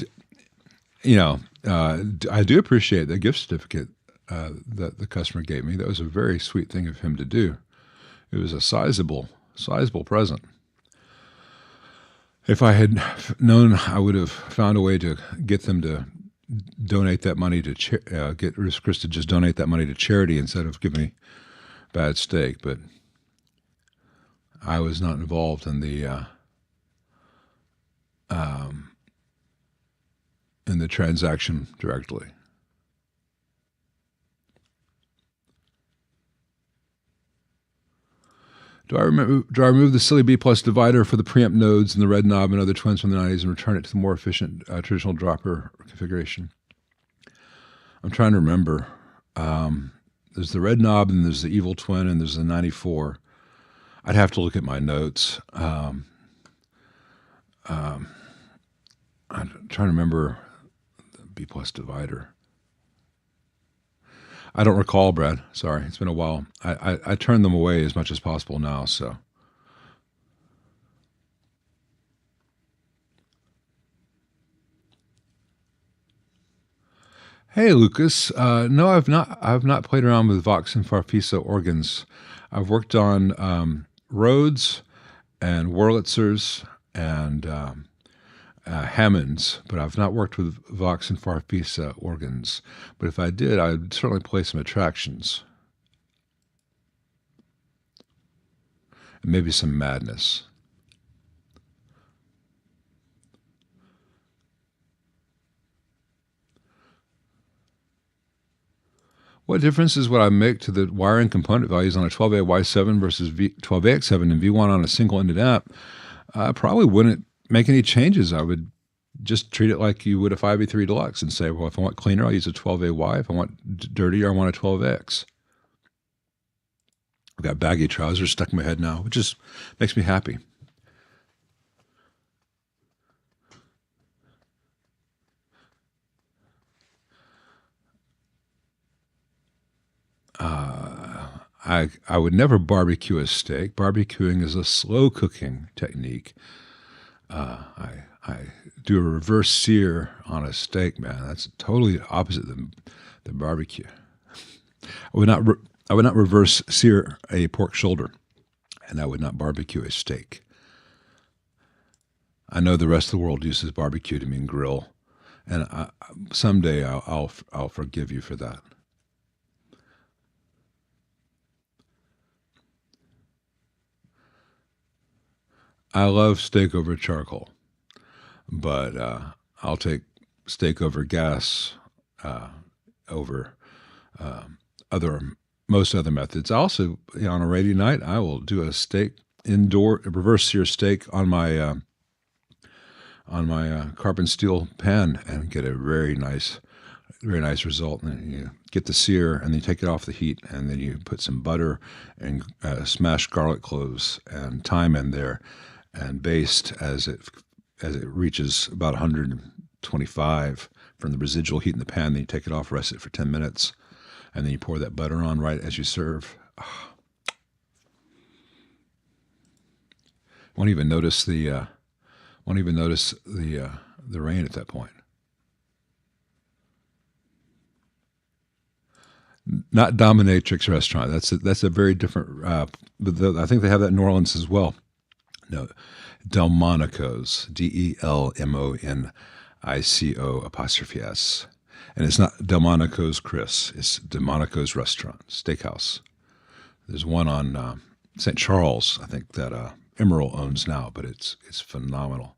do appreciate the gift certificate that the customer gave me. That was a very sweet thing of him to do. It was a sizable present. If I had known, I would have found a way to get them to donate that money to get Chris to just donate that money to charity instead of giving me bad steak. But I was not involved in the transaction directly. Do I remove the silly B plus divider for the preamp nodes and the red knob and other twins from the 90s and return it to the more efficient traditional dropper configuration? I'm trying to remember. There's the red knob and there's the evil twin and there's the 94. I'd have to look at my notes. I'm trying to remember the B plus divider. I don't recall, Brad. Sorry, it's been a while. I turn them away as much as possible now, so. Hey, Lucas. No, I've not played around with Vox and Farfisa organs. I've worked on Rhodes and Wurlitzers and Hammonds, but I've not worked with Vox and Farfisa organs. But if I did, I'd certainly play some attractions. And maybe some madness. What differences would I make to the wiring component values on a 12A Y7 versus 12AX7 and V1 on a single-ended amp? I probably wouldn't make any changes. I would just treat it like you would a 5E3 Deluxe and say, well, if I want cleaner, I'll use a 12AY. If I want dirtier, I want a 12X. I've got baggy trousers stuck in my head now, which just makes me happy. I would never barbecue a steak. Barbecuing is a slow cooking technique. I do a reverse sear on a steak, man. That's totally opposite than barbecue. I would not reverse sear a pork shoulder, and I would not barbecue a steak. I know the rest of the world uses barbecue to mean grill, and someday I'll forgive you for that. I love steak over charcoal, but I'll take steak over gas over most other methods. I also, on a rainy night, I will do a steak indoor, reverse sear steak on my carbon steel pan and get a very nice result. And you get the sear, and then you take it off the heat, and then you put some butter and smashed garlic cloves and thyme in there, and baste as it reaches about 125 from the residual heat in the pan. Then you take it off, rest it for 10 minutes, and then you pour that butter on right as you serve. Won't even notice the rain at that point. Not Dominatrix Restaurant. That's a very different. I think they have that in New Orleans as well. No, Delmonico's, DELMONICO''S, and it's not Delmonico's Chris. It's Delmonico's Restaurant Steakhouse. There's one on St. Charles, I think, that Emerald owns now, but it's phenomenal.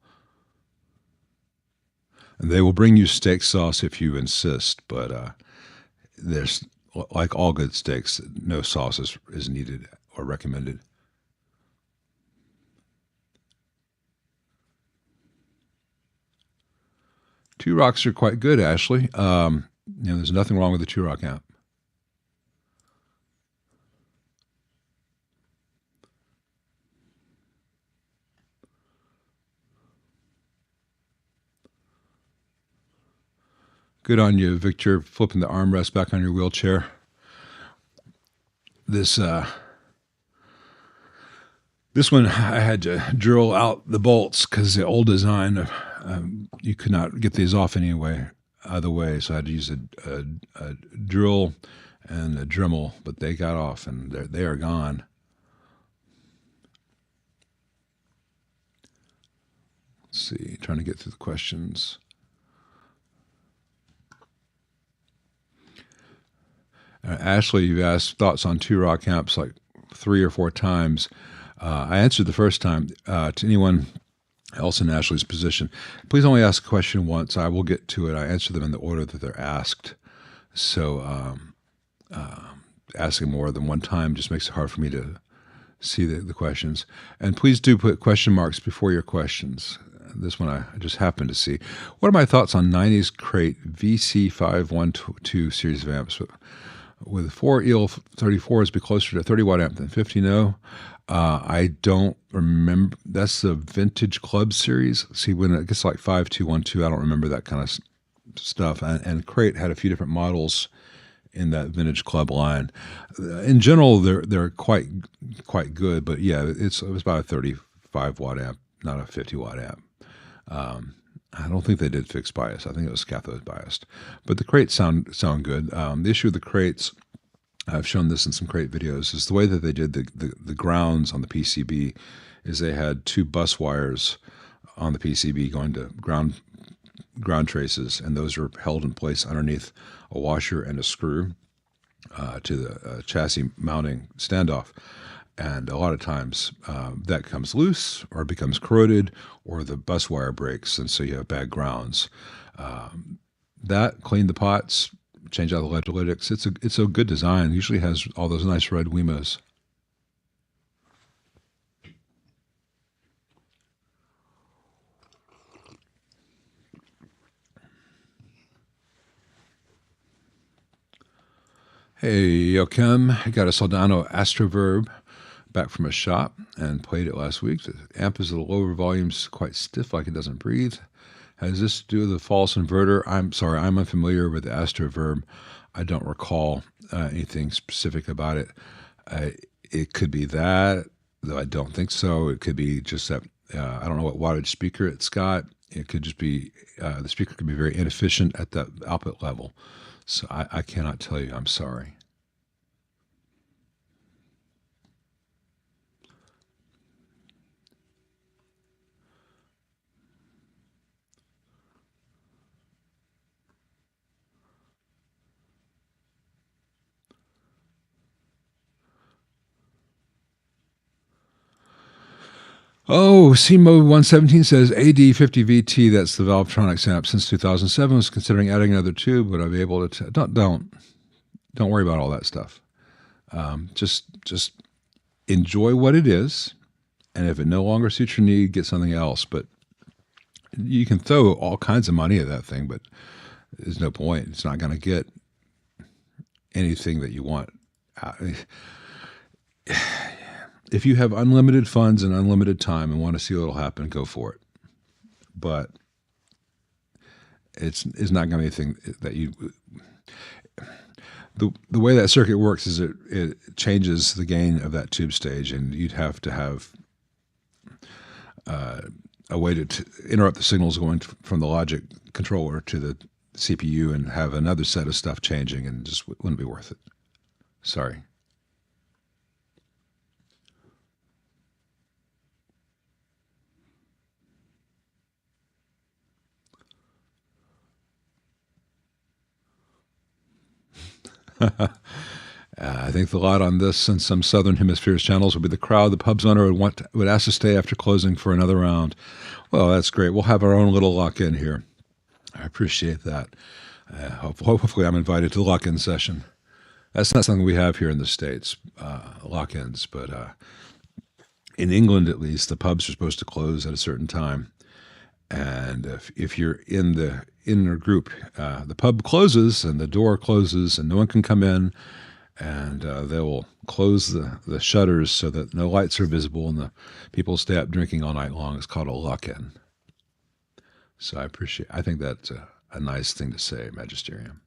And they will bring you steak sauce if you insist, but there's, like all good steaks, no sauce is needed or recommended. Two rocks are quite good, Ashley. There's nothing wrong with the two rock amp. Good on you, Victor, flipping the armrest back on your wheelchair. This one, I had to drill out the bolts because the old design, you could not get these off other way. So I had to use a drill and a Dremel, but they got off and they are gone. Let's see, trying to get through the questions. Ashley, you've asked thoughts on two rock amps like 3 or 4 times. I answered the first time. To anyone else in Ashley's position, please only ask a question once. I will get to it. I answer them in the order that they're asked. So asking more than one time just makes it hard for me to see the questions. And please do put question marks before your questions. This one I just happened to see. What are my thoughts on 90s Crate VC512 series of amps? With 4 EL34s be closer to 30 watt amp than 50? No. I don't remember. That's the vintage club series. See, when it gets like 5212, I don't remember that kind of stuff. And Crate had a few different models in that vintage club line. In general, they're quite good, but yeah, it was about a 35 watt amp, not a 50 watt amp. I don't think they did fixed bias. I think it was cathode biased. But the Crates sound good. The issue with the Crates, I've shown this in some Crate videos, is the way that they did the grounds on the PCB is they had 2 bus wires on the PCB going to ground traces, and those are held in place underneath a washer and a screw to the chassis mounting standoff. And a lot of times that comes loose or becomes corroded or the bus wire breaks, and so you have bad grounds. That, clean the pots, change out the electrolytics. It's a good design. It usually has all those nice red Wemos. Hey, Joachim, I got a Sano Astroverb back from a shop and played it last week. The amp is at the lower volumes, quite stiff, like it doesn't breathe. Has this to do with the false inverter? I'm sorry, I'm unfamiliar with the Astroverb. I don't recall anything specific about it. It could be that, though I don't think so. It could be just that, I don't know what wattage speaker it's got. It could just be, the speaker could be very inefficient at the output level. So I cannot tell you, I'm sorry. Oh, CMO 117 says AD50VT, that's the Valtronics amp, since 2007 was considering adding another tube. Would I be able to? Don't worry about all that stuff. Just enjoy what it is, and if it no longer suits your need, get something else. But you can throw all kinds of money at that thing, but there's no point. It's not going to get anything that you want. If you have unlimited funds and unlimited time and want to see what will happen, go for it. But it's not going to be anything that you... The way that circuit works is it changes the gain of that tube stage, and you'd have to have a way to interrupt the signals going from the logic controller to the CPU and have another set of stuff changing, and just wouldn't be worth it. Sorry. I think the lot on this and some Southern Hemisphere's channels would be the crowd the pub's owner would ask to stay after closing for another round. Well, that's great. We'll have our own little lock-in here. I appreciate that. Hopefully I'm invited to the lock-in session. That's not something we have here in the States, lock-ins, but in England at least, the pubs are supposed to close at a certain time. And if you're in the inner group, the pub closes and the door closes and no one can come in, and they will close the shutters so that no lights are visible and the people stay up drinking all night long. It's called a lock-in. So I think that's a nice thing to say, Magisterium.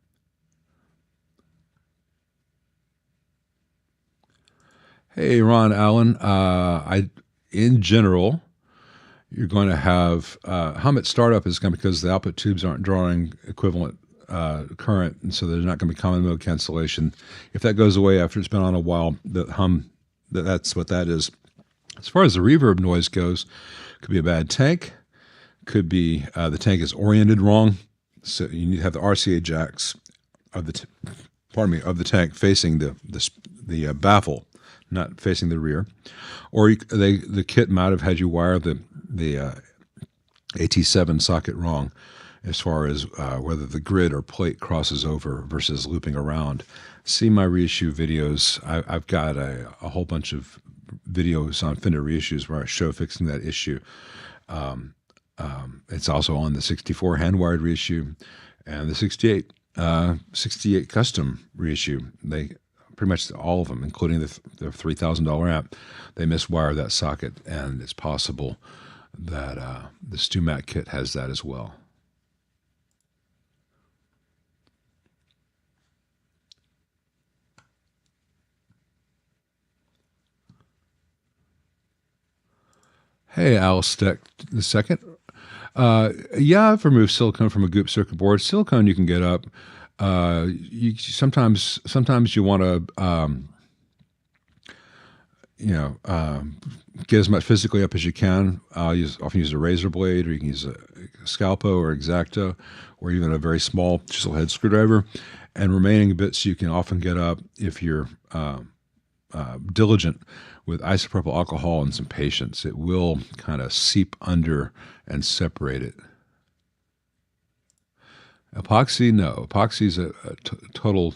Hey, Ron Allen. In general, you're going to have hum at startup is going to, because the output tubes aren't drawing equivalent current, and so there's not going to be common mode cancellation. If that goes away after it's been on a while, the hum, that's what that is. As far as the reverb noise goes, could be a bad tank, could be the tank is oriented wrong. So you need to have the RCA jacks of the tank facing the baffle, not facing the rear, or the kit might have had you wire the AT7 socket wrong as far as whether the grid or plate crosses over versus looping around. See my reissue videos. I've got a whole bunch of videos on Fender reissues where I show fixing that issue. It's also on the 64 hand-wired reissue and the 68 custom reissue. They pretty much all of them, including the $3,000 amp, they miswire that socket, and it's possible that the StuMac kit has that as well. Hey, Alstec the second. Yeah, I've removed silicone from a goop circuit board. Silicone you can get up. Sometimes you want to get as much physically up as you can. Often use a razor blade, or you can use a Scalpo or X-Acto, or even a very small chisel head screwdriver. And remaining bits you can often get up if you're diligent with isopropyl alcohol and some patience. It will kind of seep under and separate it. Epoxy, no. Epoxy's a total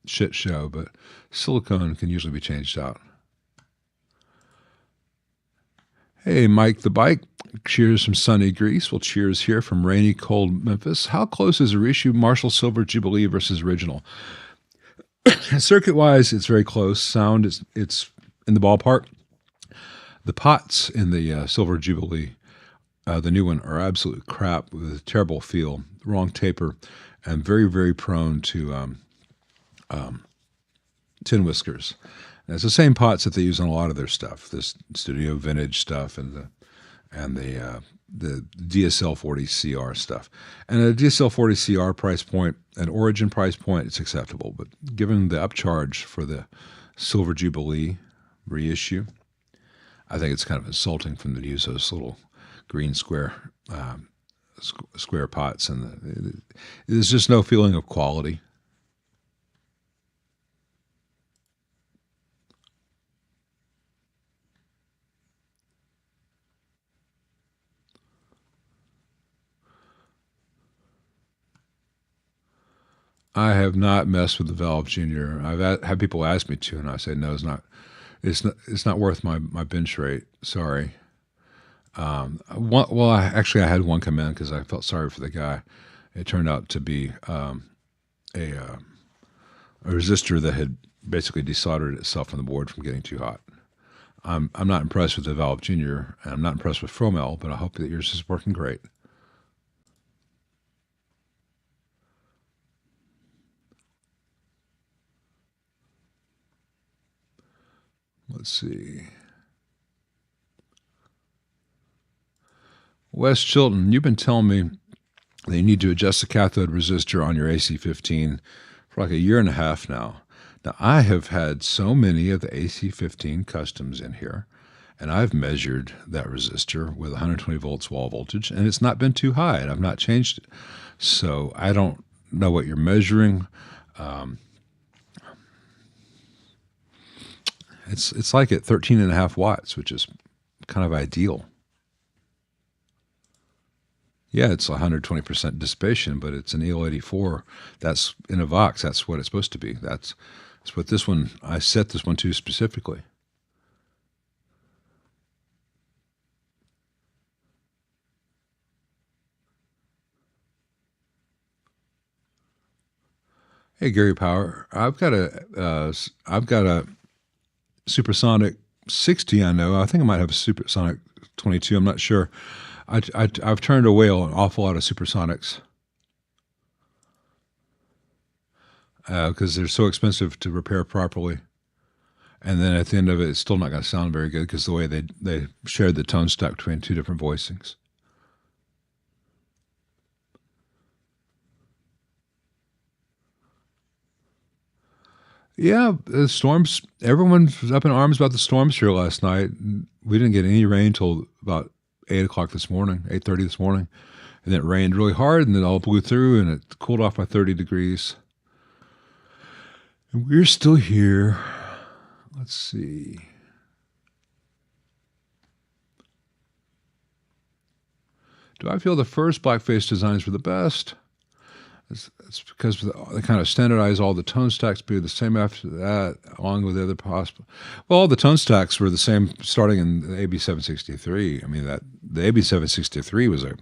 shit show, but silicone can usually be changed out. Hey, Mike the Bike. Cheers from sunny Greece. Well, cheers here from rainy, cold Memphis. How close is a reissue Marshall Silver Jubilee versus original? Circuit-wise, it's very close. Sound, it's in the ballpark. The pots in the Silver Jubilee, the new one, are absolute crap with a terrible feel, wrong taper, and very, very prone to tin whiskers. And it's the same pots that they use on a lot of their stuff, this studio vintage stuff and the DSL 40CR stuff. And a DSL 40CR price point, an Origin price point, it's acceptable. But given the upcharge for the Silver Jubilee reissue, I think it's kind of insulting from them to use those little green square pots, and there's just no feeling of quality. I have not messed with the Valve Junior. Had people ask me to, and I say no, it's not. It's not worth my bench rate. Sorry. I had one come in because I felt sorry for the guy. It turned out to be a resistor that had basically desoldered itself from the board from getting too hot. I'm not impressed with the Valve Junior, and I'm not impressed with Fromel, but I hope that yours is working great. Let's see. Wes Chilton, you've been telling me that you need to adjust the cathode resistor on your AC15 for like a year and a half now. Now, I have had so many of the AC15 customs in here, and I've measured that resistor with 120 volts wall voltage, and it's not been too high, and I've not changed it. So I don't know what you're measuring. It's like at 13.5 watts, which is kind of ideal. Yeah, it's 120% dissipation, but it's an EL84. That's in a Vox. That's what it's supposed to be. That's what this one, I set this one to specifically. Hey, Gary Power, I've got a Supersonic 60. I know. I think I might have a Supersonic 22. I'm not sure. I've turned away an awful lot of Supersonics because they're so expensive to repair properly. And then at the end of it, it's still not going to sound very good because the way they shared the tone stack between two different voicings. Yeah, the storms. Everyone was up in arms about the storms here last night. We didn't get any rain till about 8 o'clock this morning, 8:30 this morning, and it rained really hard, and it all blew through, and it cooled off by 30 degrees. And we're still here. Let's see. Do I feel the first blackface designs were the best? It's because they kind of standardize all the tone stacks to be the same after that, along with the other possible. Well, all the tone stacks were the same starting in the AB763. I mean, the AB763 was a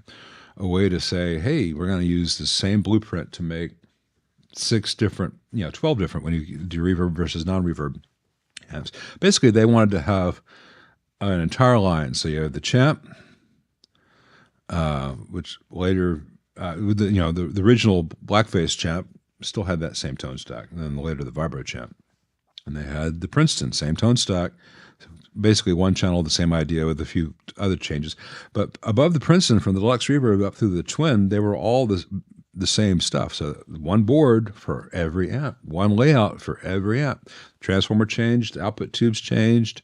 way to say, hey, we're going to use the same blueprint to make 12 different when you do reverb versus non-reverb amps. Basically, they wanted to have an entire line. So you have the Champ, which later. The original blackface Champ still had that same tone stack, and then later the Vibro Champ, and they had the Princeton, same tone stack, basically one channel, the same idea with a few other changes. But above the Princeton, from the Deluxe Reverb up through the Twin, they were all the same stuff. So one board for every amp, one layout for every amp. Transformer changed, output tubes changed.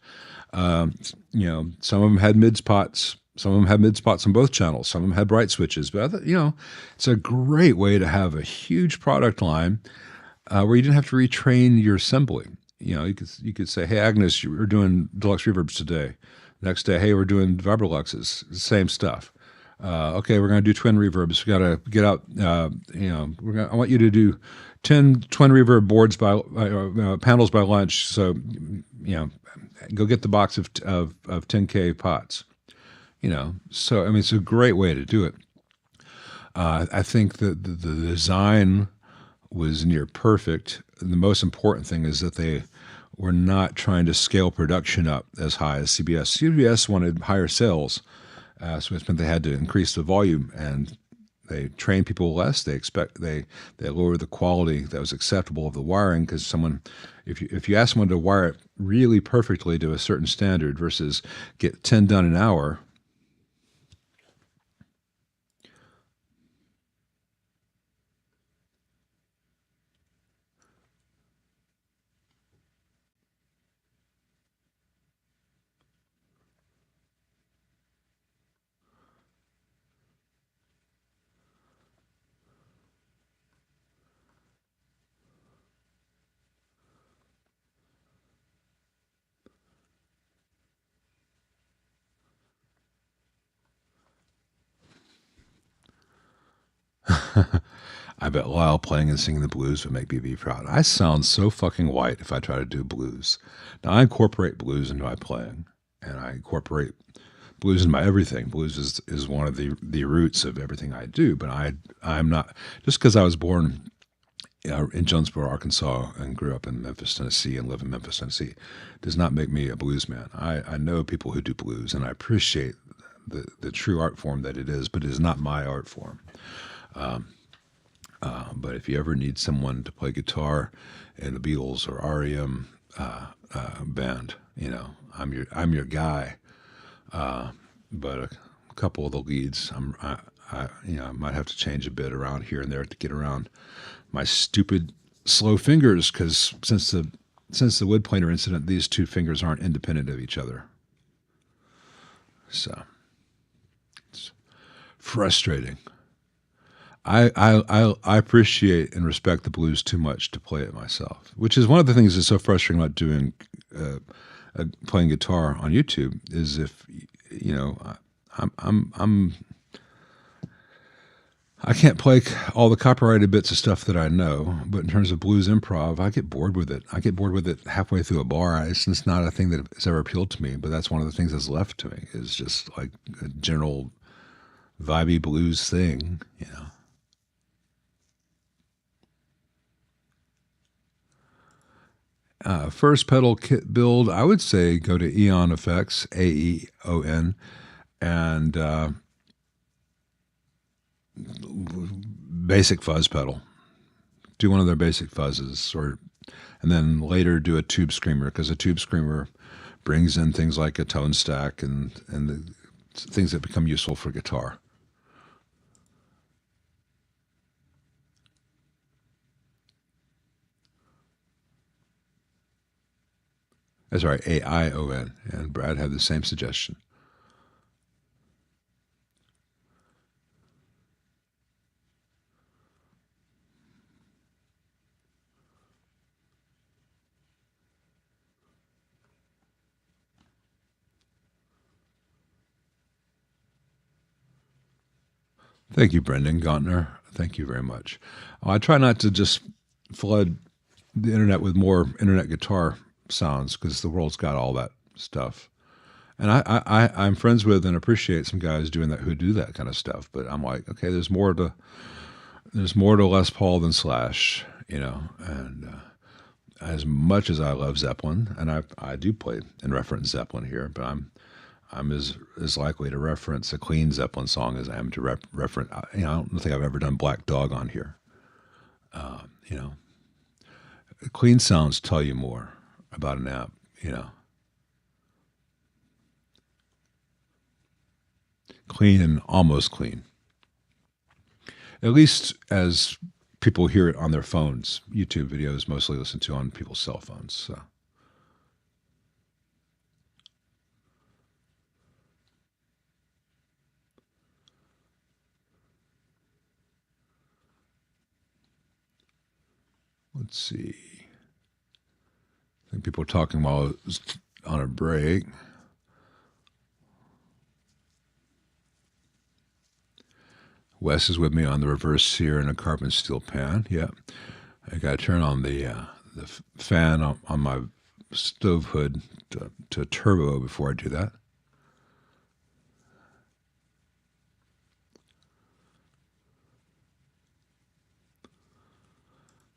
Some of them had mid spots. Some of them had mid spots on both channels. Some of them had bright switches. But it's a great way to have a huge product line where you didn't have to retrain your assembly. You could say, "Hey, Agnes, we're doing Deluxe Reverbs today." Next day, "Hey, we're doing Vibroxes." Same stuff. Okay, we're going to do twin reverbs. We got to get out. I want you to do 10 twin reverb boards by panels by lunch. So, go get the box of 10K pots. So I mean, it's a great way to do it. I think that the design was near perfect. The most important thing is that they were not trying to scale production up as high as CBS. CBS wanted higher sales, so it meant they had to increase the volume, and they train people less. They lower the quality that was acceptable of the wiring, because if you ask someone to wire it really perfectly to a certain standard versus get 10 done an hour. I bet Lyle playing and singing the blues would make Peavey proud. I sound so fucking white if I try to do blues. Now, I incorporate blues into my playing, and I incorporate blues in my everything. Blues is one of the roots of everything I do, but I'm not, just because I was born in Jonesboro, Arkansas, and grew up in Memphis, Tennessee, and live in Memphis, Tennessee, does not make me a blues man. I know people who do blues, and I appreciate the true art form that it is, but it is not my art form. But if you ever need someone to play guitar in the Beatles or REM band, I'm your guy. But a couple of the leads, I might have to change a bit around here and there to get around my stupid slow fingers, because since the wood planer incident, these two fingers aren't independent of each other. So it's frustrating. I appreciate and respect the blues too much to play it myself, which is one of the things that's so frustrating about doing playing guitar on YouTube. Is if I can't play all the copyrighted bits of stuff that I know, but in terms of blues improv, I get bored with it. I get bored with it halfway through a bar. It's not a thing that has ever appealed to me, but that's one of the things that's left to me, is just like a general vibey blues thing, First pedal kit build, I would say go to Aeon Effects, AEON, and basic fuzz pedal. Do one of their basic fuzzes, and then later do a tube screamer, because a tube screamer brings in things like a tone stack and the things that become useful for guitar. Sorry, AION, and Brad had the same suggestion. Thank you, Brendan Gauntner. Thank you very much. I try not to just flood the internet with more internet guitar sounds, because the world's got all that stuff. And I'm friends with and appreciate some guys doing that who do that kind of stuff. But I'm like, okay, there's more to Les Paul than Slash, and as much as I love Zeppelin, and I do play and reference Zeppelin here, but I'm as likely to reference a clean Zeppelin song as I am to reference. I don't think I've ever done Black Dog on here. Clean sounds tell you more about an amp. Clean and almost clean. At least as people hear it on their phones. YouTube videos mostly listened to on people's cell phones. So. Let's see. I think people were talking while I was on a break. Wes is with me on the reverse sear and a carbon steel pan. Yeah, I got to turn on the fan on my stove hood to turbo before I do that.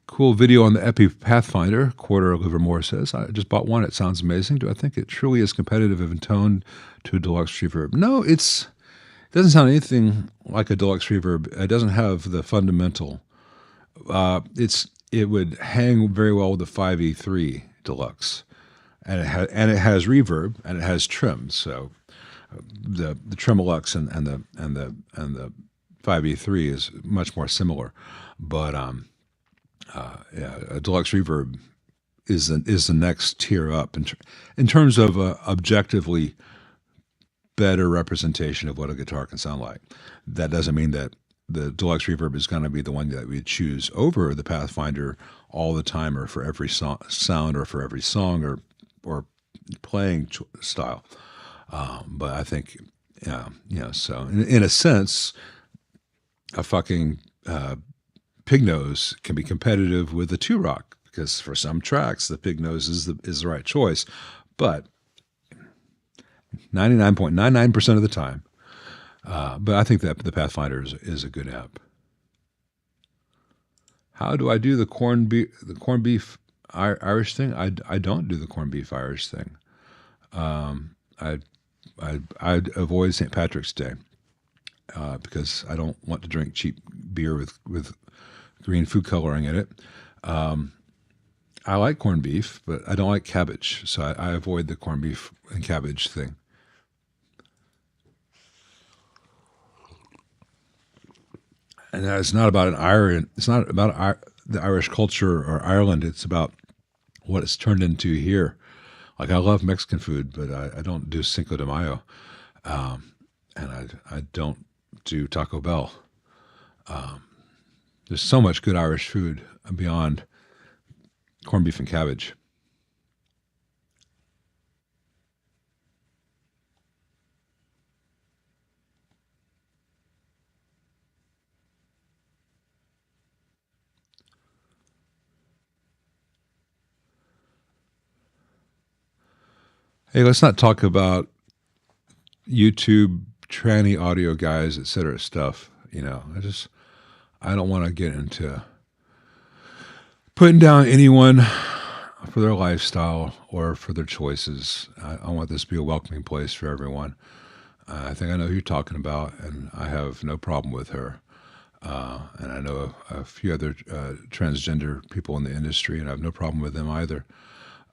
Cool video on the Epi Pathfinder, quarter of Livermore says. I just bought one. It sounds amazing. Do I think it truly is competitive in tone to a Deluxe Reverb? No, it doesn't sound anything like a Deluxe Reverb. It doesn't have the fundamental. It would hang very well with the 5E3 Deluxe, and it has reverb and it has trim. So the Tremolux and the 5E3 is much more similar, but a Deluxe Reverb is the next tier up in terms of objectively better representation of what a guitar can sound like. That doesn't mean that the Deluxe Reverb is going to be the one that we choose over the Pathfinder all the time, or for every sound, or for every song, or playing style. But I think, so in a sense, a fucking pig nose can be competitive with the 2-rock, because for some tracks the pig nose is the right choice, but 99.99% of the time. But I think that the Pathfinder is a good amp. How do I do the corned beef Irish thing? I don't do the corned beef Irish thing. I avoid St. Patrick's Day because I don't want to drink cheap beer with green food coloring in it. I like corned beef, but I don't like cabbage, so I avoid the corned beef and cabbage thing. And it's not about it's not about the Irish culture or Ireland. It's about what it's turned into here. Like, I love Mexican food, but I don't do Cinco de Mayo, and I don't do Taco Bell. There's so much good Irish food beyond corned beef and cabbage. Hey, let's not talk about YouTube tranny audio guys, etc. stuff. I don't want to get into putting down anyone for their lifestyle or for their choices. I want this to be a welcoming place for everyone. I think I know who you're talking about, and I have no problem with her. And I know a few other transgender people in the industry, and I have no problem with them either.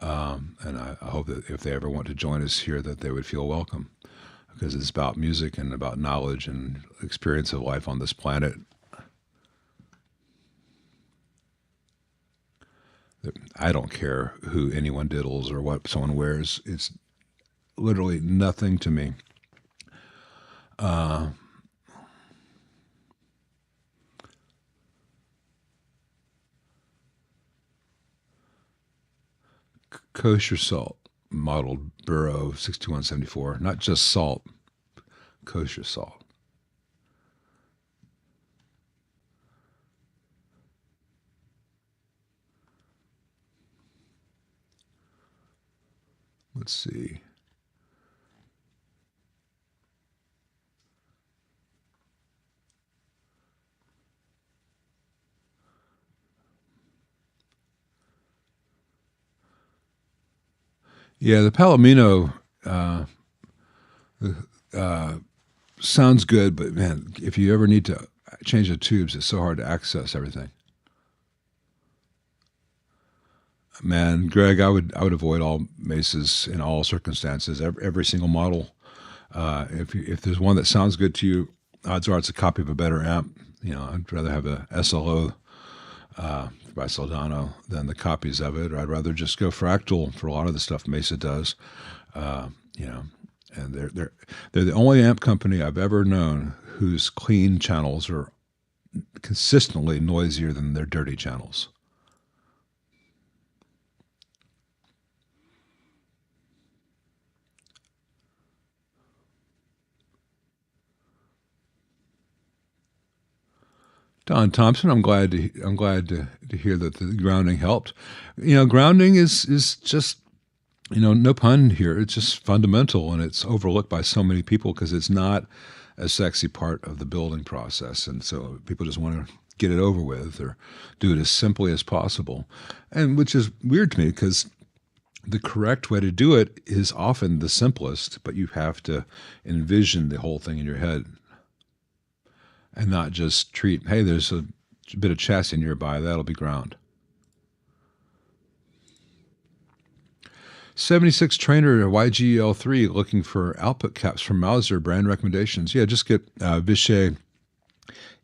And I hope that if they ever want to join us here, that they would feel welcome, because it's about music and about knowledge and experience of life on this planet. I don't care who anyone diddles or what someone wears. It's literally nothing to me. Kosher salt, modeled Burrow 6174. Not just salt, kosher salt. Let's see. Yeah, the Palamino sounds good, but man, if you ever need to change the tubes, it's so hard to access everything. Man, Greg, I would avoid all Mesas in all circumstances, every single model. If there's one that sounds good to you, odds are it's a copy of a better amp. I'd rather have a SLO by Soldano than the copies of it, or I'd rather just go fractal for a lot of the stuff Mesa does. And they're the only amp company I've ever known whose clean channels are consistently noisier than their dirty channels. Don Thompson, I'm glad to hear that the grounding helped. Grounding is just, no pun here. It's just fundamental, and it's overlooked by so many people because it's not a sexy part of the building process, and so people just want to get it over with or do it as simply as possible, and which is weird to me because the correct way to do it is often the simplest, but you have to envision the whole thing in your head. And not just treat, hey, there's a bit of chassis nearby, that'll be ground. 76 Trainer YGL3 looking for output caps from Mauser, brand recommendations. Yeah, just get Vichy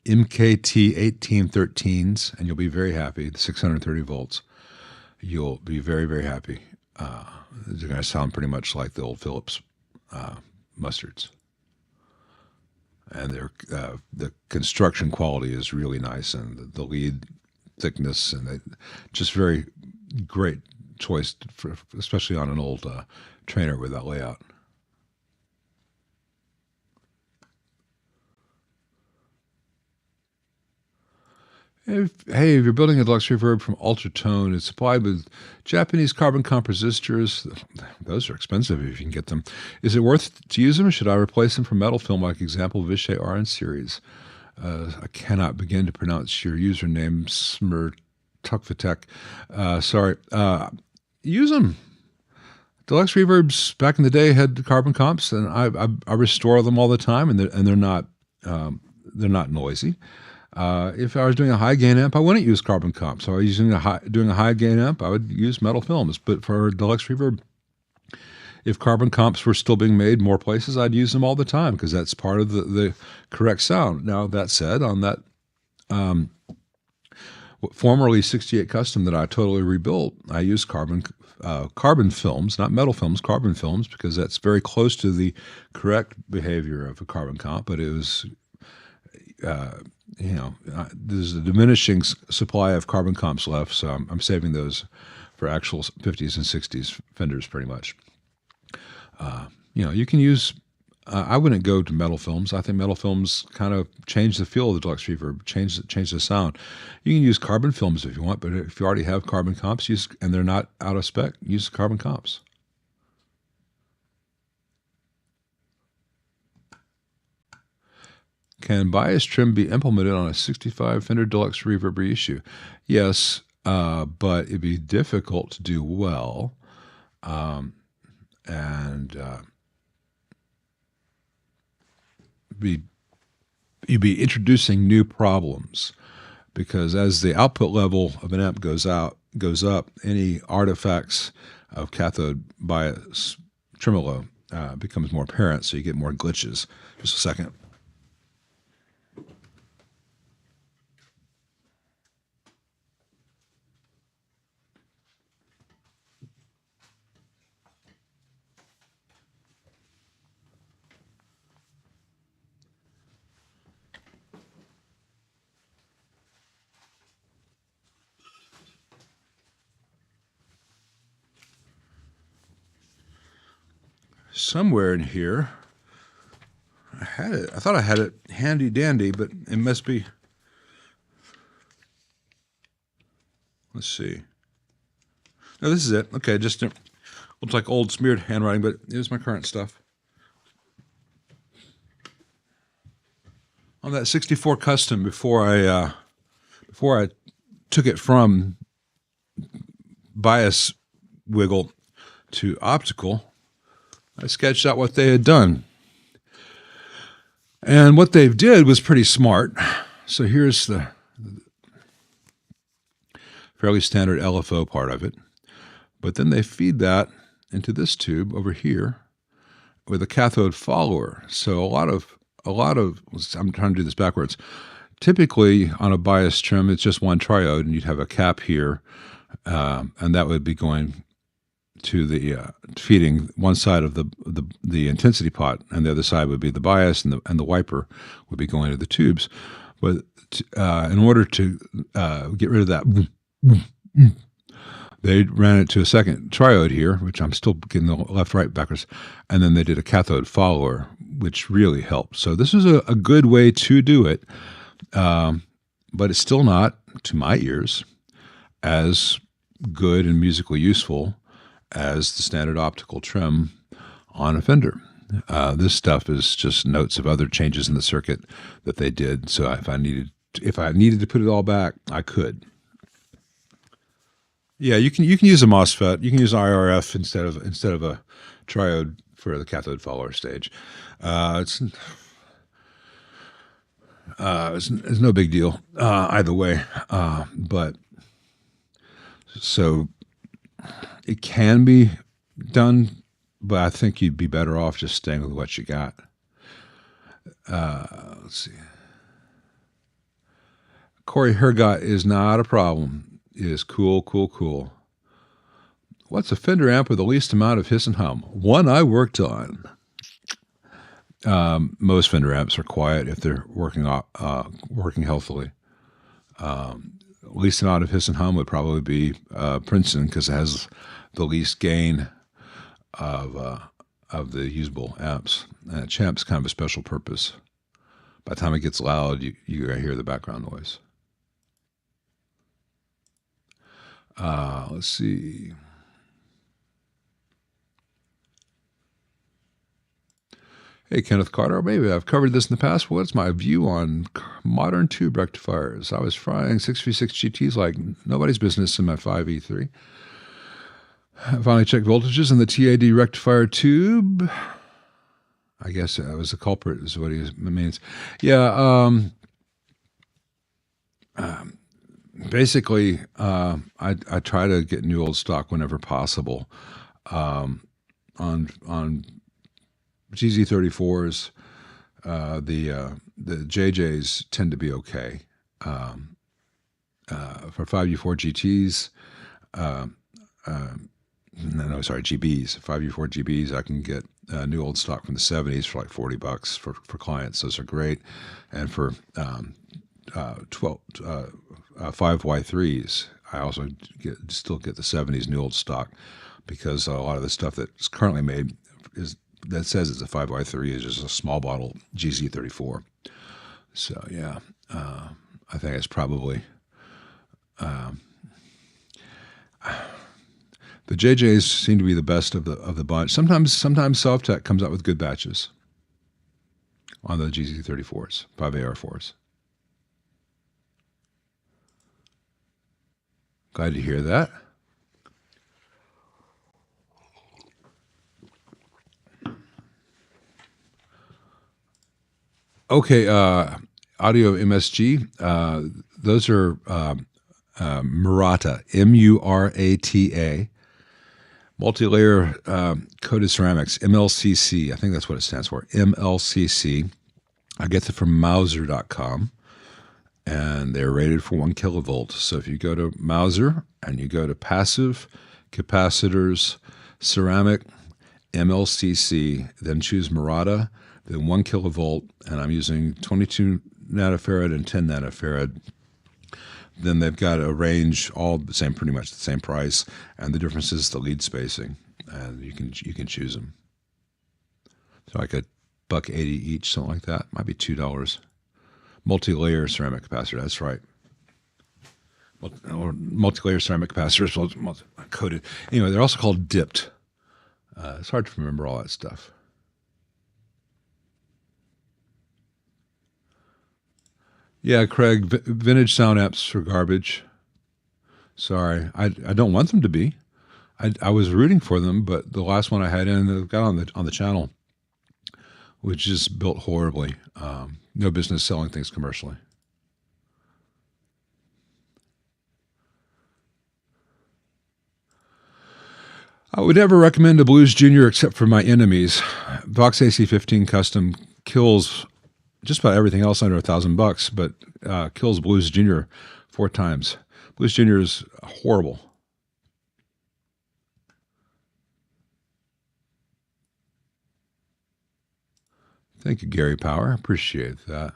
MKT 1813s, and you'll be very happy. 630 volts. You'll be very, very happy. They're going to sound pretty much like the old Philips mustards. And the construction quality is really nice, and the lead thickness, and just very great choice, especially on an old trainer with that layout. If you're building a Deluxe Reverb from Ultratone, it's supplied with Japanese carbon compositors. Those are expensive if you can get them. Is it worth to use them, or should I replace them for metal film, like example Vishay RN series? I cannot begin to pronounce your username, Smurtukvitek. Sorry. Use them. Deluxe Reverbs back in the day had carbon comps, and I restore them all the time, and they're not noisy. If I was doing a high gain amp, I wouldn't use carbon comps. So I was doing a high gain amp, I would use metal films. But for Deluxe Reverb, if carbon comps were still being made more places, I'd use them all the time because that's part of the correct sound. Now, that said, on that formerly 68 Custom that I totally rebuilt, I used carbon films, not metal films, carbon films, because that's very close to the correct behavior of a carbon comp, but it was... there's a diminishing supply of carbon comps left, so I'm saving those for actual 50s and 60s Fenders pretty much. You can use, I wouldn't go to metal films. I think metal films kind of change the feel of the Deluxe Reverb, change the sound. You can use carbon films if you want, but if you already have carbon comps, and they're not out of spec, use carbon comps. Can bias trim be implemented on a 65 Fender Deluxe Reverb reissue? Yes, but it'd be difficult to do well, and you'd be introducing new problems, because as the output level of an amp goes up, any artifacts of cathode bias tremolo becomes more apparent, so you get more glitches. Just a second. Somewhere in here, I had it. I thought I had it handy dandy, but it must be. Let's see. No, this is it. Okay, just looks like old smeared handwriting, but it was my current stuff. On that 64 Custom, before I took it from bias wiggle to optical, I sketched out what they had done. And what they did was pretty smart. So here's the fairly standard LFO part of it. But then they feed that into this tube over here with a cathode follower. So a lot of I'm trying to do this backwards. Typically on a bias trim, it's just one triode, and you'd have a cap here, and that would be going to the feeding one side of the intensity pot, and the other side would be the bias, and the wiper would be going to the tubes. But in order to get rid of that, they ran it to a second triode here, which I'm still getting the left, right, backwards, and then they did a cathode follower, which really helped. So this is a good way to do it, but it's still not, to my ears, as good and musically useful as the standard optical trim on a Fender. This stuff is just notes of other changes in the circuit that they did. So if I needed to put it all back, I could. Yeah, you can use a MOSFET. You can use IRF instead of a triode for the cathode follower stage. It's no big deal either way. But so it can be done, but I think you'd be better off just staying with what you got. Let's see. Corey Hergott is not a problem. It is cool. What's a Fender amp with the least amount of hiss and hum? One I worked on. Most Fender amps are quiet if they're working healthily. Least amount of hiss and hum would probably be Princeton, because it has the least gain of the usable amps. Champ's kind of a special purpose. By the time it gets loud, you hear the background noise. Let's see. Hey, Kenneth Carter, maybe I've covered this in the past. What's my view on modern tube rectifiers? I was frying 636 GTs like nobody's business in my 5E3. I finally checked voltages in the TAD rectifier tube. I guess that was the culprit is what he means. Yeah, basically, I try to get new old stock whenever possible. On GZ34s, the JJs tend to be okay. For 5U4 GTs, GBs. 5U4 GBs, I can get new old stock from the 70s for like $40 for clients. Those are great. And for 5Y3s, I also still get the 70s new old stock because a lot of the stuff that's currently made that says it's a 5Y3 is just a small bottle GZ34. So yeah, I think it's probably the JJs seem to be the best of the bunch. Sometimes Sovtech comes out with good batches on the GZ34s, 5AR4s. Glad to hear that. Okay, audio MSG. Those are Murata, M-U-R-A-T-A. Multi-layer coated ceramics, MLCC. I think that's what it stands for, MLCC. I get them from Mauser.com, and they're rated for 1 kilovolt. So if you go to Mauser and you go to passive capacitors, ceramic, MLCC, then choose Murata, then 1 kilovolt, and I'm using 22 nanofarad and 10 nanofarad. Then they've got a range, all the same, pretty much the same price, and the difference is the lead spacing, and you can choose them. So like $1.80 each, something like that. Might be $2. Multi-layer ceramic capacitor. That's right. Or multi-layer ceramic capacitors, coated. Anyway, they're also called dipped. It's hard to remember all that stuff. Yeah, Craig, vintage sound amps are garbage. Sorry, I don't want them to be. I was rooting for them, but the last one I had in got on the channel, which is built horribly. No business selling things commercially. I would never recommend a Blues Junior except for my enemies. Vox AC15 Custom kills just about everything else under $1,000, but kills Blues Junior 4 times. Blues Junior is horrible. Thank you, Gary Power. Appreciate that.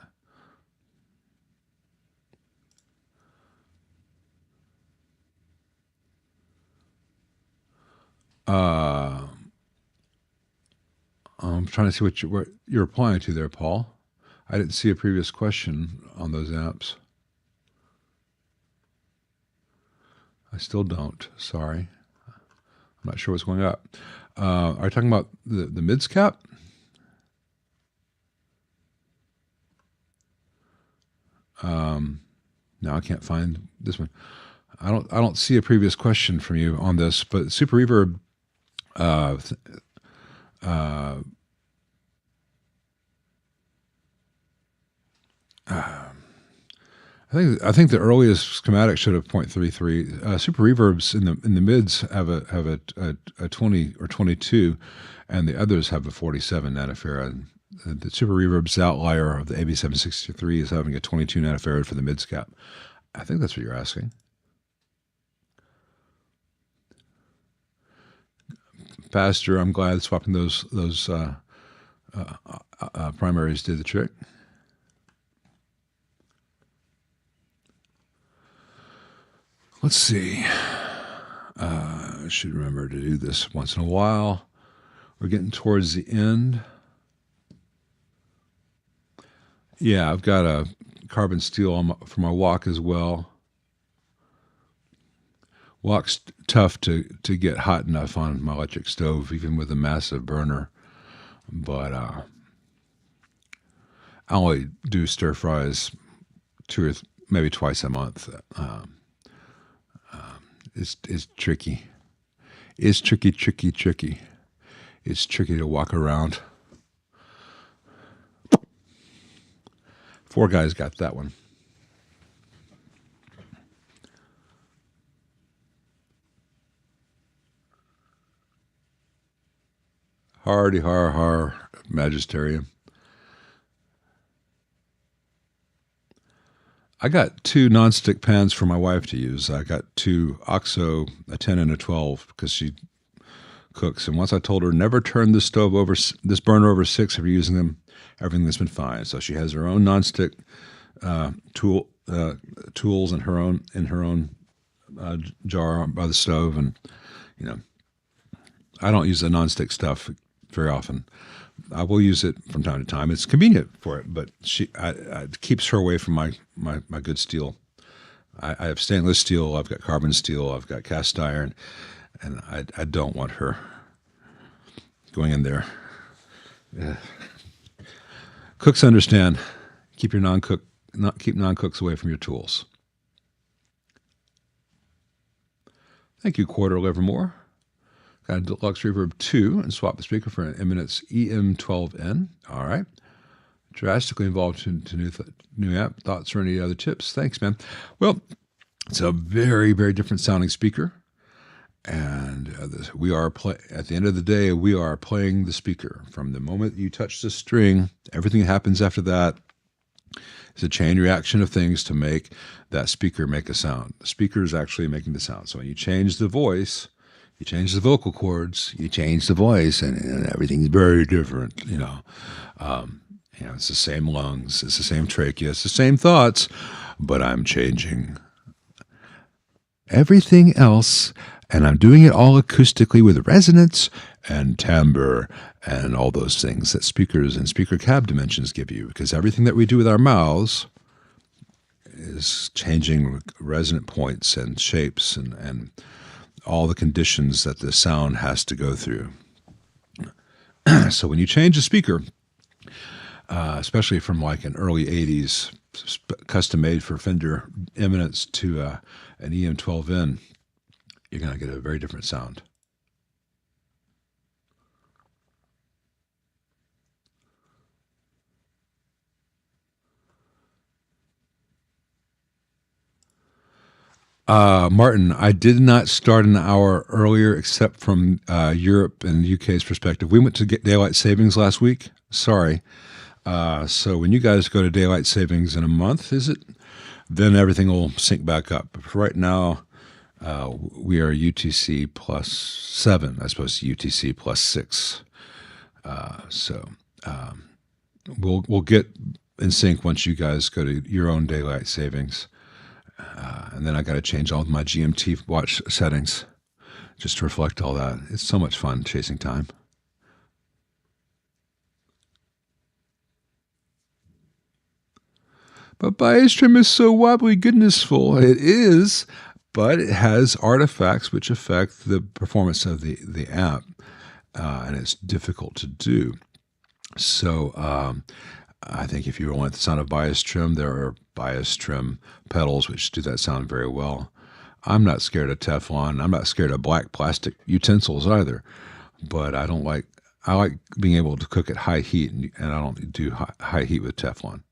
I'm trying to see what you're replying to there, Paul. I didn't see a previous question on those apps. I still don't. Sorry. I'm not sure what's going up. Are you talking about the mids cap? No, I can't find this one. I don't see a previous question from you on this, but Super Reverb. I think the earliest schematic showed a 0.33. Super Reverbs in the mids have a 20 or 22, and the others have a 47 nanofarad. The Super Reverb's outlier of the AB763 is having a 22 nanofarad for the mids cap. I think that's what you're asking. Pastor, I'm glad swapping those primaries did the trick. Let's see. I should remember to do this once in a while. We're getting towards the end. Yeah, I've got a carbon steel for my walk as well. Wok's tough to get hot enough on my electric stove, even with a massive burner. But I only do stir fries maybe twice a month. It's tricky. It's tricky. It's tricky to walk around. 4 guys got that one. Hardy har magisterium. I got 2 nonstick pans for my wife to use. I got 2 OXO, a 10 and a 12, because she cooks. And once I told her never turn this burner over 6 if you're using them, everything has been fine. So she has her own nonstick tools in her own jar by the stove, and I don't use the nonstick stuff very often. I will use it from time to time. It's convenient for it, but it keeps her away from my good steel. I have stainless steel, I've got carbon steel, I've got cast iron, and I don't want her going in there. Yeah. Cooks understand. Keep non-cooks away from your tools. Thank you, Quarter Livermore. Got a Deluxe Reverb 2 and swap the speaker for an Impedance EM12N. All right. Drastically involved to new amp. Thoughts or any other tips? Thanks, man. Well, it's a very, very different sounding speaker. And we are at the end of the day, we are playing the speaker. From the moment you touch the string, everything that happens after that is a chain reaction of things to make that speaker make a sound. The speaker is actually making the sound. So when you change the voice, you change the vocal cords, you change the voice, and everything's very different. It's the same lungs, it's the same trachea, it's the same thoughts, but I'm changing everything else, and I'm doing it all acoustically with resonance and timbre and all those things that speakers and speaker cab dimensions give you, because everything that we do with our mouths is changing resonant points and shapes and all the conditions that the sound has to go through. So when you change a speaker, especially from like an early 80s custom-made for Fender Impedance to an EM12N, you're going to get a very different sound. Martin, I did not start an hour earlier except from Europe and UK's perspective. We went to get daylight savings last week. Sorry. So when you guys go to daylight savings in a month, is it? Then everything will sync back up. But for right now, we are UTC plus 7 as opposed to UTC plus 6. We'll get in sync once you guys go to your own daylight savings. And then I got to change all of my GMT watch settings just to reflect all that. It's so much fun chasing time. But Bias Trim is so wobbly goodnessful. It is, but it has artifacts which affect the performance of the amp, and it's difficult to do. So I think if you want the sound of bias trim, there are bias trim pedals which do that sound very well. I'm not scared of Teflon. I'm not scared of black plastic utensils either, but I like being able to cook at high heat, and I don't do high heat with Teflon.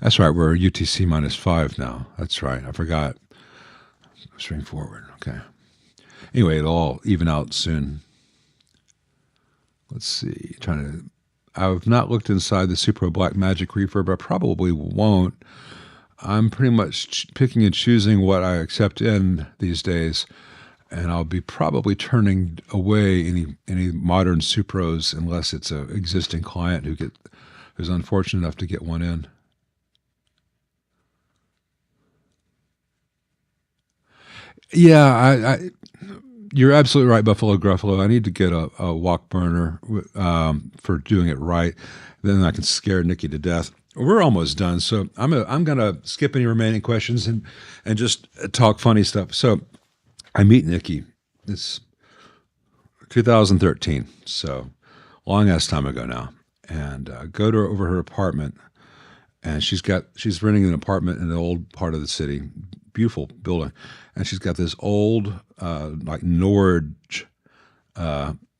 That's right, we're UTC minus 5 now. That's right, I forgot. String forward, okay. Anyway, it'll all even out soon. Let's see, I've not looked inside the Supro Black Magic Reverb. I probably won't. I'm pretty much picking and choosing what I accept in these days, and I'll be probably turning away any modern Supros unless it's an existing client who's unfortunate enough to get one in. Yeah, You're absolutely right, Buffalo Gruffalo. I need to get a walk burner for doing it right. Then I can scare Nikki to death. We're almost done, so I'm gonna skip any remaining questions and just talk funny stuff. So I meet Nikki. It's 2013, so long ass time ago now, and go to over her apartment, and she's renting an apartment in the old part of the city, beautiful building, and she's got this old like Norge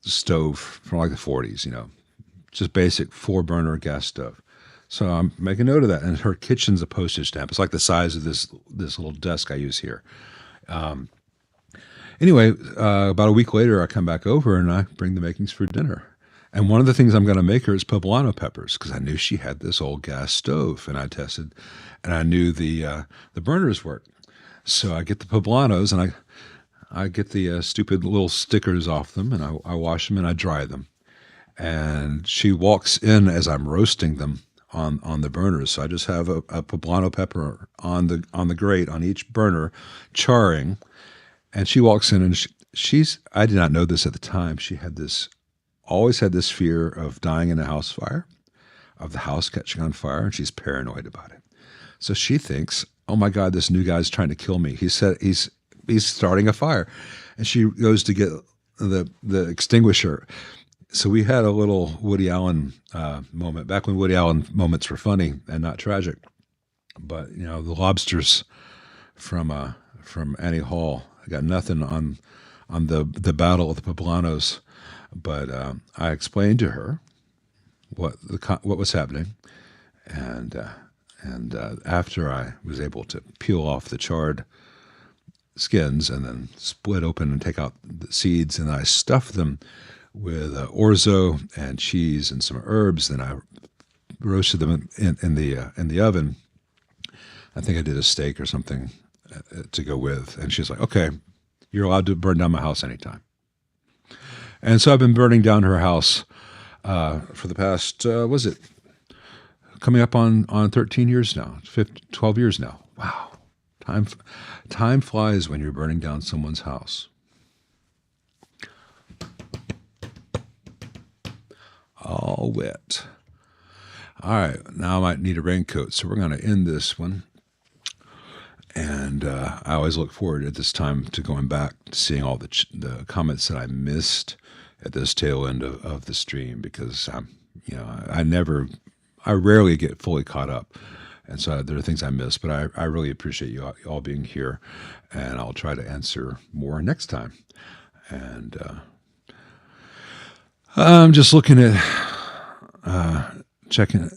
stove from like the 40s, just basic 4-burner gas stove. So I'm making note of that, and her kitchen's a postage stamp. It's like the size of this little desk I use here. Anyway, about a week later, I come back over and I bring the makings for dinner. And one of the things I'm going to make her is poblano peppers, because I knew she had this old gas stove, and I tested, and I knew the burners worked. So I get the poblanos, and I get the stupid little stickers off them, and I wash them and I dry them. And she walks in as I'm roasting them on the burners. So I just have a poblano pepper on the grate on each burner, charring. And she walks in, and she's I did not know this at the time. She always had this fear of dying in a house fire, of the house catching on fire, and she's paranoid about it. So she thinks, oh my God, this new guy's trying to kill me. He said he's starting a fire. And she goes to get the extinguisher. So we had a little Woody Allen moment, back when Woody Allen moments were funny and not tragic. But, the lobsters from Annie Hall, I got nothing on the battle of the poblanos. But I explained to her what was happening, and after I was able to peel off the charred skins and then split open and take out the seeds, and I stuffed them with orzo and cheese and some herbs. Then I roasted them in the oven. I think I did a steak or something to go with, and she's like, "Okay, you're allowed to burn down my house anytime." And so I've been burning down her house for the past, coming up on 13 years now, 12 years now. Wow. Time flies when you're burning down someone's house. All wet. All right, now I might need a raincoat, so we're going to end this one. And I always look forward at this time to going back to seeing all the comments that I missed at this tail end of the stream, because I rarely get fully caught up, and so there are things I miss. But I really appreciate you all being here, and I'll try to answer more next time. And I'm just looking at checking,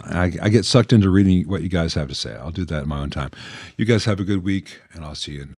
I get sucked into reading what you guys have to say. I'll do that in my own time. You guys have a good week, and I'll see you